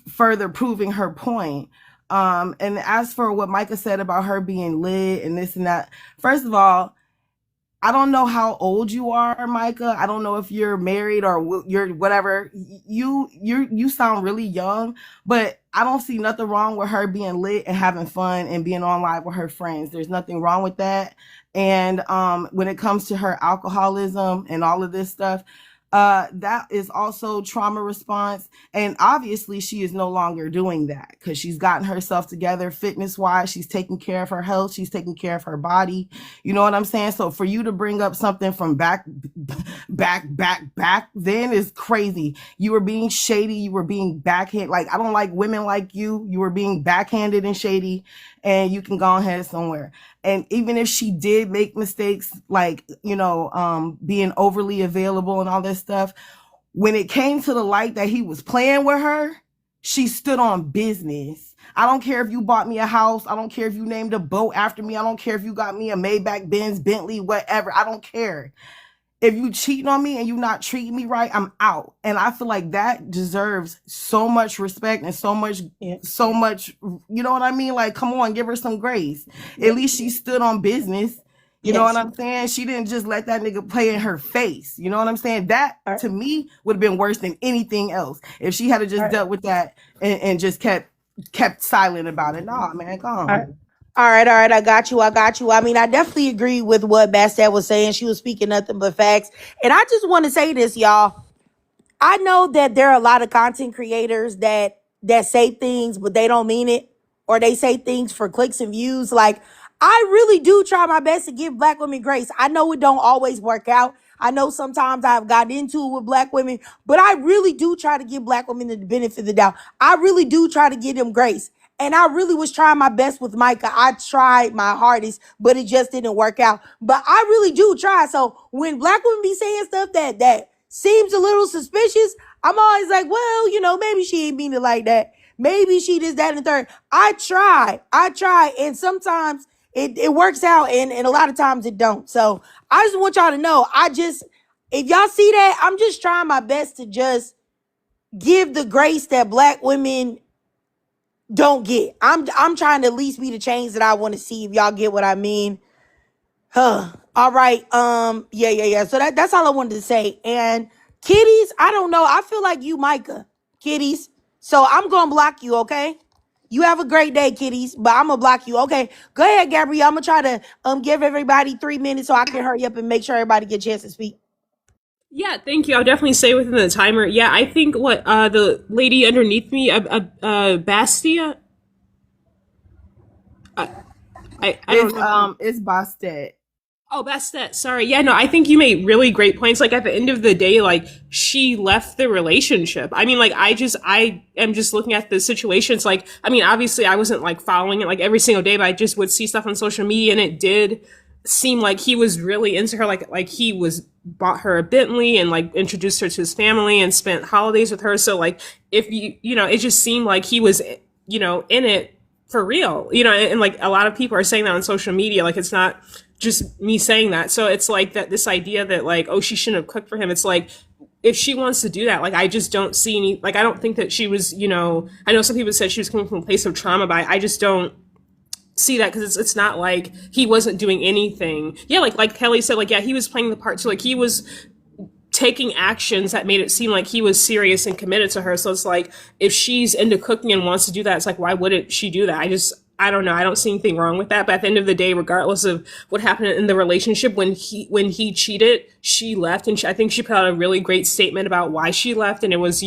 further proving her point. And as for what Micah said about her being lit and this and that, first of all, I don't know how old you are, Micah. I don't know if you're married or you're whatever. You sound really young, but I don't see nothing wrong with her being lit and having fun and being on live with her friends. There's nothing wrong with that. And when it comes to her alcoholism and all of this stuff, that is also trauma response. And obviously she is no longer doing that because she's gotten herself together fitness wise. She's taking care of her health. She's taking care of her body. You know what I'm saying? So for you to bring up something from back then is crazy. You were being shady. You were being backhanded. Like, I don't like women like you. You were being backhanded and shady, and you can go ahead somewhere. And even if she did make mistakes, like, you know, being overly available and all this stuff, when it came to the light that he was playing with her, she stood on business. I don't care if you bought me a house. I don't care if you named a boat after me. I don't care if you got me a Maybach, Benz, Bentley, whatever. I don't care. If you cheating on me and you not treating me right, I'm out. And I feel like that deserves so much respect and so much, Yeah. you know what I mean? Like, come on, give her some grace. Yeah. At least she stood on business. You know Yes. what I'm saying? She didn't just let that nigga play in her face. You know what I'm saying? That All right. to me would have been worse than anything else. If she had All just right. dealt with that and just kept silent about it. Nah, man, come All right. on. All right, all right. I got you. I got you. I mean, I definitely agree with what Bastet was saying. She was speaking nothing but facts. And I just want to say this, y'all. I know that there are a lot of content creators that say things, but they don't mean it, or they say things for clicks and views. Like, I really do try my best to give Black women grace. I know it don't always work out. I know sometimes I've gotten into it with Black women, but I really do try to give Black women the benefit of the doubt. I really do try to give them grace. And I really was trying my best with Micah. I tried my hardest, but it just didn't work out. But I really do try. So when Black women be saying stuff that seems a little suspicious, I'm always like, well, you know, maybe she ain't mean it like that. Maybe she this, that, and the third. I try. And sometimes it works out, and a lot of times it don't. So I just want y'all to know, if y'all see that, I'm just trying my best to just give the grace that Black women don't get. I'm trying to at least be the change that I want to see, if y'all get what I mean. All right. Yeah. So that's all I wanted to say. And Kitties, I don't know. I feel like you, Micah. Kitties. So I'm gonna block you, okay? You have a great day, kitties. But I'm gonna block you. Okay, go ahead, Gabrielle. I'm gonna try to give everybody 3 minutes so I can hurry up and make sure everybody get a chance to speak. Yeah, thank you. I'll definitely stay within the timer. Yeah, I think what the lady underneath me, Bastia. Uh, I don't know. It's Bastet. Oh, Bastet. Sorry. Yeah, no, I think you made really great points. Like at the end of the day, like she left the relationship. I mean, like I am just looking at the situations. Like, I mean, obviously I wasn't like following it like every single day, but I just would see stuff on social media, and it did seem like he was really into her. Like he was bought her a Bentley and like introduced her to his family and spent holidays with her. So like if you know, it just seemed like he was in it for real. And like a lot of people are saying that on social media. Like it's not just me saying that. So it's like that this idea that like, oh, she shouldn't have cooked for him. It's like if she wants to do that, like I just don't see any, like I don't think that she was, I know some people said she was coming from a place of trauma, but I just don't see that because it's not like he wasn't doing anything. Yeah, like Kelly said, like yeah, he was playing the part too. Like he was taking actions that made it seem like he was serious and committed to her. So it's like if she's into cooking and wants to do that, it's like why wouldn't she do that? I don't know. I don't see anything wrong with that. But at the end of the day, regardless of what happened in the relationship, when he cheated, she left, and I think she put out a really great statement about why she left, and it was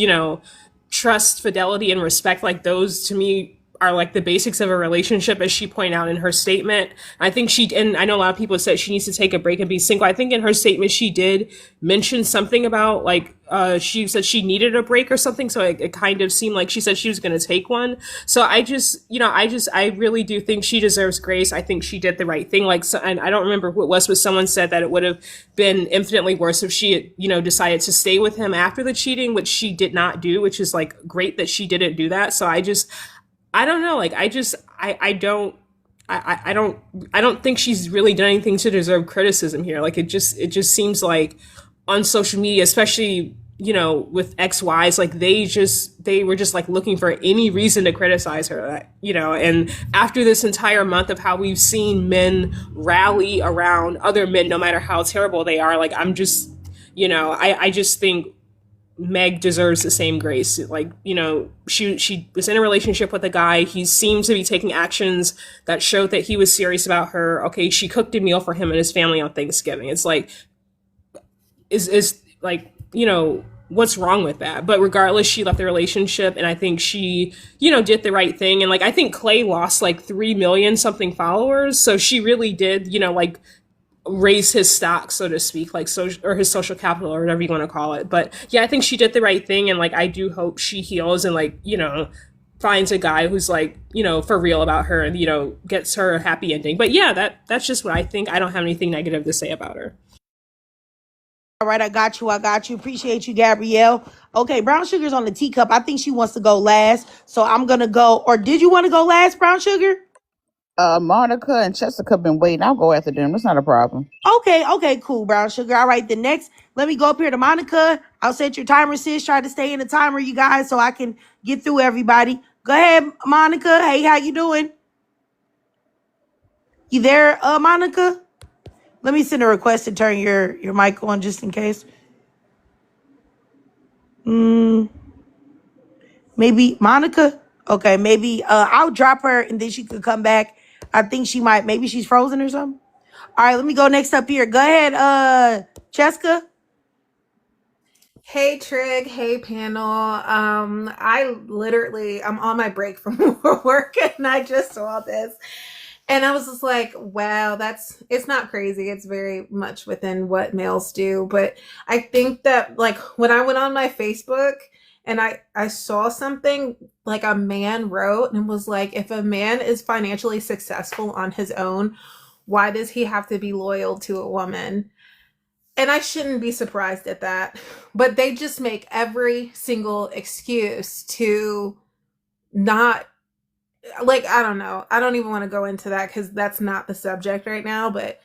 trust, fidelity, and respect. Like those to me are like the basics of a relationship, as she pointed out in her statement. I think and I know a lot of people said she needs to take a break and be single. I think in her statement she did mention something about like she said she needed a break or something. So it kind of seemed like she said she was going to take one. So I really do think she deserves grace. I think she did the right thing. Like, so, and I don't remember who it was, but someone said that it would have been infinitely worse if she had, decided to stay with him after the cheating, which she did not do, which is like great that she didn't do that. So I don't know. Like, I don't think she's really done anything to deserve criticism here. Like, it just seems like on social media, especially, with ex-wives, like they were just like looking for any reason to criticize her, and after this entire month of how we've seen men rally around other men, no matter how terrible they are, like, I'm just, I just think Meg deserves the same grace. Like, she was in a relationship with a guy. He seemed to be taking actions that showed that he was serious about her. Okay, she cooked a meal for him and his family on Thanksgiving. It's like, is like, what's wrong with that? But regardless, she left the relationship, and I think she, did the right thing. And like, I think Klay lost like 3 million something followers. So she really did, like, raise his stock, so to speak, like or his social capital or whatever you want to call it. But yeah, I think she did the right thing, and like I do hope she heals and like finds a guy who's like for real about her and gets her a happy ending. But yeah, that's just what I think. I don't have anything negative to say about her. All right, I got you. Appreciate you, Gabrielle. Okay, Brown Sugar's on the teacup. I think she wants to go last, so I'm gonna go. Or did you want to go last, Brown Sugar? Monica and Jessica been waiting. I'll go after them. That's not a problem. Okay, cool, Brown Sugar. All right, the next, let me go up here to Monica. I'll set your timer, sis. Try to stay in the timer, you guys, so I can get through everybody. Go ahead, Monica. Hey, how you doing? You there, Monica? Let me send a request to turn your mic on just in case. Maybe Monica? Okay, maybe I'll drop her and then she could come back. I think she might, maybe she's frozen or something. All right, let me go next up here. Go ahead, Cheska. Hey Trig, hey panel. I'm on my break from work and I just saw this. And I was just like, wow, it's not crazy. It's very much within what males do. But I think that like when I went on my Facebook and I saw something like a man wrote and was like, if a man is financially successful on his own, why does he have to be loyal to a woman? And I shouldn't be surprised at that. But they just make every single excuse to not, like, I don't know. I don't even want to go into that because that's not the subject right now. But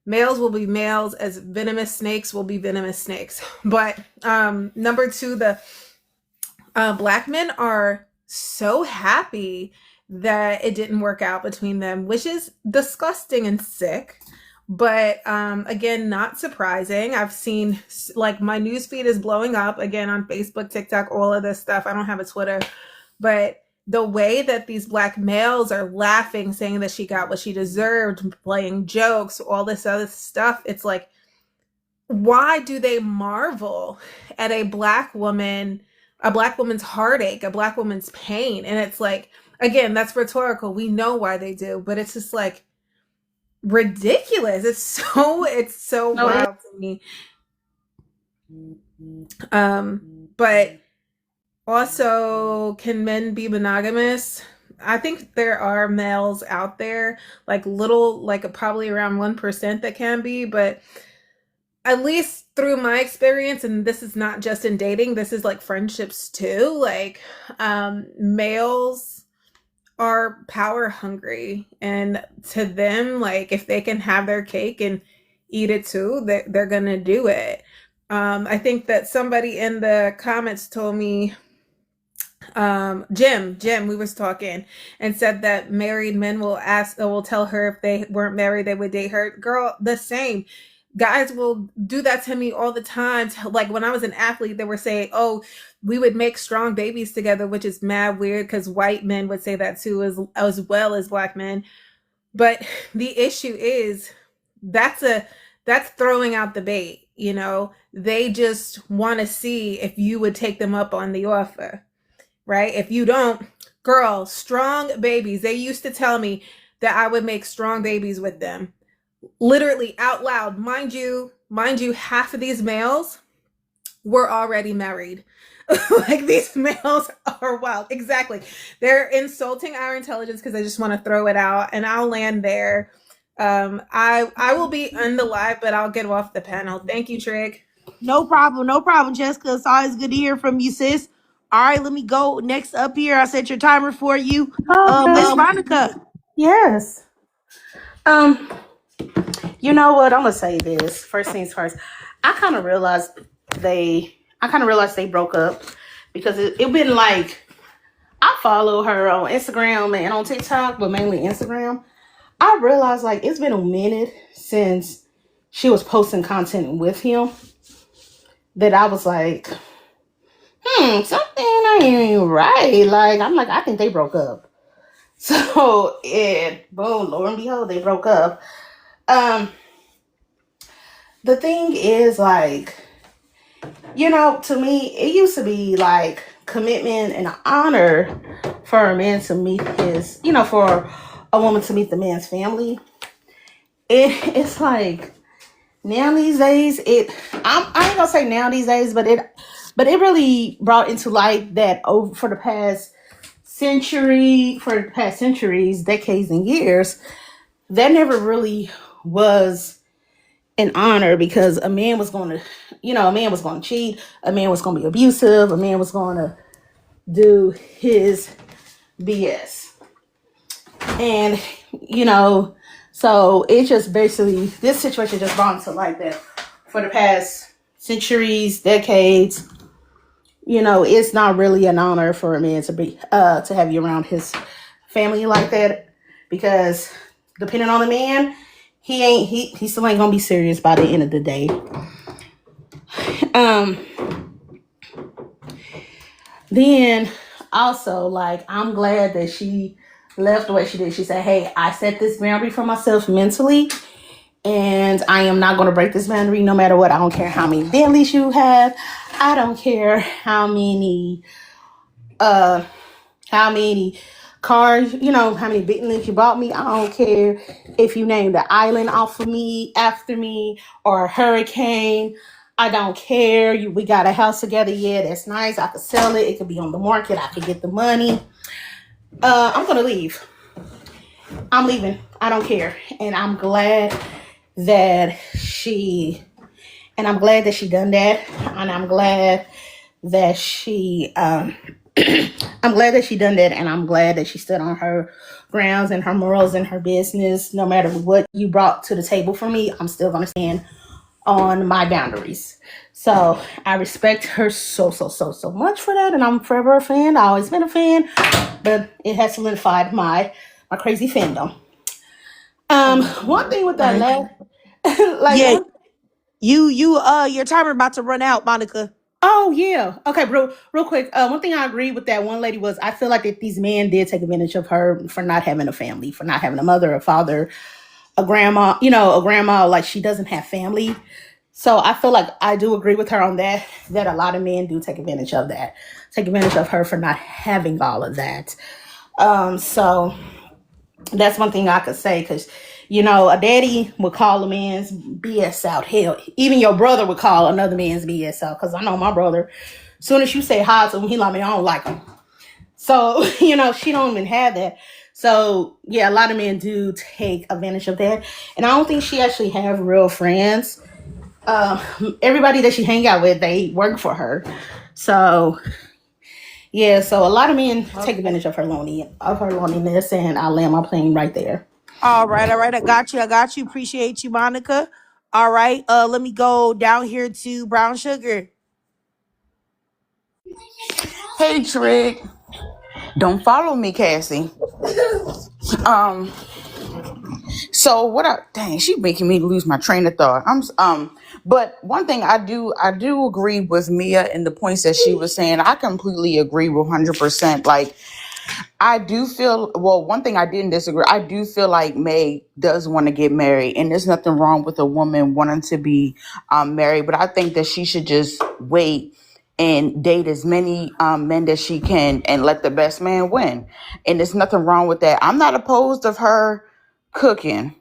males will be males as venomous snakes will be venomous snakes. But number two, the black men are so happy that it didn't work out between them, which is disgusting and sick. But again, not surprising. I've seen, like, my news feed is blowing up again on Facebook, TikTok, all of this stuff. I don't have a Twitter, but the way that these black males are laughing, saying that she got what she deserved, playing jokes, all this other stuff, it's like, why do they marvel at a black woman's heartache, a black woman's pain? And it's like, again, that's rhetorical. We know why they do, but it's just like ridiculous. It's so No, wild to me. But also, can men be monogamous? I think there are males out there, like probably around 1% that can be, but at least through my experience, and this is not just in dating, this is like friendships too, like males are power hungry, and to them, like, if they can have their cake and eat it too, they're gonna do it. I think that somebody in the comments told me, Jim, we was talking and said that married men will tell her if they weren't married, they would date her. Girl, the same. Guys will do that to me all the time. Like when I was an athlete, they were saying, oh, we would make strong babies together, which is mad weird because white men would say that too, as well as black men. But the issue is that's throwing out the bait, you know. They just want to see if you would take them up on the offer, right? If you don't, girl, strong babies. They used to tell me that I would make strong babies with them. Literally out loud. Mind you, half of these males were already married. Like, these males are wild. Exactly. They're insulting our intelligence because they just want to throw it out. And I'll land there. I will be on the live, but I'll get off the panel. Thank you, Trig. No problem, Jessica. It's always good to hear from you, sis. All right, let me go next up here. I set your timer for you. Miss Monica. Yes. Um, you know what? I'm gonna say this. First things first. I kind of realized they broke up because it been like, I follow her on Instagram and on TikTok, but mainly Instagram. I realized like it's been a minute since she was posting content with him that I was like, something ain't right. Like, I'm like, I think they broke up. So, and boom, lo and behold, they broke up. The thing is, like, you know, to me, it used to be like commitment and an honor for a man to meet his, you know, for a woman to meet the man's family. It's like now these days, I ain't gonna say now these days, but it really brought into light that over for the past centuries, decades, and years, that never really was an honor, because a man was going to, a man was going to cheat, a man was going to be abusive, a man was going to do his BS. And, so it just basically, this situation just brought to light that for the past centuries, decades, it's not really an honor for a man to have you around his family like that, because depending on the man, he still ain't gonna be serious by the end of the day. Then also, like, I'm glad that she left the way she did. She said, hey, I set this boundary for myself mentally, and I am not going to break this boundary no matter what. I don't care how many Bentleys you have. I don't care how many cars, how many Bentleys you bought me. I don't care if you named the island off of me, after me, or a hurricane. I don't care. We got a house together. Yeah, that's nice. I could sell it. It could be on the market. I could get the money. I'm going to leave. I'm leaving. I don't care. And I'm glad that she done that. And I'm glad that she done that, and I'm glad that she stood on her grounds and her morals and her business. No matter what you brought to the table for me, I'm still gonna stand on my boundaries. So I respect her so much for that, and I'm forever a fan. I always been a fan, but it has solidified my crazy fandom. One thing with that last, like, Yeah, your timer about to run out, Monica. Oh yeah. Okay, real quick. One thing I agree with that one lady was I feel like that these men did take advantage of her for not having a family, for not having a mother, a father, a grandma. A grandma, like she doesn't have family. So I feel like I do agree with her on that. That a lot of men do take advantage of that, take advantage of her for not having all of that. So that's one thing I could say because, a daddy would call a man's BS out. Hell, even your brother would call another man's BS out because I know my brother. As soon as you say hi to him, he like me. I don't like him. So she don't even have that. So yeah, a lot of men do take advantage of that, and I don't think she actually have real friends. Everybody that she hang out with, they work for her. So yeah, so a lot of men take Okay. advantage of her loneliness, and I land my plane right there. All right, all right. I got you. I got you. Appreciate you, Monica. All right. Let me go down here to Brown Sugar. Hey Trick, don't follow me, Cassie. Um, so what? Dang, she making me lose my train of thought. But one thing I do agree with Mia in the points that she was saying. I completely agree with 100%. Like I do feel, well, one thing I didn't disagree. I do feel like Meg does want to get married, and there's nothing wrong with a woman wanting to be married. But I think that she should just wait and date as many men that she can and let the best man win. And there's nothing wrong with that. I'm not opposed of her cooking,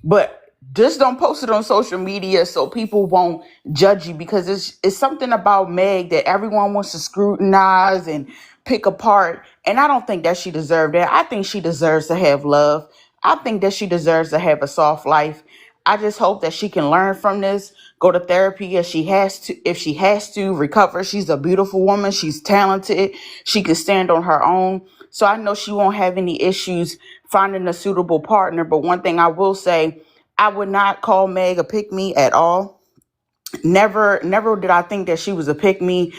but just don't post it on social media so people won't judge you, because it's something about Meg that everyone wants to scrutinize and pick apart. And I don't think that she deserved that. I think she deserves to have love. I think that she deserves to have a soft life. I just hope that she can learn from this, go to therapy if she has to recover. She's a beautiful woman. She's talented. She can stand on her own. So I know she won't have any issues finding a suitable partner. But one thing I will say, I would not call Meg a pick me at all. Never did I think that she was a pick me.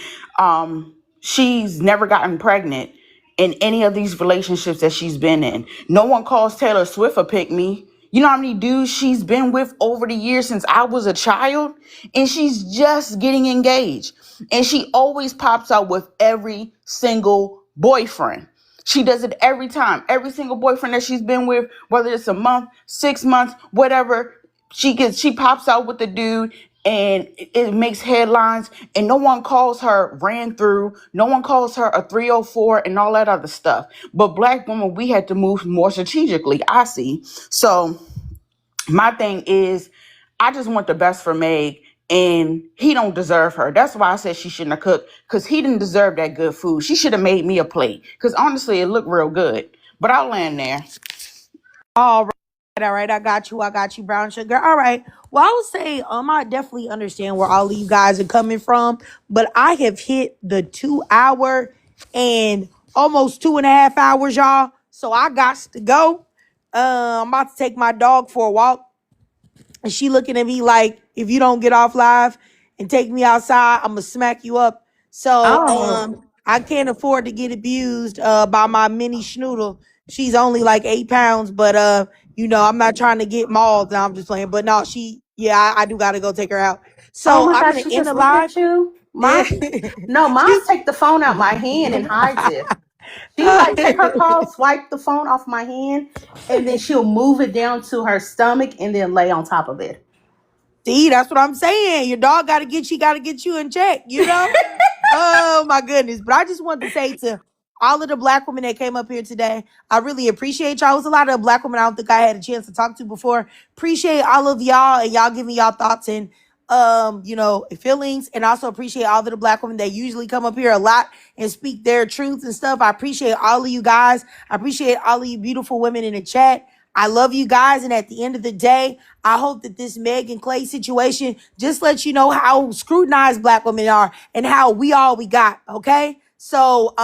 She's never gotten pregnant in any of these relationships that she's been in. No one calls Taylor Swift a pick me. You know how many dudes she's been with over the years since I was a child? And she's just getting engaged. And she always pops out with every single boyfriend. She does it every time. Every single boyfriend that she's been with, whether it's a month, 6 months, whatever, she pops out with the dude, and it makes headlines, and no one calls her ran through, no one calls her a 304 and all that other stuff. But black women, we had to move more strategically, I see. So my thing is, I just want the best for Meg, and he don't deserve her. That's why I said she shouldn't have cooked, because he didn't deserve that good food. She should have made me a plate, because honestly it looked real good. But I'll land there. All right, all right. I got you. I got you, Brown Sugar. All right. Well, I would say, I definitely understand where all of you guys are coming from, but I have hit the 2 hour and almost 2.5 hours, y'all. So I got to go. I'm about to take my dog for a walk. And she looking at me like, if you don't get off live and take me outside, I'm gonna smack you up. So Oh, I can't afford to get abused by my mini schnoodle. She's only like 8 pounds, but I'm not trying to get mauled. No, I'm just playing. But no, I do gotta go take her out. oh So my I'm gosh, gonna she end just the looked live. at you. Yeah. Mine, no, mine's take the phone out my hand and hides it. She like take her call, swipe the phone off my hand, and then she'll move it down to her stomach and then lay on top of it. See, that's what I'm saying. Your dog gotta get you in check, you know? Oh my goodness. But I just wanted to say to all of the black women that came up here today, I really appreciate y'all. It was a lot of black women I don't think I had a chance to talk to before. Appreciate all of y'all and y'all giving y'all thoughts and feelings. And also appreciate all of the black women that usually come up here a lot and speak their truths and stuff. I appreciate all of you guys. I appreciate all of you beautiful women in the chat. I love you guys. And at the end of the day, I hope that this Meg and Clay situation just lets you know how scrutinized black women are and how we got. Okay. So,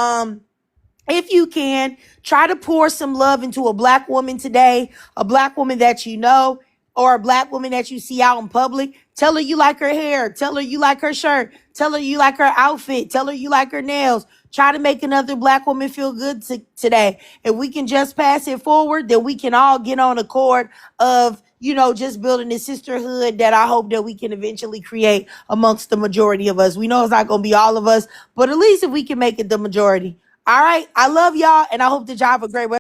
if you can, try to pour some love into a black woman today, a black woman that you know, or a black woman that you see out in public. Tell her you like her hair. Tell her you like her shirt. Tell her you like her outfit. Tell her you like her nails. Try to make another black woman feel good today. If we can just pass it forward, then we can all get on accord of just building this sisterhood that I hope that we can eventually create amongst the majority of us. We know it's not going to be all of us, but at least if we can make it the majority. All right. I love y'all, and I hope that y'all have a great